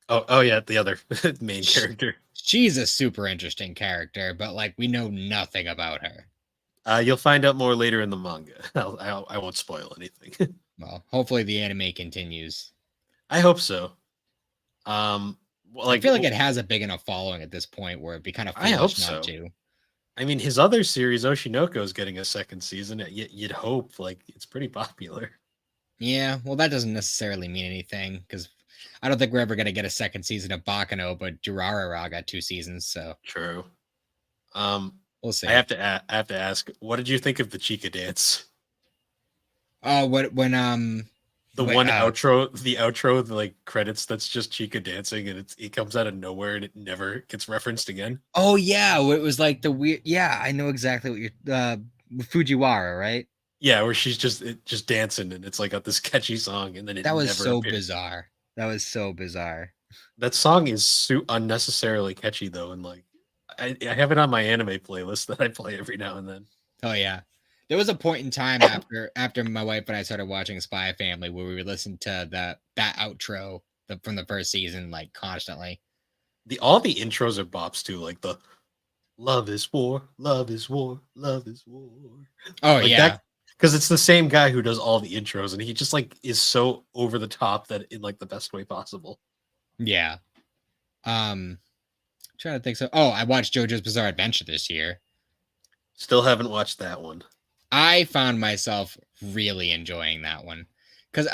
oh yeah, the other main Sh- character. She's a super interesting character, but like we know nothing about her. You'll find out more later in the manga. I won't spoil anything. Well, hopefully the anime continues. I hope so. I Like feel like it has a big enough following at this point where it'd be kind of I hope foolish not so. to. I mean, his other series, Oshinoko, is getting a second season. You'd hope, like, it's pretty popular. Yeah, well, that doesn't necessarily mean anything because I don't think we're ever going to get a second season of Bakano, but Durarara got 2 seasons, so True. Um, we'll see. I have to ask, what did you think of the Chica dance? Oh, when The wait, one outro, the like credits that's just Chica dancing, and it comes out of nowhere, and it never gets referenced again. oh yeah, it was like the weird. Yeah, I know exactly what you're. Fujiwara, right? Yeah, where she's just dancing, and it's like got this catchy song, and then it That was never so appears. bizarre. That was so bizarre. That song is unnecessarily catchy though, and like I have it on my anime playlist that I play every now and then. Oh yeah. There was a point in time after my wife and I started watching Spy Family where we would listen to that outro from the first season like constantly. The all the intros are bops too, like the love is war, love is war, love is war. Oh Like yeah. that because it's the same guy who does all the intros and he just like is so over the top that in like the best way possible. Yeah. Um trying to think so. Oh, I watched JoJo's Bizarre Adventure this year. Still haven't watched that one. I found myself really enjoying that one. Cuz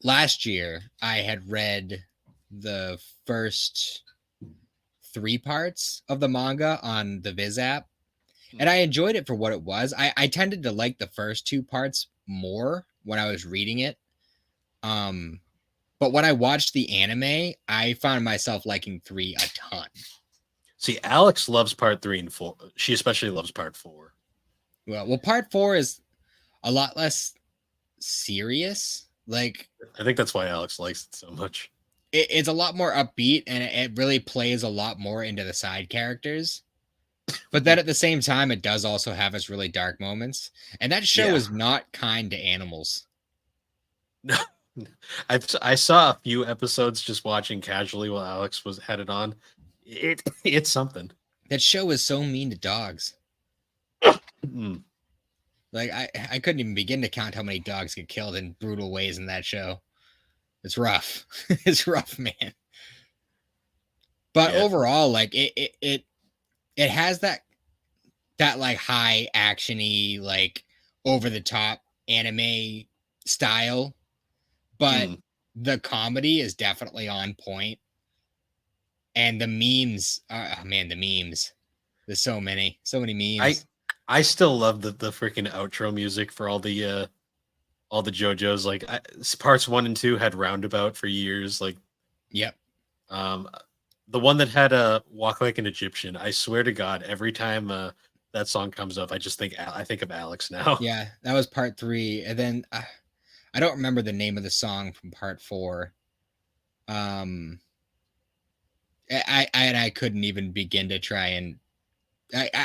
last year I had read the first 3 parts of the manga on the Viz app, and I enjoyed it for what it was. I tended to like the first 2 parts more when I was reading it. Um, but when I watched the anime, I found myself liking 3 a ton. See, Alex loves part 3 and 4. She especially loves part 4. Well, part 4 is a lot less serious. Like I think that's why Alex likes it so much. it's a lot more upbeat, and it really plays a lot more into the side characters. But then at the same time, it does also have its really dark moments. And that show Yeah. is not kind to animals. No. I saw a few episodes just watching casually while Alex had it on. It's something. That show is so mean to dogs. Mm. Like I couldn't even begin to count how many dogs get killed in brutal ways in that show. It's rough. It's rough, man. But Yeah. overall, like it has that like high actiony, like over the top anime style, but Mm. the comedy is definitely on point. And the memes, oh man, the memes. There's so many I memes. I still love the freaking outro music for all the JoJo's. Like parts 1 and 2 had Roundabout for years. Like Yep. um the one that had a Walk Like an Egyptian. I swear to God, every time that song comes up, I think of Alex now. Yeah, that was part 3, and then I don't remember the name of the song from part 4. Um, I couldn't even begin to try and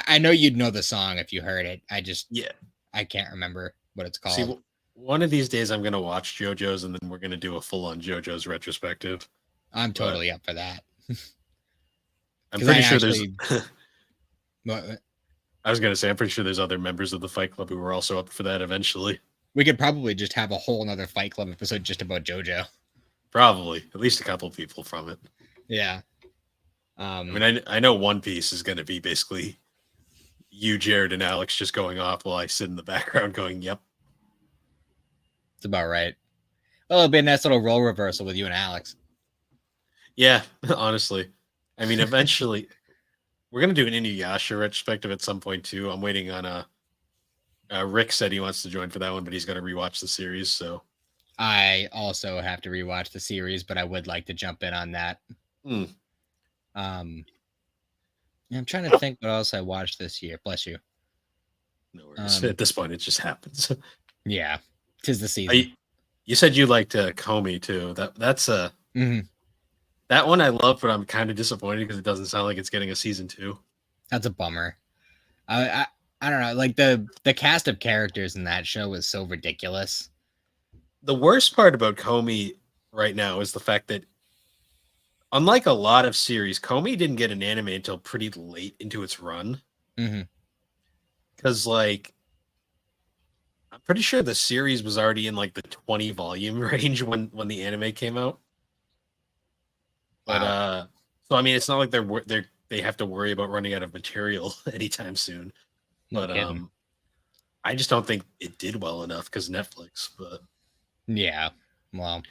I know you'd know the song if you heard it. Yeah. I can't remember what it's See, called. one of these days I'm gonna watch JoJo's, and then we're gonna do a full on JoJo's retrospective. I'm But totally up for that I'm because I pretty sure there's. actually I was gonna say I'm pretty sure there's other members of the Fight Club who were also up for that eventually. we could probably just have a whole another Fight Club episode just about JoJo. Probably at least a couple people from it. Yeah. I mean, I know One Piece is gonna be basically you, Jared, and Alex just going off while I sit in the background going, "Yep." It's about right. Well, it'll be a nice little role reversal with you and Alex. Yeah, honestly. I mean, eventually we're gonna do an Inuyasha retrospective at some point too. I'm waiting on Rick said he wants to join for that one, but he's gonna rewatch the series. So I also have to rewatch the series, but I would like to jump in on that. hmm. Um, I'm trying to think what else I watched this year. Bless you. No worries. At this point, it just happens. Yeah, 'tis the season. You said you liked Comey too. That's Mhm. that one I love, but I'm kind of disappointed because it doesn't sound like it's getting a season 2. That's a bummer. I don't know. Like the cast of characters in that show was so ridiculous. The worst part about Comey right now is the fact that, unlike a lot of series, Comey didn't get an anime until pretty late into its run. Mm-hmm. Because, like, I'm pretty sure the series was already in like the 20 volume range when the anime came out. But Wow. so I mean, it's not like they have to worry about running out of material anytime soon. No But kidding. I just don't think it did well enough because Netflix. But Yeah. Well.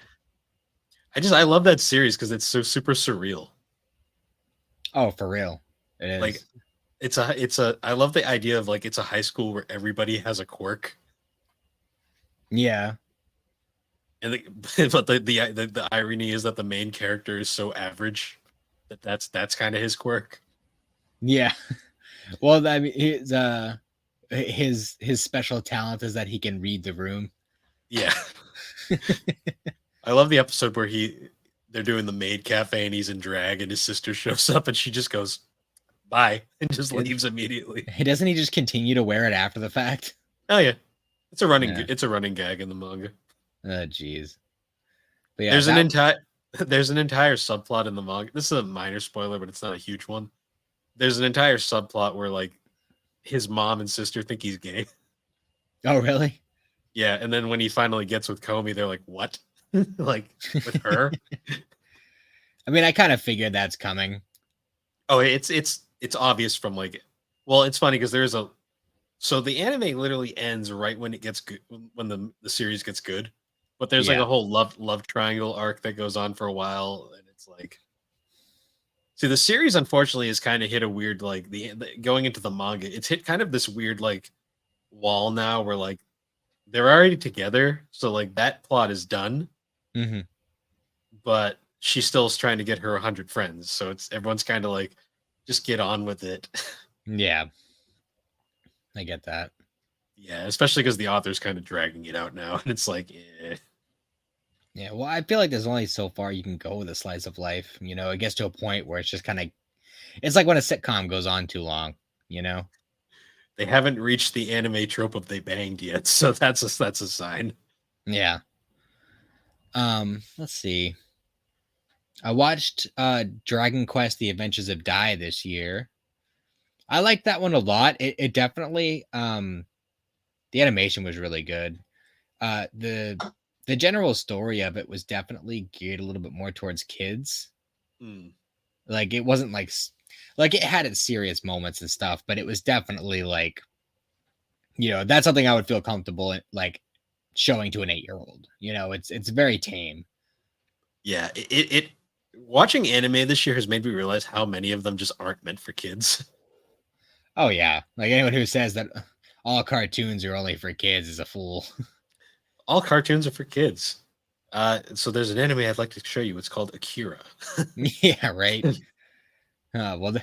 I love that series because it's so super surreal. Oh, for real. It Like is. it's a I love the idea of like it's a high school where everybody has a quirk. Yeah. And but the irony is that the main character is so average that's kind of his quirk. Yeah. Well, I mean, his special talent is that he can read the room. Yeah. I love the episode where they're doing the maid cafe and he's in drag and his sister shows up and she just goes bye and just leaves immediately. Doesn't he just continue to wear it after the fact? Oh yeah. Yeah. It's a running gag in the manga. Oh, jeez. But yeah, There's an entire there's an entire subplot in the manga. This is a minor spoiler, but it's not a huge one. There's an entire subplot where like his mom and sister think he's gay. Oh, really? Yeah, and then when he finally gets with Comey, they're like, "What?" Like with her? I mean, I kind of figured that's coming. Oh, it's obvious from like, well, it's funny because there's a so the anime literally ends right when it gets good when the series gets good, but there's like Yeah. a whole love triangle arc that goes on for a while, and it's like, see, the series unfortunately has kind of hit a weird like the going into the manga, it's hit kind of this weird like wall now where like they're already together, so like that plot is done, Mm-hmm. but she still's trying to get her 100 friends, so it's everyone's kind of like, just get on with it. Yeah. I get that. Yeah, especially because the author's kind of dragging it out now, and it's like, eh. Yeah. Well, I feel like there's only so far you can go with a slice of life. It gets to a point where it's just kind of, it's like when a sitcom goes on too long, you know? They haven't reached the anime trope of they banged yet, so that's a sign. Yeah. Let's see. I watched Dragon Quest: The Adventures of Dai this year. I liked that one a lot. It definitely the animation was really good. The general story of it was definitely geared a little bit more towards kids. Like it wasn't like it had its serious moments and stuff, but it was definitely like, that's something I would feel comfortable like showing to an 8-year-old. It's very tame. Yeah, it watching anime this year has made me realize how many of them just aren't meant for kids. Oh yeah, like anyone who says that all cartoons are only for kids is a fool. All cartoons are for kids. So there's an anime I'd like to show you. It's called Akira. Yeah, right. Well,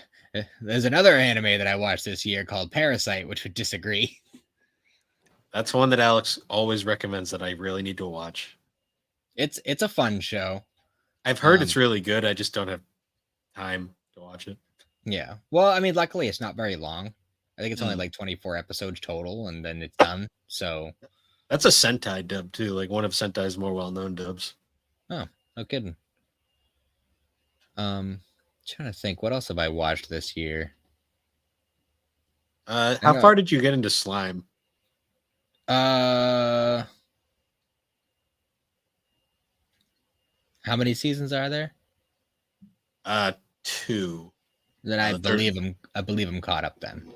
there's another anime that I watched this year called Parasite, which would disagree. That's one that Alex always recommends that I really need to watch. It's a fun show. I've heard it's really good. I just don't have time to watch it. Yeah. Well, I mean, luckily it's not very long. I think it's only like 24 episodes total, and then it's done. So that's a Sentai dub too, like one of Sentai's more well-known dubs. Oh, no kidding. Trying to think, what else have I watched this year? How far did you get into Slime? How many seasons are there? 2. Then I believe I'm caught up then.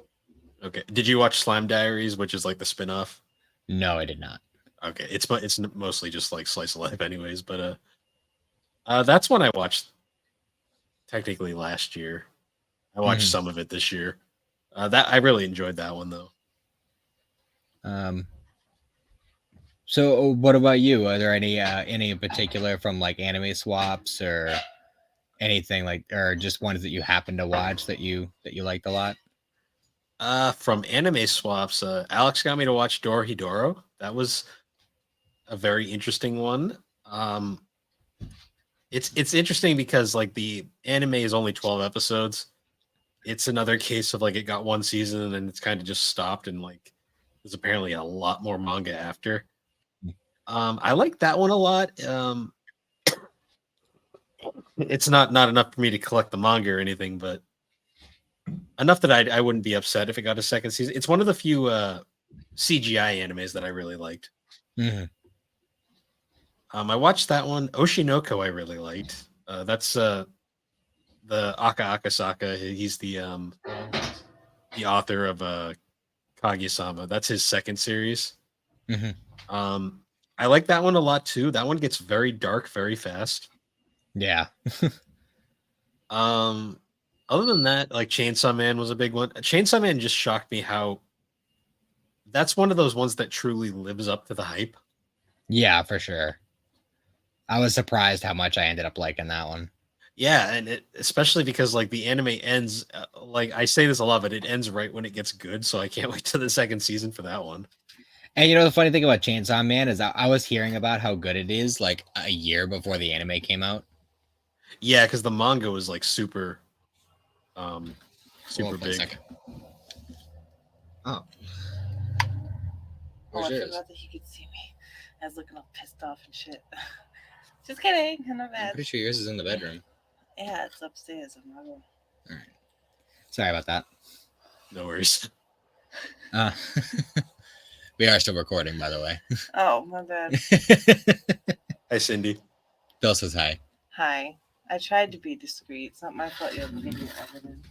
Okay. Did you watch Slime Diaries, which is like the spin-off? No, I did not. Okay. It's mostly just like slice of life anyways, but that's one I watched technically last year. I watched some of it this year. That I really enjoyed that one though. So what about you? Are there any in particular from like anime swaps or anything like, or just ones that you happen to watch that you liked a lot? From anime swaps, Alex got me to watch Dorohedoro. That was a very interesting one. It's interesting because like the anime is only 12 episodes. It's another case of like it got one season and then it's kind of just stopped, and like there's apparently a lot more manga after. I like that one a lot. It's not enough for me to collect the manga or anything, but enough that I wouldn't be upset if it got a second season. It's one of the few CGI animes that I really liked. I watched that one. Oshinoko I really liked. That's the Aka Akasaka. He's the author of Kaguya-sama. That's his second series. I like that one a lot too. That one gets very dark very fast. Yeah. Other than that, like Chainsaw Man was a big one. Chainsaw Man just shocked me how that's one of those ones that truly lives up to the hype. Yeah, for sure. I was surprised how much I ended up liking that one. Yeah, and especially because like the anime ends, like I say this a lot, but it ends right when it gets good. So I can't wait to the second season for that one. And the funny thing about Chainsaw Man is I was hearing about how good it is like a year before the anime came out. Yeah, because the manga was like super big. Oh. I forgot that he could see me. I was looking all pissed off and shit. Just kidding. I'm pretty sure yours is in the bedroom. Yeah, it's upstairs in my room. All right. Sorry about that. No worries. We are still recording, by the way. Oh, my bad. Hi, Cindy. Bill says hi. Hi. I tried to be discreet. It's not my fault you have video evidence.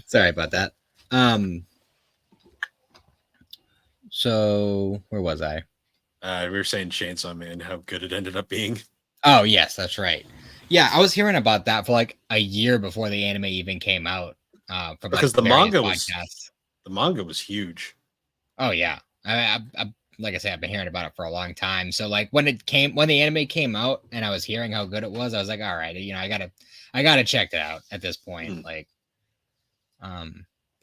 Sorry about that. So where was I? We were saying Chainsaw Man, how good it ended up being. Oh yes, that's right. Yeah, I was hearing about that for like a year before the anime even came out. From because the manga was huge. Oh yeah, I like I said, I've been hearing about it for a long time. So like when the anime came out, and I was hearing how good it was, I was like, all right, I gotta check it out at this point. Like, but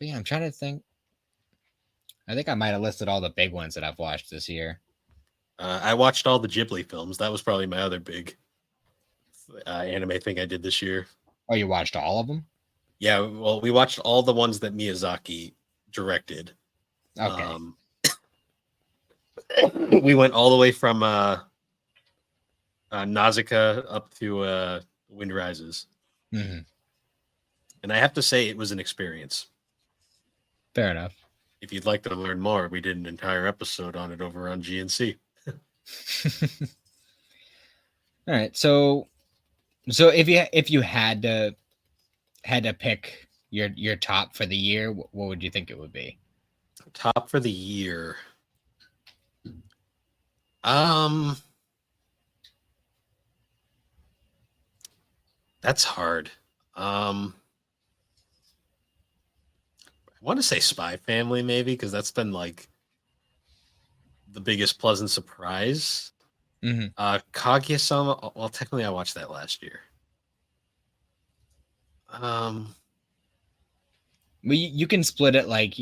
yeah, I'm trying to think. I think I might have listed all the big ones that I've watched this year. I watched all the Ghibli films. That was probably my other big anime thing I did this year. Oh, you watched all of them? Yeah, well, we watched all the ones that Miyazaki directed. Okay. We went all the way from Nausicaa up to Wind Rises. Mm-hmm. And I have to say, it was an experience. Fair enough. If you'd like to learn more, we did an entire episode on it over on GNC. All right, so if you had to pick your top for the year, what would you think it would be? Top for the year. That's hard. I want to say Spy Family, maybe, because that's been like the biggest pleasant surprise. Kaguya-sama. Well, technically, I watched that last year. Well, you can split it like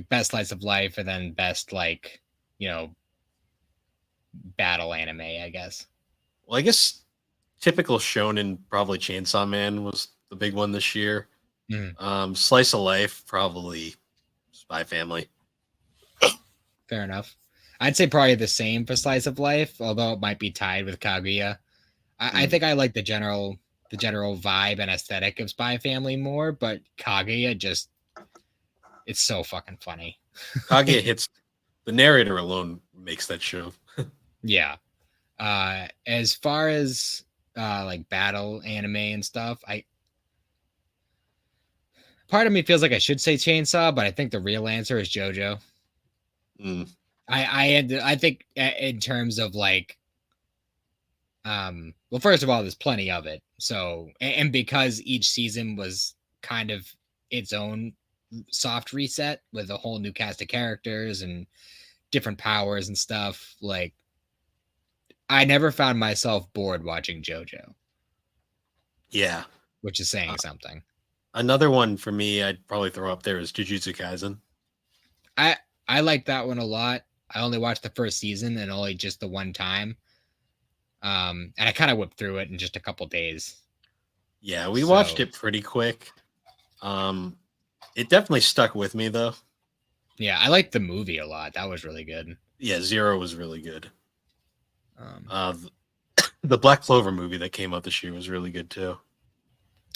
best slice of life and then best battle anime, I guess. Well, I guess typical shonen, probably Chainsaw Man was the big one this year. Slice of life, probably Spy Family. Fair enough. I'd say probably the same for slice of life, although it might be tied with Kaguya. I think I like the general vibe and aesthetic of Spy Family more, but Kaguya just, it's so fucking funny. Kaguya hits, the narrator alone makes that show. Yeah. As far as like battle anime and stuff, part of me feels like I should say Chainsaw, but I think the real answer is JoJo. I think in terms of like, well, first of all, there's plenty of it. So, and because each season was kind of its own soft reset with a whole new cast of characters and different powers and stuff, like I never found myself bored watching JoJo. Yeah. Which is saying something. Another one for me I'd probably throw up there is Jujutsu Kaisen. I like that one a lot. I only watched the first season and only just the one time. And I kind of whipped through it in just a couple days. Yeah, we watched it pretty quick. It definitely stuck with me though. Yeah, I liked the movie a lot. That was really good. Yeah, Zero was really good. The Black Clover movie that came out this year was really good too.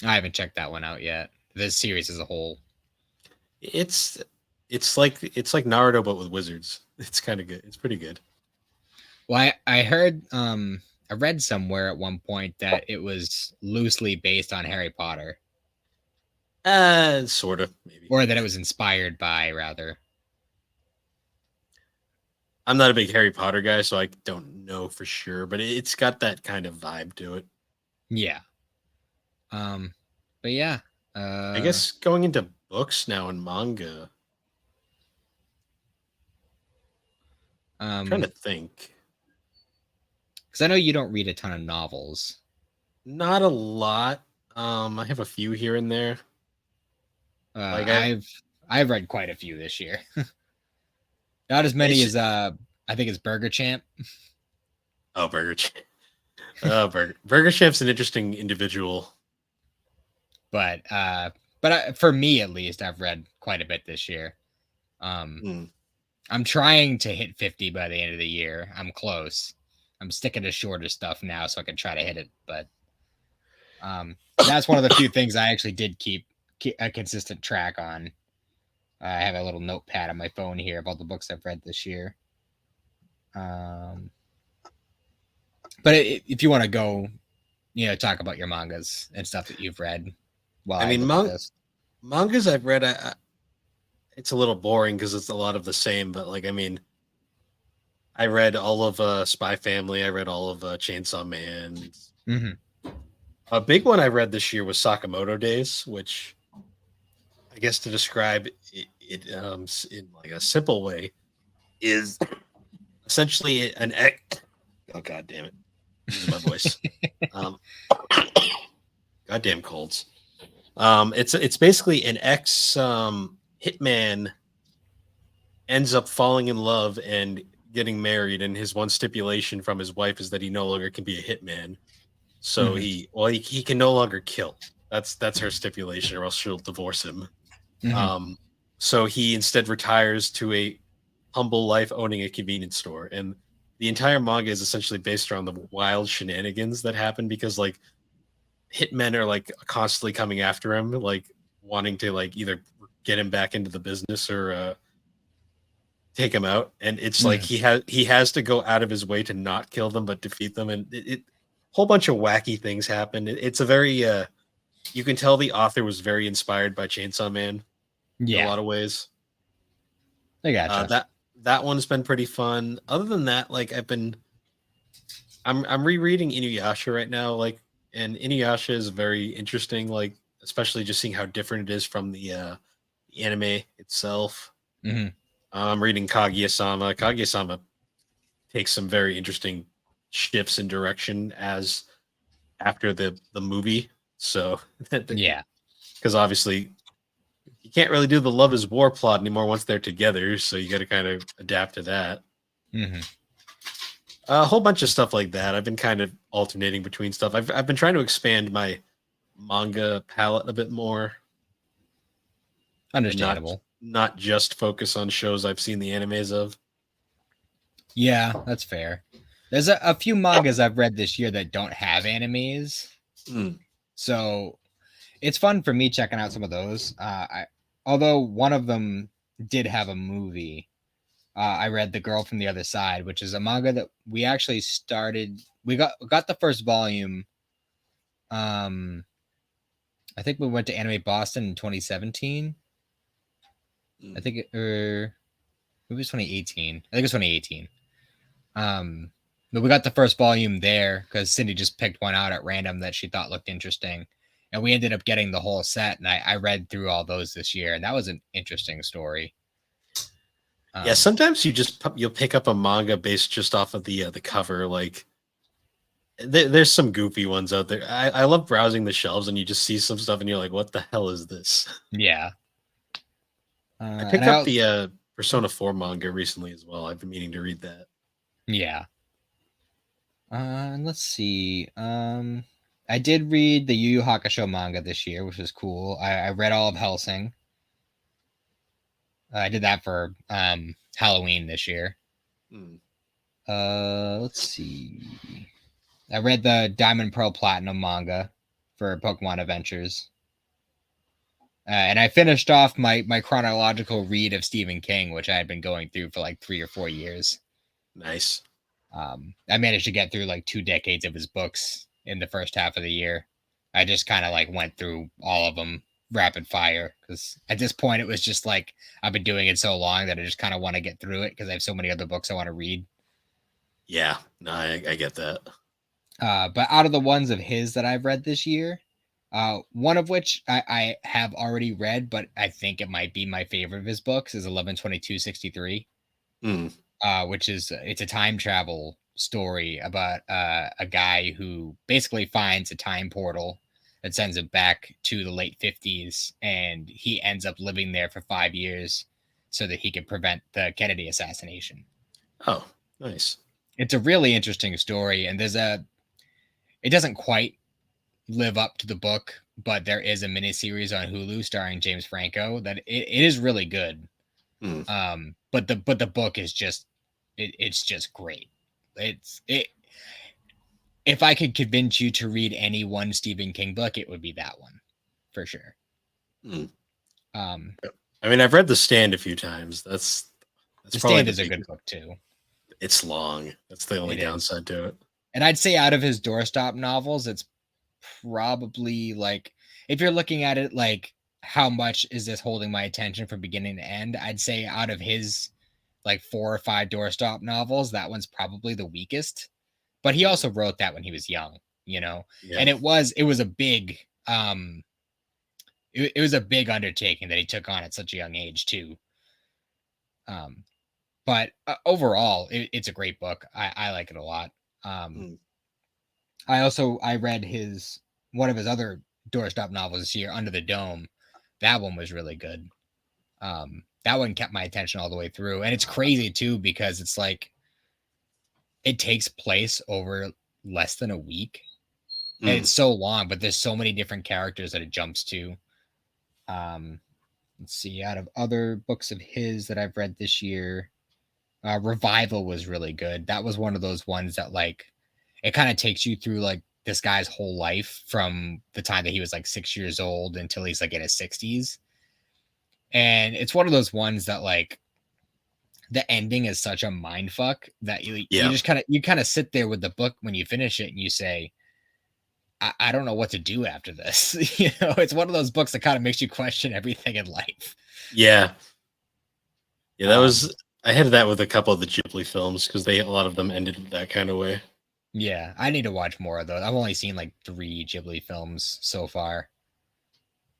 I haven't checked that one out yet. The series as a whole. It's like Naruto but with wizards. It's kind of good. It's pretty good. Well, I heard I read somewhere at one point that it was loosely based on Harry Potter. Sort of, maybe. Or that it was inspired by, rather. I'm not a big Harry Potter guy, so I don't know for sure, but it's got that kind of vibe to it. Yeah. But yeah. I guess going into books now and manga. I'm trying to think. Because I know you don't read a ton of novels. Not a lot. I have a few here and there. I've read quite a few this year. Not as many as I think it's Burger Champ. Oh, Burger Champ. Burger Champ's an interesting individual. But for me at least, I've read quite a bit this year. I'm trying to hit 50 by the end of the year. I'm close. I'm sticking to shorter stuff now so I can try to hit it. But that's one of the few things I actually did keep a consistent track on. I have a little notepad on my phone here about the books I've read this year. But if you want to go, talk about your mangas and stuff that you've read. Well, I mean, mangas I've read, it's a little boring because it's a lot of the same. But I read all of Spy Family. I read all of Chainsaw Man. A big one I read this year was Sakamoto Days, which I guess to describe it in like a simple way is essentially an ex. Oh God damn it! This is my voice. Goddamn colds. It's basically an ex hitman ends up falling in love and getting married, and his one stipulation from his wife is that he no longer can be a hitman. So he can no longer kill. That's her stipulation, or else she'll divorce him. So he instead retires to a humble life owning a convenience store, and the entire manga is essentially based around the wild shenanigans that happen because hitmen are like constantly coming after him, like wanting to like either get him back into the business or take him out. And it's like he has to go out of his way to not kill them but defeat them, and it whole bunch of wacky things happen. It's a very you can tell the author was very inspired by Chainsaw Man in a lot of ways. I gotcha. That one's been pretty fun. Other than that, like I'm rereading Inuyasha right now, like, and Inuyasha is very interesting, like especially just seeing how different it is from the anime itself. I'm reading Kaguya-sama. Kaguya-sama takes some very interesting shifts in direction as after the movie. So yeah, because obviously you can't really do the love is war plot anymore once they're together, so you got to kind of adapt to that. A whole bunch of stuff like that. I've been kind of alternating between stuff. I've been trying to expand my manga palette a bit more. Understandable. Not just focus on shows I've seen the animes of. Yeah, that's fair. There's a few mangas I've read this year that don't have animes. So it's fun for me checking out some of those. Although one of them did have a movie. I read The Girl from the Other Side, which is a manga that we actually started. We got the first volume. I think we went to Anime Boston in 2017. I think it was 2018. I think it was 2018. But we got the first volume there because Cindy just picked one out at random that she thought looked interesting. And we ended up getting the whole set. And I read through all those this year. And that was an interesting story. Yeah, sometimes you'll pick up a manga based just off of the cover. Like there's some goofy ones out there. I love browsing the shelves and you just see some stuff and you're like, what the hell is this? Yeah. I picked up the Persona 4 manga recently as well. I've been meaning to read that. Yeah. And let's see. I did read the Yu Yu Hakusho manga this year, which was cool. I read all of Hellsing. I did that for Halloween this year. Let's see. I read the Diamond Pearl Platinum manga for Pokemon Adventures. And I finished off my chronological read of Stephen King, which I had been going through for like 3 or 4 years. Nice. I managed to get through like 2 decades of his books in the first half of the year. I just kind of like went through all of them rapid fire because at this point it was just like I've been doing it so long that I just kind of want to get through it because I have so many other books I want to read. Yeah, no, I get that. But out of the ones of his that I've read this year, one of which I have already read, but I think it might be my favorite of his books is 11/22/63, which is it's a time travel story about a guy who basically finds a time portal that sends him back to the late 50s, and he ends up living there for 5 years so that he could prevent the Kennedy assassination. Oh, nice. It's a really interesting story, and it doesn't quite live up to the book, but there is a miniseries on Hulu starring James Franco that it is really good. But the book is just it's just great. If I could convince you to read any one Stephen King book, it would be that one for sure. I mean, I've read The Stand a few times. The Stand is a good book too. It's long. That's the only downside to it. And I'd say out of his doorstop novels, it's probably like, if you're looking at it like how much is this holding my attention from beginning to end, I'd say out of his like 4 or 5 doorstop novels, that one's probably the weakest. But he also wrote that when he was young, and it was a big it was a big undertaking that he took on at such a young age too. But overall it's a great book. I like it a lot. I read one of his other doorstop novels this year, Under the Dome. That one was really good. That one kept my attention all the way through, and it's crazy too because it's like it takes place over less than a week, and it's so long, but there's so many different characters that it jumps to. Let's see, out of other books of his that I've read this year, Revival was really good. That was one of those ones that like it kind of takes you through like this guy's whole life from the time that he was like 6 years old until he's like in his 60s. And it's one of those ones that like the ending is such a mind fuck that you just kind of sit there with the book when you finish it and you say, I don't know what to do after this. It's one of those books that kind of makes you question everything in life. Yeah. Yeah, that was I had that with a couple of the Ghibli films because a lot of them ended that kind of way. Yeah, I need to watch more of those. I've only seen like 3 Ghibli films so far.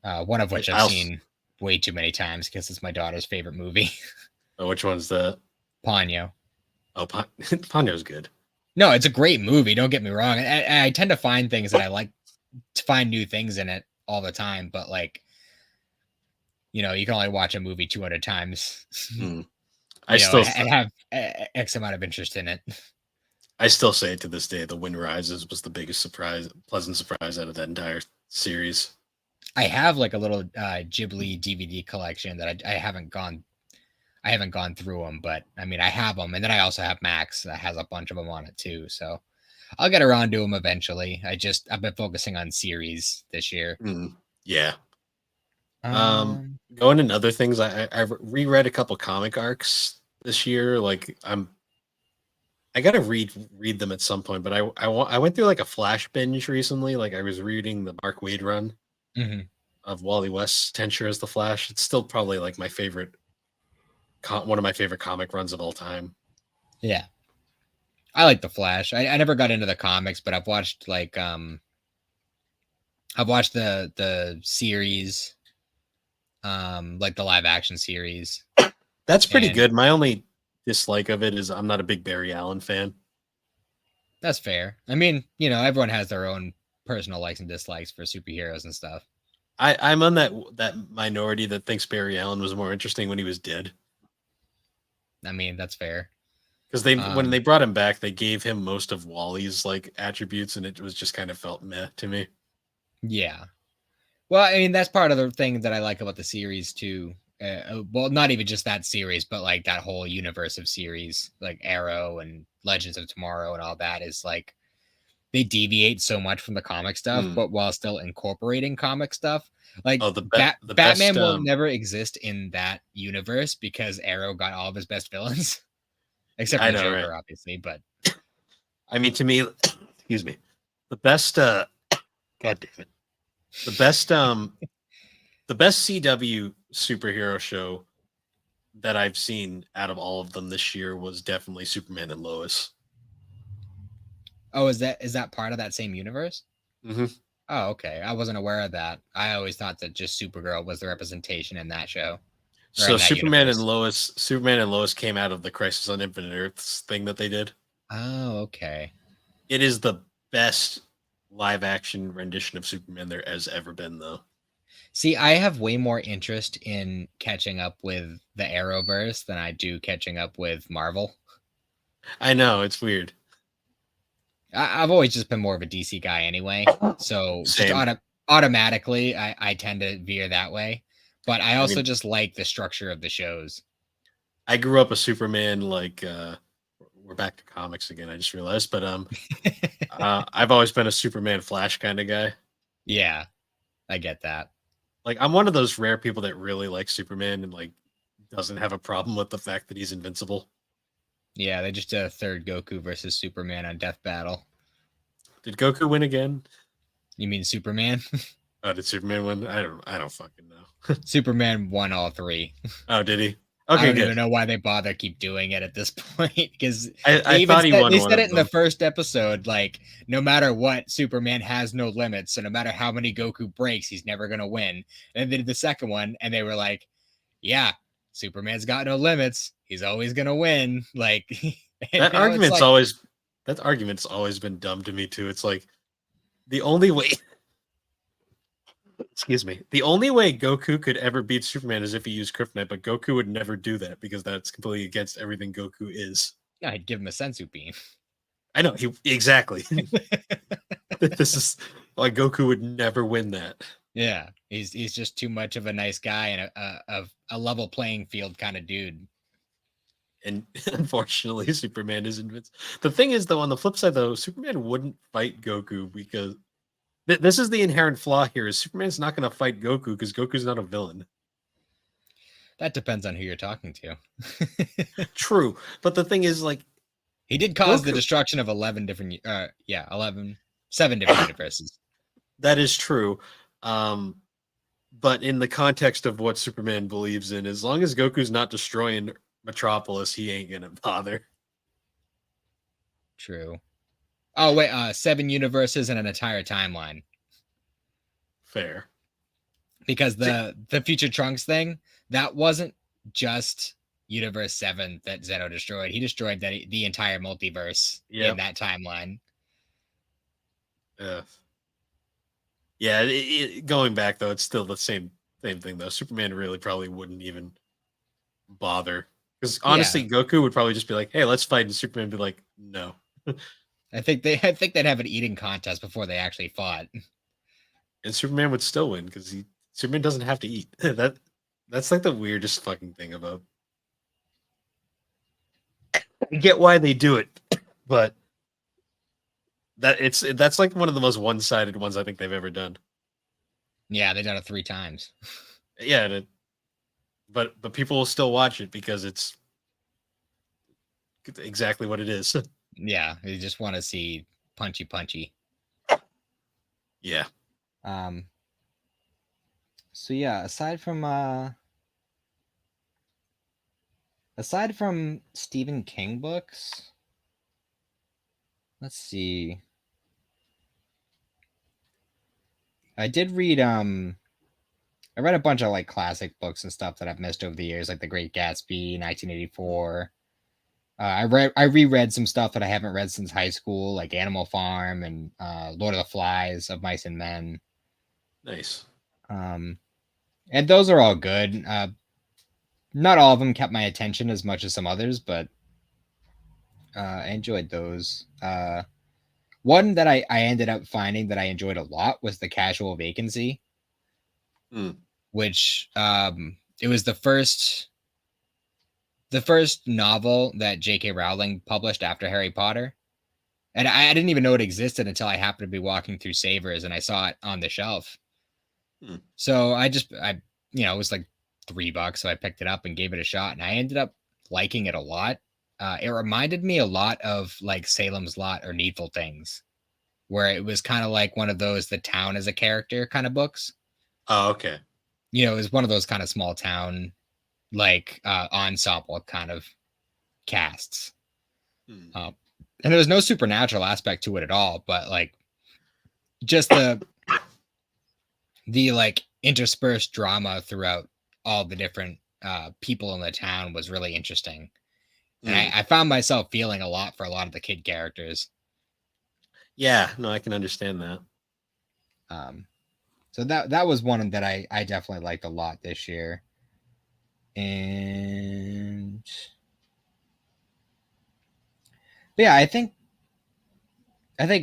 One of which I've seen way too many times because it's my daughter's favorite movie. Oh, which one's that? Ponyo. Oh, Ponyo's good. No, it's a great movie. Don't get me wrong. I tend to find things that I like to find new things in it all the time, but like, you can only watch a movie 200 times. And have X amount of interest in it. I still say to this day, The Wind Rises was the biggest pleasant surprise out of that entire series. I have like a little Ghibli DVD collection that I haven't gone through them, but I mean, I have them. And then I also have Max that has a bunch of them on it too. So I'll get around to them eventually. I've been focusing on series this year. Yeah. Going into other things, I reread a couple comic arcs this year. Like I gotta read them at some point, but I went through like a flash binge recently. Like I was reading the Mark Waid run of Wally West's Tenure as the Flash. It's still probably like my favorite, one of my favorite comic runs of all time. Yeah, I like the Flash. I never got into the comics, but I've watched like the series, like the live action series. That's pretty good. My only dislike of it is I'm not a big Barry Allen fan. That's fair. I mean, everyone has their own personal likes and dislikes for superheroes and stuff. I'm on that minority that thinks Barry Allen was more interesting when he was dead. I mean, that's fair. Because when they brought him back, they gave him most of Wally's like attributes, and it was just kind of felt meh to me. Yeah. Well, I mean, that's part of the thing that I like about the series too. Well, not even just that series, but like that whole universe of series, like Arrow and Legends of Tomorrow and all that, is like they deviate so much from the comic stuff, but while still incorporating comic stuff. Like Batman will never exist in that universe because Arrow got all of his best villains, except for the Joker, right? Obviously. But I mean, to me, excuse me, the best. God damn it, the best. The best CW superhero show that I've seen out of all of them this year was definitely Superman and Lois. Oh, is that part of that same universe? Mm-hmm. Oh, okay. I wasn't aware of that. I always thought that just Supergirl was the representation in that show. So Superman and Lois came out of the Crisis on Infinite Earths thing that they did. Oh, okay. It is the best live action rendition of Superman there has ever been, though. See, I have way more interest in catching up with the Arrowverse than I do catching up with Marvel. I know, it's weird. I've always just been more of a DC guy anyway, so just automatically I tend to veer that way. But I also just like the structure of the shows. I grew up a Superman, like we're back to comics again, I just realized, but I've always been a Superman Flash kind of guy. Yeah, I get that. Like I'm one of those rare people that really likes Superman and like doesn't have a problem with the fact that he's invincible. Yeah, they just did a third Goku versus Superman on Death Battle. Did Goku win again? You mean Superman? Oh, did Superman win? I don't fucking know. Superman won all 3. Oh, did he? Okay, I don't even know why they bother keep doing it at this point, because I thought he won. They said it in the first episode, like no matter what, Superman has no limits, so no matter how many Goku breaks, he's never gonna win. And they did the second one, and they were like, "Yeah, Superman's got no limits. He's always gonna win." Like that argument's always been dumb to me too. It's like the only way. Excuse me. The only way Goku could ever beat Superman is if he used Kryptonite, but Goku would never do that because that's completely against everything Goku is. Yeah, I'd give him a sensu bean. I know, exactly. This is like Goku would never win that. Yeah, he's just too much of a nice guy and a level playing field kind of dude. And unfortunately, Superman is invincible. The thing is, though, on the flip side, though, Superman wouldn't fight Goku because this is the inherent flaw here: is Superman's not going to fight Goku because Goku's not a villain. That depends on who you're talking to. True, but the thing is, like, he did cause the destruction of 7 different universes. That is true. But in the context of what Superman believes in, as long as Goku's not destroying Metropolis, he ain't gonna bother. True. Oh wait, 7 universes and an entire timeline. Fair. Because the Future Trunks thing, that wasn't just Universe 7 that Zeno destroyed. He destroyed the entire multiverse in that timeline. Yeah, going back though, it's still the same thing though. Superman really probably wouldn't even bother because honestly, Goku would probably just be like, "Hey, let's fight," and Superman would be like, "No." I think they'd have an eating contest before they actually fought, and Superman would still win because Superman doesn't have to eat. That's like the weirdest fucking thing about. I get why they do it, but that's like one of the most one-sided ones I think they've ever done. Yeah, they've done it 3 times. Yeah, but people will still watch it because it's exactly what it is. Yeah, they just want to see punchy. Yeah. So yeah, aside from Stephen King books, let's see. I did read I read a bunch of like classic books and stuff that I've missed over the years, like The Great Gatsby, 1984. I reread some stuff that I haven't read since high school, like Animal Farm and Lord of the Flies, Of Mice and Men. Nice. And those are all good. Not all of them kept my attention as much as some others, but I enjoyed those. One that I ended up finding that I enjoyed a lot was The Casual Vacancy, which it was the first novel that J.K. Rowling published after Harry Potter. And I didn't even know it existed until I happened to be walking through Savers and I saw it on the shelf. So I it was like $3, so I picked it up and gave it a shot, and I ended up liking it a lot. It reminded me a lot of like Salem's Lot or Needful Things, where it was kind of like one of those the town as a character kind of books. Oh, okay. It was one of those kind of small town like ensemble kind of casts. And there was no supernatural aspect to it at all, but like just the like interspersed drama throughout all the different people in the town was really interesting. And I found myself feeling a lot for a lot of the kid characters. Yeah, no, I can understand that. So that was one that I definitely liked a lot this year. And yeah, I think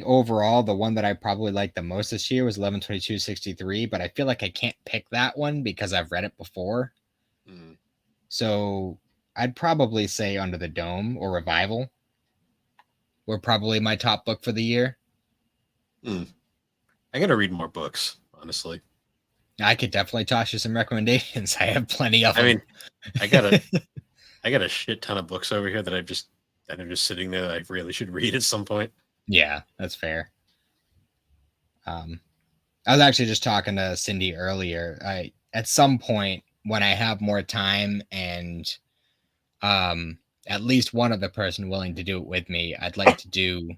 overall the one that I probably liked the most this year was 11/22/63, but I feel like I can't pick that one because I've read it before. So I'd probably say Under the Dome or Revival were probably my top book for the year. I gotta read more books, honestly. I could definitely toss you some recommendations. I have plenty of them. I mean, I got a shit ton of books over here that are just sitting there that I really should read at some point. Yeah, that's fair. I was actually just talking to Cindy earlier. At some point when I have more time and at least one other person willing to do it with me, I'd like to do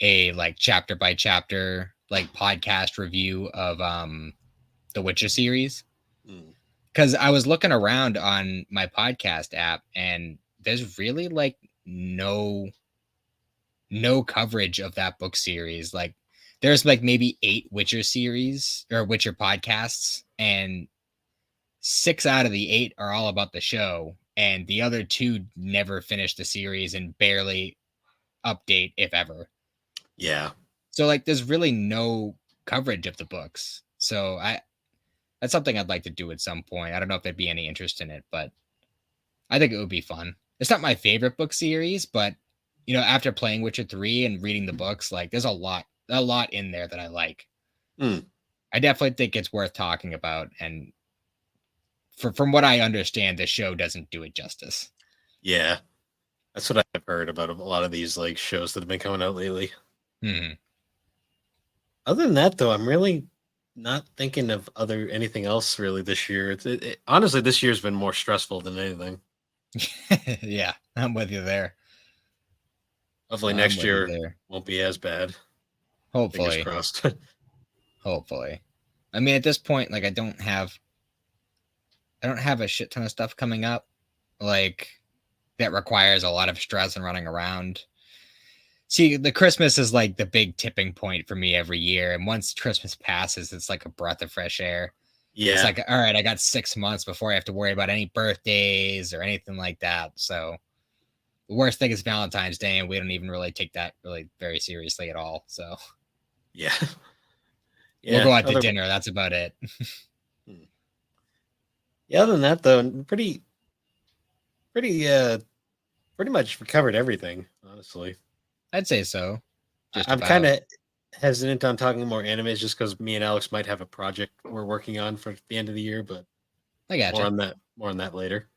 a like chapter by chapter like podcast review of the Witcher series. Because I was looking around on my podcast app and there's really like no coverage of that book series. Like there's like maybe 8 Witcher series or Witcher podcasts, and 6 out of the 8 are all about the show, and the other 2 never finished the series and barely update, if ever. Yeah. So like there's really no coverage of the books. So that's something I'd like to do at some point. I don't know if there'd be any interest in it, but I think it would be fun. it's not my favorite book series, but after playing Witcher 3 and reading the books, like there's a lot in there that I like. I definitely think it's worth talking about, and from what I understand, the show doesn't do it justice. Yeah, that's what I've heard about a lot of these like shows that have been coming out lately. Other than that, though, I'm really not thinking of anything else really this year. Honestly, this year's been more stressful than anything. Yeah, I'm with you there. Hopefully next year won't be as bad. Hopefully. Fingers crossed. Hopefully. I mean, at this point, like I don't have a shit ton of stuff coming up like that requires a lot of stress and running around. See, the Christmas is like the big tipping point for me every year. And once Christmas passes, it's like a breath of fresh air. Yeah. It's like, all right, I got 6 months before I have to worry about any birthdays or anything like that. So the worst thing is Valentine's Day, and we don't even really take that really very seriously at all. So yeah. We'll go out to dinner. That's about it. Yeah, other than that, though, pretty much covered everything, honestly. I'd say so. I'm kind of hesitant on talking more animes just because me and Alex might have a project we're working on for the end of the year, but I got more on that later.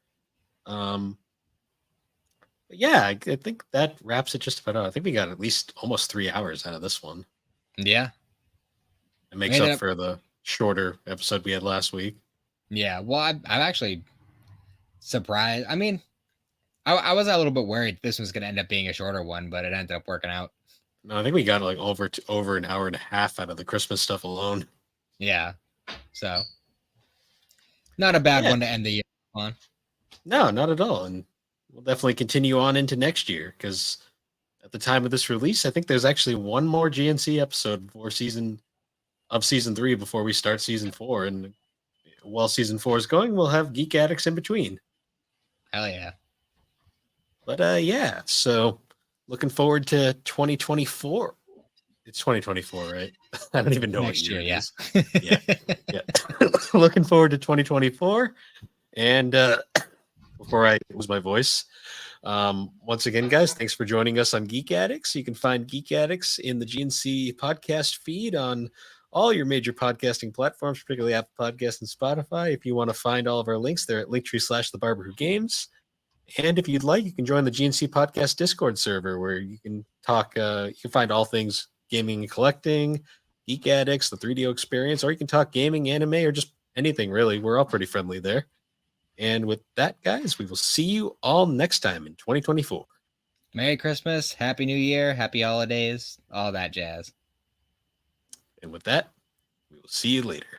But yeah, I think that wraps it just about out. I think we got at least almost 3 hours out of this one. Yeah. It makes up for the shorter episode we had last week. Yeah, well, I'm actually surprised. I mean, I was a little bit worried this was going to end up being a shorter one, but it ended up working out. No, I think we got like over an hour and a half out of the Christmas stuff alone. Yeah, so not a bad one to end the year on. No, not at all, and we'll definitely continue on into next year because at the time of this release, I think there's actually one more GNC episode before season 3 before we start season 4, and while season 4 is going, we'll have Geek Addicts in between. Hell yeah! But yeah, so looking forward to 2024. It's 2024, right? I don't even know next what year it is. Yeah. Looking forward to 2024. And before I lose my voice, once again, guys, thanks for joining us on Geek Addicts. You can find Geek Addicts in the GNC podcast feed on all your major podcasting platforms, particularly Apple Podcasts and Spotify. If you want to find all of our links, they're at linktree/thebarberwhogames. And if you'd like, you can join the GNC Podcast Discord server where you can talk. You can find all things gaming and collecting, Geek Addicts, the 3DO experience, or you can talk gaming, anime, or just anything, really. We're all pretty friendly there. And with that, guys, we will see you all next time in 2024. Merry Christmas, Happy New Year, Happy Holidays, all that jazz. And with that, we will see you later.